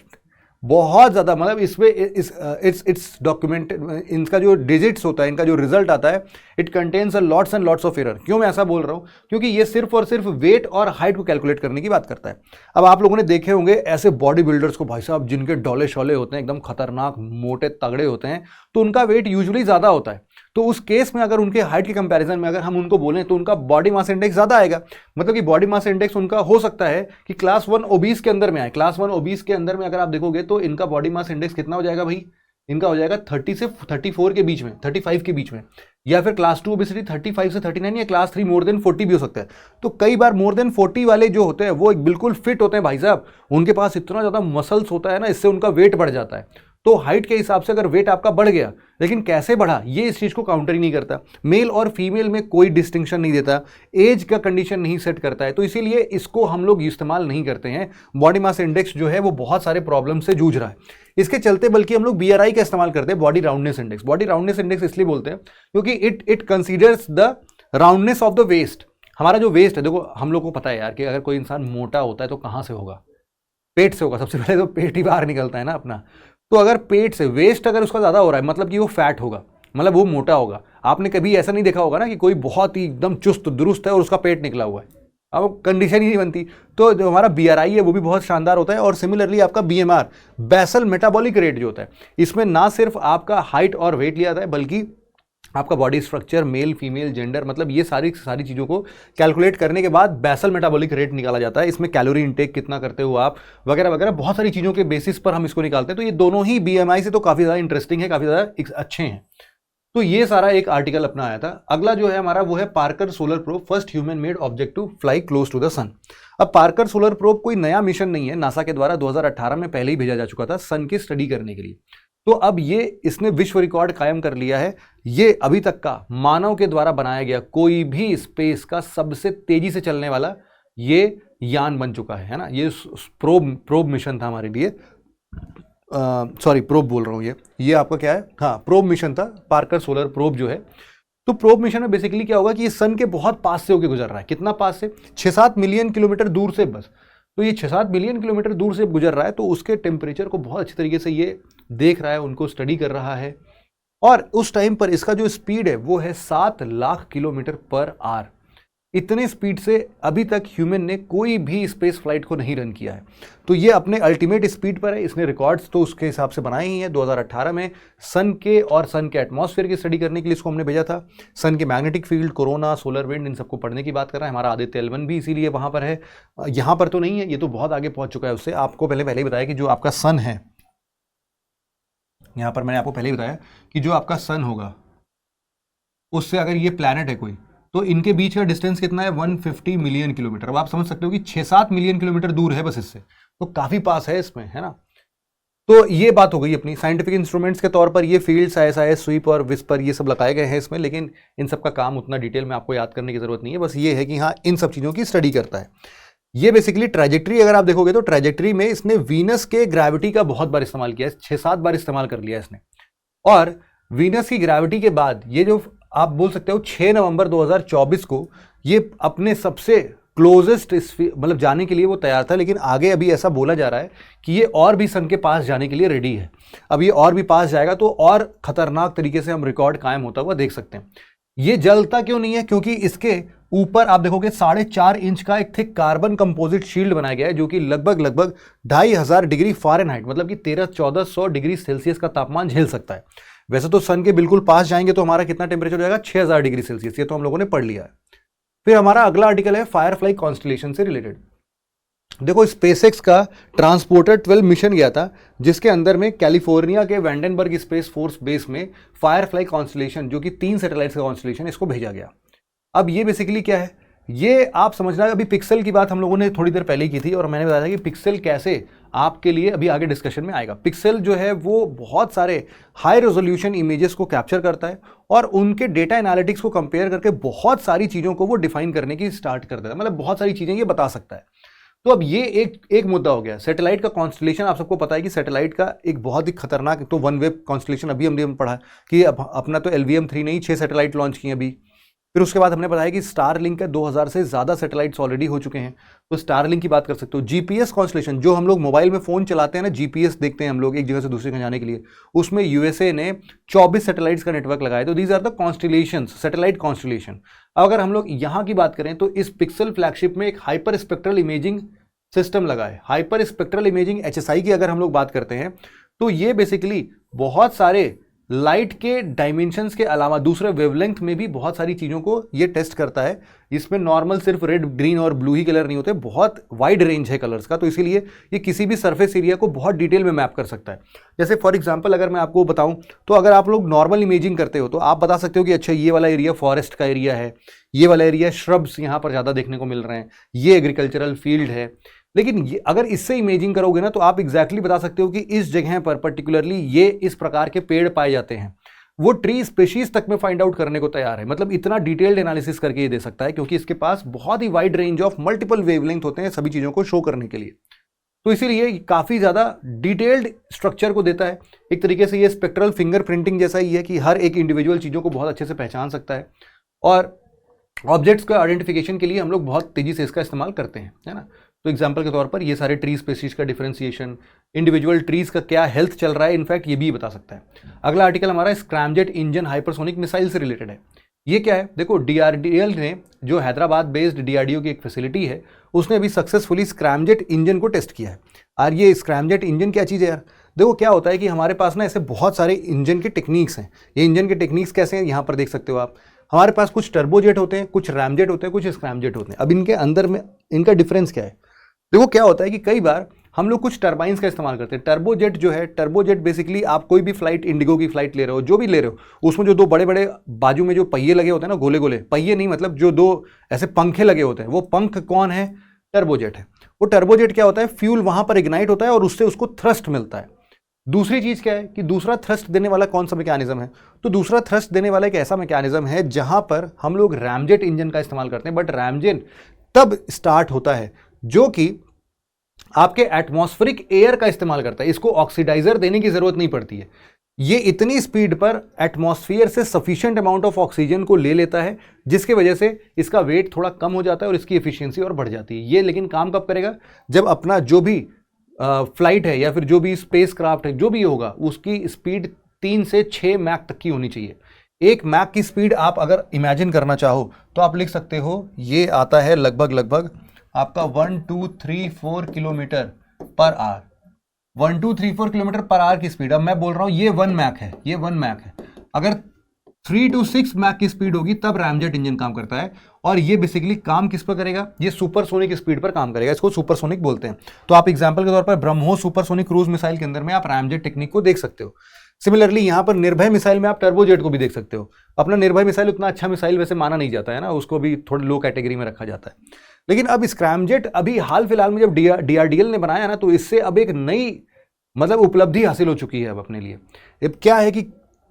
बहुत ज़्यादा, मतलब इसमें इट्स डॉक्यूमेंट, इनका जो डिजिट्स होता है, इनका जो रिजल्ट आता है, it contains a lots and lots of error. क्यों मैं ऐसा बोल रहा हूँ? क्योंकि ये सिर्फ और सिर्फ वेट और हाइट को कैलकुलेट करने की बात करता है। अब आप लोगों ने देखे होंगे ऐसे बॉडी बिल्डर्स को, भाई साहब, जिनके डोले शोले होते हैं, एकदम खतरनाक मोटे तगड़े होते हैं, तो उनका वेट यूजुअली ज़्यादा होता है। तो उस केस में अगर उनके हाइट के कंपैरिजन में अगर हम उनको बोलें तो उनका बॉडी मास इंडेक्स ज़्यादा आएगा। मतलब कि बॉडी मास इंडेक्स उनका हो सकता है कि क्लास 1 ओबीस के अंदर में आए। क्लास 1 ओबीस के अंदर में अगर आप देखोगे तो इनका बॉडी मास इंडेक्स कितना हो जाएगा भाई? इनका हो जाएगा 30 से 34 के बीच में, 35 के बीच में, या फिर क्लास 2 ओबेसिटी 35 से 39, या क्लास 3 मोर देन 40 भी हो सकता है। तो कई बार मोर देन 40 वाले जो होते हैं वो बिल्कुल फिट होते हैं भाई साहब, उनके पास इतना ज़्यादा मसल्स होता है ना, इससे उनका वेट बढ़ जाता है। तो हाइट के हिसाब से अगर वेट आपका बढ़ गया, लेकिन कैसे बढ़ा ये इस चीज़ को काउंटर ही नहीं करता। मेल और फीमेल में कोई डिस्टिंक्शन नहीं देता, एज का कंडीशन नहीं सेट करता है, तो इसीलिए इसको हम लोग इस्तेमाल नहीं करते हैं। बॉडी मास इंडेक्स जो है वो बहुत सारे प्रॉब्लम से जूझ रहा है, इसके चलते बल्कि हम लोग BRI का इस्तेमाल करते हैं, body roundness index. Body roundness index इसलिए बोलते हैं क्योंकि it considers the roundness of the waist. हमारा जो वेस्ट है, देखो हम लोग को पता है यार कि अगर कोई इंसान मोटा होता है तो कहाँ से होगा? पेट से होगा। सबसे पहले तो पेट ही बाहर निकलता है ना अपना। तो अगर पेट से वेस्ट अगर उसका ज़्यादा हो रहा है, मतलब कि वो फैट होगा, मतलब वो मोटा होगा। आपने कभी ऐसा नहीं देखा होगा ना कि कोई बहुत ही एकदम चुस्त दुरुस्त है और उसका पेट निकला हुआ है, अब कंडीशन ही नहीं बनती। तो जो हमारा BRI है वो भी बहुत शानदार होता है। और सिमिलरली आपका BMR, बेसल मेटाबॉलिक रेट जो होता है, इसमें ना सिर्फ आपका हाइट और वेट लिया जाता है, बल्कि आपका body structure, male female gender, मतलब ये सारी चीज़ों को कैलकुलेट करने के बाद बेसल मेटाबॉलिक रेट निकाला जाता है। इसमें कैलोरी इंटेक कितना करते हो आप, वगैरह वगैरह, बहुत सारी चीज़ों के बेसिस पर हम इसको निकालते हैं। तो ये दोनों ही BMI से तो काफ़ी ज़्यादा इंटरेस्टिंग है, काफ़ी ज़्यादा अच्छे हैं। तो ये सारा एक आर्टिकल अपना आया था। अगला जो है हमारा वो है Parker solar probe, first human made object to fly close to the sun. अब पार्कर सोलर प्रोब कोई नया मिशन नहीं है, नासा के द्वारा 2018 में पहले ही भेजा जा चुका था सन की स्टडी करने के लिए। तो अब ये इसने विश्व रिकॉर्ड कायम कर लिया है। ये अभी तक का मानव के द्वारा बनाया गया कोई भी स्पेस का सबसे तेजी से चलने वाला ये यान बन चुका है ना। ये प्रोब मिशन था हमारे लिए, सॉरी प्रोब बोल रहा हूँ, ये आपका क्या है, हाँ प्रोब मिशन था, पार्कर सोलर प्रोब जो है। तो प्रोब मिशन में बेसिकली क्या होगा कि ये सन के बहुत पास से होकर गुजर रहा है। कितना पास से? 6-7 मिलियन किलोमीटर दूर से बस। तो ये 6-7 मिलियन किलोमीटर दूर से गुजर रहा है, तो उसके टेम्परेचर को बहुत अच्छी तरीके से ये देख रहा है, उनको स्टडी कर रहा है। और उस टाइम पर इसका जो स्पीड है वो है 7 लाख किलोमीटर पर आवर। इतने स्पीड से अभी तक ह्यूमन ने कोई भी स्पेस फ्लाइट को नहीं रन किया है। तो ये अपने अल्टीमेट स्पीड पर है। इसने रिकॉर्ड्स तो उसके हिसाब से बनाए ही हैं। 2018 में सन के और सन के एटमॉस्फेयर की स्टडी करने के लिए इसको हमने भेजा था। सन के magnetic field, corona, solar wind, इन सबको पढ़ने की बात कर रहा है। हमारा आदित्य L1 भी इसीलिए वहाँ पर है, यहाँ पर तो नहीं है, ये तो बहुत आगे पहुँच चुका है उससे। आपको पहले ही बताया कि जो आपका सन है, यहाँ पर मैंने आपको पहले ही बताया कि जो आपका सन होगा उससे अगर ये प्लैनेट है कोई, तो इनके बीच का डिस्टेंस कितना है? 150 मिलियन किलोमीटर। अब आप समझ सकते हो कि 6-7 मिलियन किलोमीटर दूर है बस इससे, तो काफी पास है इसमें, है ना। तो ये बात हो गई अपनी साइंटिफिक इंस्ट्रूमेंट्स के तौर पर। ये फील्ड्स ISIS, स्वीप और विस्पर ये सब लगाए गए हैं इसमें, लेकिन इन सब का काम उतना डिटेल में आपको याद करने की जरूरत नहीं है। बस ये है कि हाँ इन सब चीज़ों की स्टडी करता है। ये बेसिकली ट्रैजेक्टरी अगर आप देखोगे तो ट्रैजेक्टरी में इसने वीनस के ग्रेविटी का बहुत बार इस्तेमाल किया है, 6-7 बार इस्तेमाल कर लिया इसने। और वीनस की ग्रेविटी के बाद ये जो आप बोल सकते हो 6 नवंबर 2024 को ये अपने सबसे क्लोजेस्ट मतलब जाने के लिए वो तैयार था, लेकिन आगे अभी ऐसा बोला जा रहा है कि ये और भी सन के पास जाने के लिए रेडी है। अब ये और भी पास जाएगा तो और खतरनाक तरीके से हम रिकॉर्ड कायम होता हुआ देख सकते हैं। ये जलता क्यों नहीं है? क्योंकि इसके ऊपर आप देखोगे 4.5 इंच का एक थिक कार्बन कंपोजिट शील्ड बनाया गया है, जो कि लगभग 2500 डिग्री फ़ारेनहाइट, मतलब कि 1300-1400 डिग्री सेल्सियस का तापमान झेल सकता है। वैसे तो सन के बिल्कुल पास जाएंगे तो हमारा कितना टेम्परेचर हो जाएगा? 6000 डिग्री सेल्सियस। ये तो हम लोगों ने पढ़ लिया है। फिर हमारा अगला आर्टिकल है फायरफ्लाई कॉन्स्टलेशन से रिलेटेड। देखो स्पेसएक्स का ट्रांसपोर्टर 12 मिशन गया था, जिसके अंदर में कैलिफोर्निया के वैंडनबर्ग स्पेस फोर्स बेस में फायरफ्लाई कॉन्स्टलेशन, जो कि 3 सैटेलाइट्स का कॉन्स्टलेशन, इसको भेजा गया। अब ये बेसिकली क्या है, ये आप समझना, अभी पिक्सल की बात हम लोगों ने थोड़ी देर पहले ही की थी और मैंने बताया था कि पिक्सल कैसे आपके लिए अभी आगे डिस्कशन में आएगा। पिक्सल जो है वो बहुत सारे हाई रेजोल्यूशन इमेजेस को कैप्चर करता है और उनके डेटा एनालिटिक्स को कंपेयर करके बहुत सारी चीज़ों को वो डिफाइन करने की स्टार्ट कर देता है, मतलब बहुत सारी चीज़ें ये बता सकता है। तो अब ये एक मुद्दा हो गया। सैटेलाइट का कॉन्स्टलेशन, आप सबको पता है कि सैटेलाइट का एक बहुत ही खतरनाक, तो वन वेब कॉन्स्टलेशन अभी हमने पढ़ा कि अपना तो LVM-3 ने ही 6 सैटेलाइट लॉन्च किए अभी। फिर उसके बाद हमने बताया कि स्टारलिंक के 2000 से ज़्यादा सैटेलाइट्स ऑलरेडी हो चुके हैं, तो स्टारलिंक की बात कर सकते हो। जीपीएस कॉन्स्टलेशन, जो हम लोग मोबाइल में फ़ोन चलाते हैं ना, जीपीएस देखते हैं हम लोग एक जगह से दूसरी जगह जाने के लिए, उसमें यूएसए ने 24 सैटेलाइट्स का नेटवर्क लगाया। तो these are the constellations, satellite constellation. अगर हम लोग यहाँ की बात करें तो इस पिक्सल फ्लैगशिप में एक हाइपर स्पेक्ट्रल इमेजिंग सिस्टम लगा है। हाइपर स्पेक्ट्रल इमेजिंग HSI की अगर हम लोग बात करते हैं तो ये बेसिकली बहुत सारे लाइट के डायमेंशंस के अलावा दूसरे वेवलेंथ में भी बहुत सारी चीज़ों को ये टेस्ट करता है। इसमें नॉर्मल सिर्फ रेड, ग्रीन और ब्लू ही कलर नहीं होते, बहुत वाइड रेंज है कलर्स का, तो इसीलिए ये किसी भी सरफेस एरिया को बहुत डिटेल में मैप कर सकता है। जैसे फॉर एग्जांपल अगर मैं आपको बताऊं तो अगर आप लोग नॉर्मल इमेजिंग करते हो तो आप बता सकते हो कि अच्छा ये वाला एरिया फॉरेस्ट का एरिया है, ये वाला एरिया श्रब्स यहाँ पर ज़्यादा देखने को मिल रहे हैं, ये एग्रीकल्चरल फील्ड है। लेकिन अगर इससे इमेजिंग करोगे ना तो आप एग्जैक्टली बता सकते हो कि इस जगह पर पर्टिकुलरली ये इस प्रकार के पेड़ पाए जाते हैं। वो ट्री स्पेशीज तक में फाइंड आउट करने को तैयार है। मतलब इतना डिटेल्ड एनालिसिस करके ये दे सकता है, क्योंकि इसके पास बहुत ही wide range of multiple wavelength होते हैं सभी चीज़ों को शो करने के लिए। तो इसीलिए काफ़ी ज़्यादा डिटेल्ड स्ट्रक्चर को देता है। एक तरीके से ये स्पेक्ट्रल फिंगरप्रिंटिंग जैसा ही है कि हर एक इंडिविजुअल चीज़ों को बहुत अच्छे से पहचान सकता है, और ऑब्जेक्ट्स का आइडेंटिफिकेशन के लिए हम लोग बहुत तेज़ी से इसका इस्तेमाल करते हैं, है ना। तो एग्जांपल के तौर पर ये सारे ट्री स्पेसीज का डिफरेंशिएशन, इंडिविजुअल ट्रीज का क्या हेल्थ चल रहा है, इनफैक्ट ये भी बता सकता है। अगला आर्टिकल हमारा स्क्रैमजेट इंजन हाइपरसोनिक मिसाइल से रिलेटेड है। ये क्या है, देखो DRDL ने, जो हैदराबाद बेस्ड DRDO की एक फैसिलिटी है, उसने अभी सक्सेसफुली स्क्रैमजेट इंजन को टेस्ट किया है। और ये स्क्रैमजेट इंजन क्या चीज़ है यार, देखो क्या होता है कि हमारे पास ना ऐसे बहुत सारे इंजन के टेक्निक्स हैं। ये इंजन के टेक्निक्स कैसे हैं, यहाँ पर देख सकते हो आप। हमारे पास कुछ टर्बोजेट होते हैं, कुछ रैमजेट होते हैं, कुछ स्क्रैमजेट होते हैं। अब इनके अंदर में इनका डिफरेंस क्या है, देखो क्या होता है कि कई बार हम लोग कुछ टर्बाइंस का इस्तेमाल करते हैं। टर्बोजेट जो है, टर्बोजेट बेसिकली आप कोई भी फ्लाइट, इंडिगो की फ्लाइट ले रहे हो, जो भी ले रहे हो, उसमें जो दो बड़े बड़े बाजू में जो पहिए लगे होते हैं ना, गोले गोले पहिए नहीं, मतलब जो दो ऐसे पंखे लगे होते हैं, वो पंख कौन है, टर्बोजेट है। वो टर्बोजेट क्या होता है, फ्यूल वहां पर इग्नाइट होता है और उससे उसको थ्रस्ट मिलता है। दूसरी चीज क्या है कि दूसरा थ्रस्ट देने वाला कौन सा मैकेनिज्म है, तो दूसरा थ्रस्ट देने वाला एक ऐसा मैकेनिज्म है जहां पर हम लोग रैमजेट इंजन का इस्तेमाल करते हैं। बट रैमजेट तब स्टार्ट होता है जो कि आपके एटमॉस्फेरिक एयर का इस्तेमाल करता है। इसको ऑक्सीडाइजर देने की जरूरत नहीं पड़ती है। ये इतनी स्पीड पर एटमॉस्फेयर से सफिशिएंट अमाउंट ऑफ ऑक्सीजन को ले लेता है, जिसके वजह से इसका वेट थोड़ा कम हो जाता है और इसकी एफिशिएंसी और बढ़ जाती है। ये लेकिन काम कब करेगा, जब अपना जो भी फ्लाइट है या फिर जो भी स्पेस क्राफ्ट है, जो भी होगा, उसकी स्पीड 3 से 6 मैक तक की होनी चाहिए। 1 मैक की स्पीड आप अगर इमेजिन करना चाहो तो आप लिख सकते हो, ये आता है लगभग आपका 1234 kilometre per hour. 1234 kilometre per hour की स्पीड। अब मैं बोल रहा हूं ये 1 मैक है, ये 1 मैक है। अगर 3 to 6 मैक की स्पीड होगी तब रैमजेट इंजन काम करता है। और ये बेसिकली काम किस पर करेगा, ये सुपरसोनिक स्पीड पर काम करेगा। इसको सुपरसोनिक बोलते हैं। तो आप एग्जांपल के तौर पर ब्रह्मोस सुपरसोनिक क्रूज मिसाइल के अंदर में आप रैमजेट टेक्निक को देख सकते हो। सिमिलरली यहाँ पर निर्भय मिसाइल में आप टर्बोजेट को भी देख सकते हो। अपना निर्भय मिसाइल उतना अच्छा मिसाइल वैसे माना नहीं जाता है ना, उसको भी थोड़ा लो कैटेगरी में रखा जाता है। लेकिन अब स्क्रैमजेट अभी हाल फिलहाल में जब DRDL ने बनाया ना, तो इससे अब एक नई मतलब उपलब्धि हासिल हो चुकी है अब अपने लिए। अब क्या है कि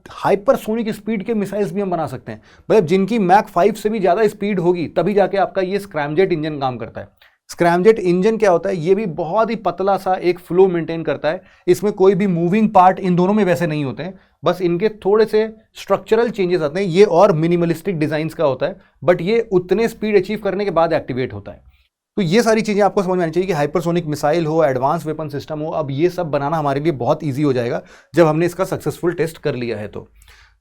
हाइपरसोनिक स्पीड के मिसाइल्स भी हम बना सकते हैं, मतलब जिनकी मैक 5 से भी ज्यादा स्पीड होगी, तभी जाके आपका ये स्क्रैमजेट इंजन काम करता है। स्क्रैमजेट इंजन क्या होता है, ये भी बहुत ही पतला सा एक फ्लो मेंटेन करता है। इसमें कोई भी मूविंग पार्ट इन दोनों में वैसे नहीं होते हैं, बस इनके थोड़े से स्ट्रक्चरल चेंजेस आते हैं। ये और मिनिमलिस्टिक डिजाइन का होता है, बट ये उतने स्पीड अचीव करने के बाद एक्टिवेट होता है। तो ये सारी चीजें आपको समझ में आनी चाहिए कि हाइपरसोनिक मिसाइल हो, एडवांस वेपन सिस्टम हो, अब ये सब बनाना हमारे लिए बहुत ईजी हो जाएगा जब हमने इसका सक्सेसफुल टेस्ट कर लिया है। तो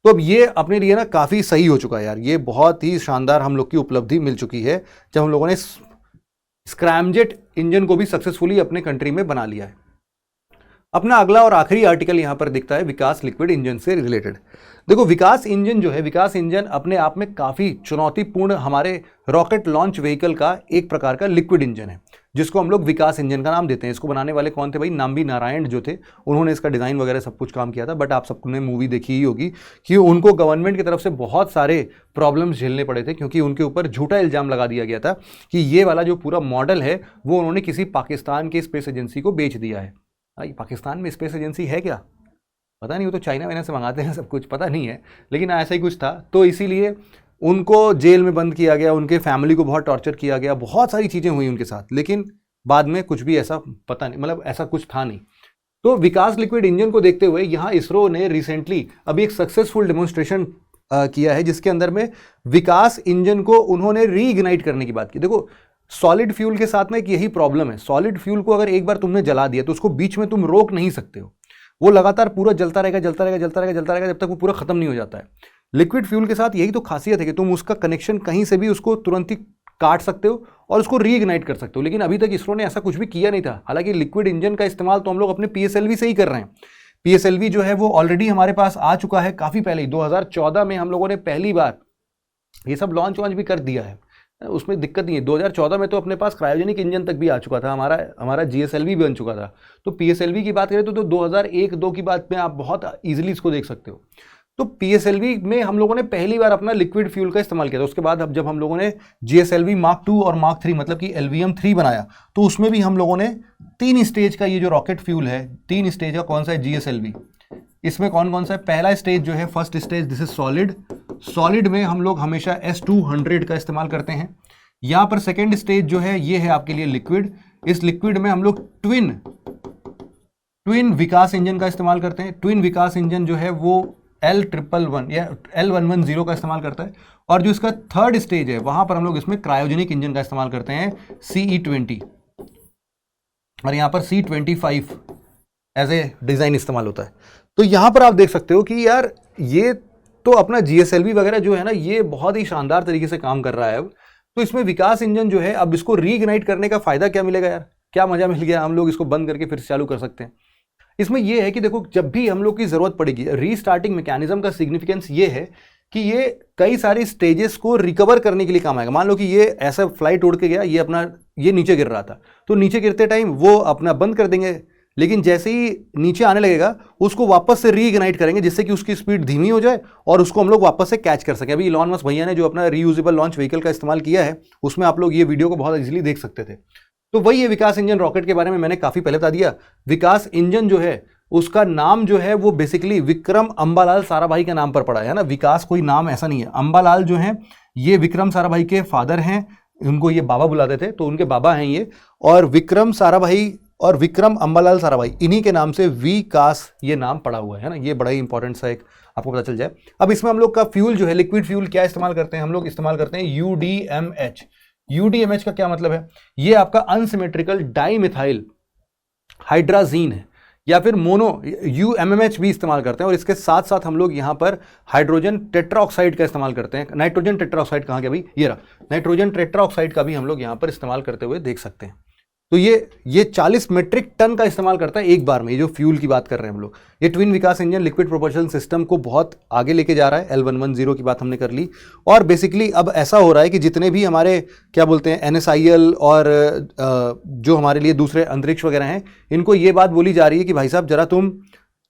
अब ये अपने लिए ना काफी सही हो चुका है यार। ये बहुत ही शानदार हम लोग की उपलब्धि मिल चुकी है जब हम लोगों ने स्क्रैमजेट इंजन को भी सक्सेसफुली अपने कंट्री में बना लिया है। अपना अगला और आखिरी आर्टिकल यहां पर दिखता है विकास लिक्विड इंजन से रिलेटेड। देखो विकास इंजन जो है, विकास इंजन अपने आप में काफी चुनौतीपूर्ण हमारे रॉकेट लॉन्च व्हीकल का एक प्रकार का लिक्विड इंजन है, जिसको हम लोग विकास इंजन का नाम देते हैं। इसको बनाने वाले कौन थे भाई, नाम्बी नारायण जो थे, उन्होंने इसका डिजाइन वगैरह सब कुछ काम किया था। बट आप सबने मूवी देखी ही होगी कि उनको गवर्नमेंट की तरफ से बहुत सारे प्रॉब्लम्स झेलने पड़े थे, क्योंकि उनके ऊपर झूठा इल्जाम लगा दिया गया था कि ये वाला जो पूरा मॉडल है वो उन्होंने किसी पाकिस्तान की स्पेस एजेंसी को बेच दिया है। पाकिस्तान में स्पेस एजेंसी है क्या पता नहीं, वो तो चाइना वाइना से मंगाते हैं सब कुछ, पता नहीं है, लेकिन ऐसा ही कुछ था। तो इसीलिए उनको जेल में बंद किया गया, उनके फैमिली को बहुत टॉर्चर किया गया, बहुत सारी चीज़ें हुई उनके साथ, लेकिन बाद में कुछ भी ऐसा पता नहीं, मतलब ऐसा कुछ था नहीं। तो विकास लिक्विड इंजन को देखते हुए यहाँ इसरो ने रिसेंटली अभी एक सक्सेसफुल डेमोन्स्ट्रेशन किया है, जिसके अंदर में विकास इंजन को उन्होंने रीइग्नाइट करने की बात की। देखो सॉलिड फ्यूल के साथ में एक यही प्रॉब्लम है, सॉलिड फ्यूल को अगर एक बार तुमने जला दिया तो उसको बीच में तुम रोक नहीं सकते हो, वो लगातार पूरा जलता रहेगा जलता रहेगा जलता रहेगा जलता रहेगा जब तक वो पूरा खत्म नहीं हो जाता है। लिक्विड फ्यूल के साथ यही तो खासियत है कि तुम उसका कनेक्शन कहीं से भी उसको तुरंत ही काट सकते हो और उसको रीइग्नाइट कर सकते हो, लेकिन अभी तक इसरो ने ऐसा कुछ भी किया नहीं था। हालांकि लिक्विड इंजन का इस्तेमाल तो हम लोग अपने पीएसएलवी से ही कर रहे हैं। पीएसएलवी जो है वो ऑलरेडी हमारे पास आ चुका है काफी पहले ही, 2014 में हम लोगों ने पहली बार ये सब लॉन्च वॉन्च भी कर दिया है, उसमें दिक्कत नहीं है। 2014 में तो अपने पास क्रायोजेनिक इंजन तक भी आ चुका था, हमारा जीएसएलवी भी बन चुका था। तो पीएसएलवी की बात करें तो 2001-2 की बात में आप बहुत इजीली इसको देख सकते हो। तो पीएसएलवी में हम लोगों ने पहली बार अपना लिक्विड फ्यूल का इस्तेमाल किया था। उसके बाद अब जब हम लोगों ने जीएसएलवी मार्क 2 और मार्क 3 मतलब कि LVM-3 बनाया, तो उसमें भी हम लोगों ने 3 स्टेज का ये जो रॉकेट फ्यूल है, 3 स्टेज का कौन सा है, जीएसएलवी। इसमें कौन कौन सा है, पहला स्टेज जो है first stage this is solid, solid में हम लोग हमेशा S200 का इस्तेमाल करते हैं। यहां पर सेकेंड स्टेज जो है ये है आपके लिए लिक्विड, इस लिक्विड में हम लोग ट्विन विकास इंजन का इस्तेमाल करते हैं। ट्विन विकास इंजन जो है वो L111 या L110 का इस्तेमाल करता है। और जो इसका थर्ड स्टेज है वहां पर हम लोग इसमें क्रायोजेनिक इंजन का इस्तेमाल करते हैं, CE20, और यहां पर C25 एज ए डिजाइन इस्तेमाल होता है। तो यहां पर आप देख सकते हो कि यार ये तो अपना जीएसएलवी वगैरह जो है ना, ये बहुत ही शानदार तरीके से काम कर रहा है अब। तो इसमें विकास इंजन जो है, अब इसको रीइग्नाइट करने का फायदा क्या मिलेगा यार, क्या मजा मिल गया, हम लोग इसको बंद करके फिर से चालू कर सकते हैं। इसमें यह है कि देखो जब भी हम लोग की जरूरत पड़ेगी, रीस्टार्टिंग मैकेनिज्म का सिग्निफिकेंस ये है कि ये कई सारे स्टेजेस को रिकवर करने के लिए काम आएगा। मान लो कि ये ऐसा फ्लाइट उड़ के गया, ये नीचे गिर रहा था, तो नीचे गिरते टाइम वो अपना बंद कर देंगे, लेकिन जैसे ही नीचे आने लगेगा उसको वापस से रीइग्नाइट करेंगे जिससे कि उसकी स्पीड धीमी हो जाए और उसको हम लोग वापस से कैच कर सकें। अभी इलॉन मस्क भैया ने जो अपना रीयूजेबल लॉन्च व्हीकल का इस्तेमाल किया है, उसमें आप लोग ये वीडियो को बहुत इजीली देख सकते थे। तो वही है विकास इंजन रॉकेट के बारे में मैंने काफी पहले बता दिया। विकास इंजन जो है उसका नाम जो है वो बेसिकली विक्रम अंबालाल साराभाई के नाम पर पड़ा है ना, विकास कोई नाम ऐसा नहीं है। अंबालाल जो है ये विक्रम साराभाई के फादर हैं, उनको ये बाबा बुलाते थे तो उनके बाबा हैं ये, और विक्रम साराभाई और विक्रम अंबालाल साराभाई इन्हीं के नाम से विकास ये नाम पड़ा हुआ है ना। ये बड़ा ही इंपॉर्टेंट सा एक आपको पता चल जाए। अब इसमें हम लोग का फ्यूल जो है, लिक्विड फ्यूल क्या इस्तेमाल करते हैं, हम लोग इस्तेमाल करते हैं UDMH। UDMH का क्या मतलब है, ये आपका अनसिमेट्रिकल डाइमिथाइल हाइड्राजीन है, या फिर मोनो UMMH भी इस्तेमाल करते हैं। और इसके साथ साथ हम लोग यहाँ पर हाइड्रोजन टेट्राऑक्साइड का इस्तेमाल करते हैं। नाइट्रोजन टेट्राऑक्साइड कहाँ गया भाई, ये रहा, नाइट्रोजन टेट्राऑक्साइड का भी हम लोग यहाँ पर इस्तेमाल करते हुए देख सकते हैं। तो ये 40 मेट्रिक टन का इस्तेमाल करता है एक बार में, ये जो फ्यूल की बात कर रहे हैं हम लोग। ये ट्विन विकास इंजन लिक्विड प्रोपल्शन सिस्टम को बहुत आगे लेके जा रहा है। L110 की बात हमने कर ली, और बेसिकली अब ऐसा हो रहा है कि जितने भी हमारे क्या बोलते हैं NSIL और जो हमारे लिए दूसरे अंतरिक्ष वगैरह हैं, इनको ये बात बोली जा रही है कि भाई साहब जरा तुम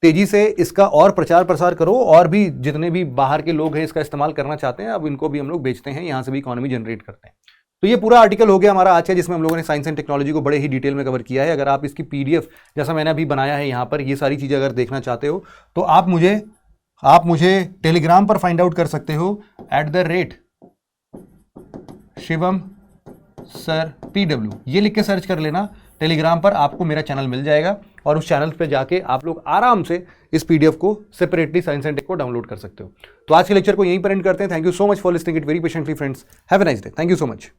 तेजी से इसका और प्रचार प्रसार करो, और भी जितने भी बाहर के लोग हैं इसका इस्तेमाल करना चाहते हैं, अब इनको भी हम लोग बेचते हैं, यहाँ से भी इकोनॉमी जनरेट करते हैं। तो ये पूरा आर्टिकल हो गया हमारा आज का, जिसमें हम लोगों ने साइंस एंड टेक्नोलॉजी को बड़े ही डिटेल में कवर किया है। अगर आप इसकी PDF जैसा मैंने अभी बनाया है यहाँ पर, ये सारी चीज़ें अगर देखना चाहते हो तो आप मुझे टेलीग्राम पर फाइंड आउट कर सकते हो @शिवम सर PW, ये लिख के सर्च कर लेना टेलीग्राम पर, आपको मेरा चैनल मिल जाएगा और उस चैनल पे जाके आप लोग आराम से इस PDF को सेपरेटली साइंस एंड टेक को डाउनलोड कर सकते हो। तो आज के लेक्चर को यहीं पर एंड करते हैं। Thank you so much for listening it very patiently friends. Have a nice day. Thank you so much.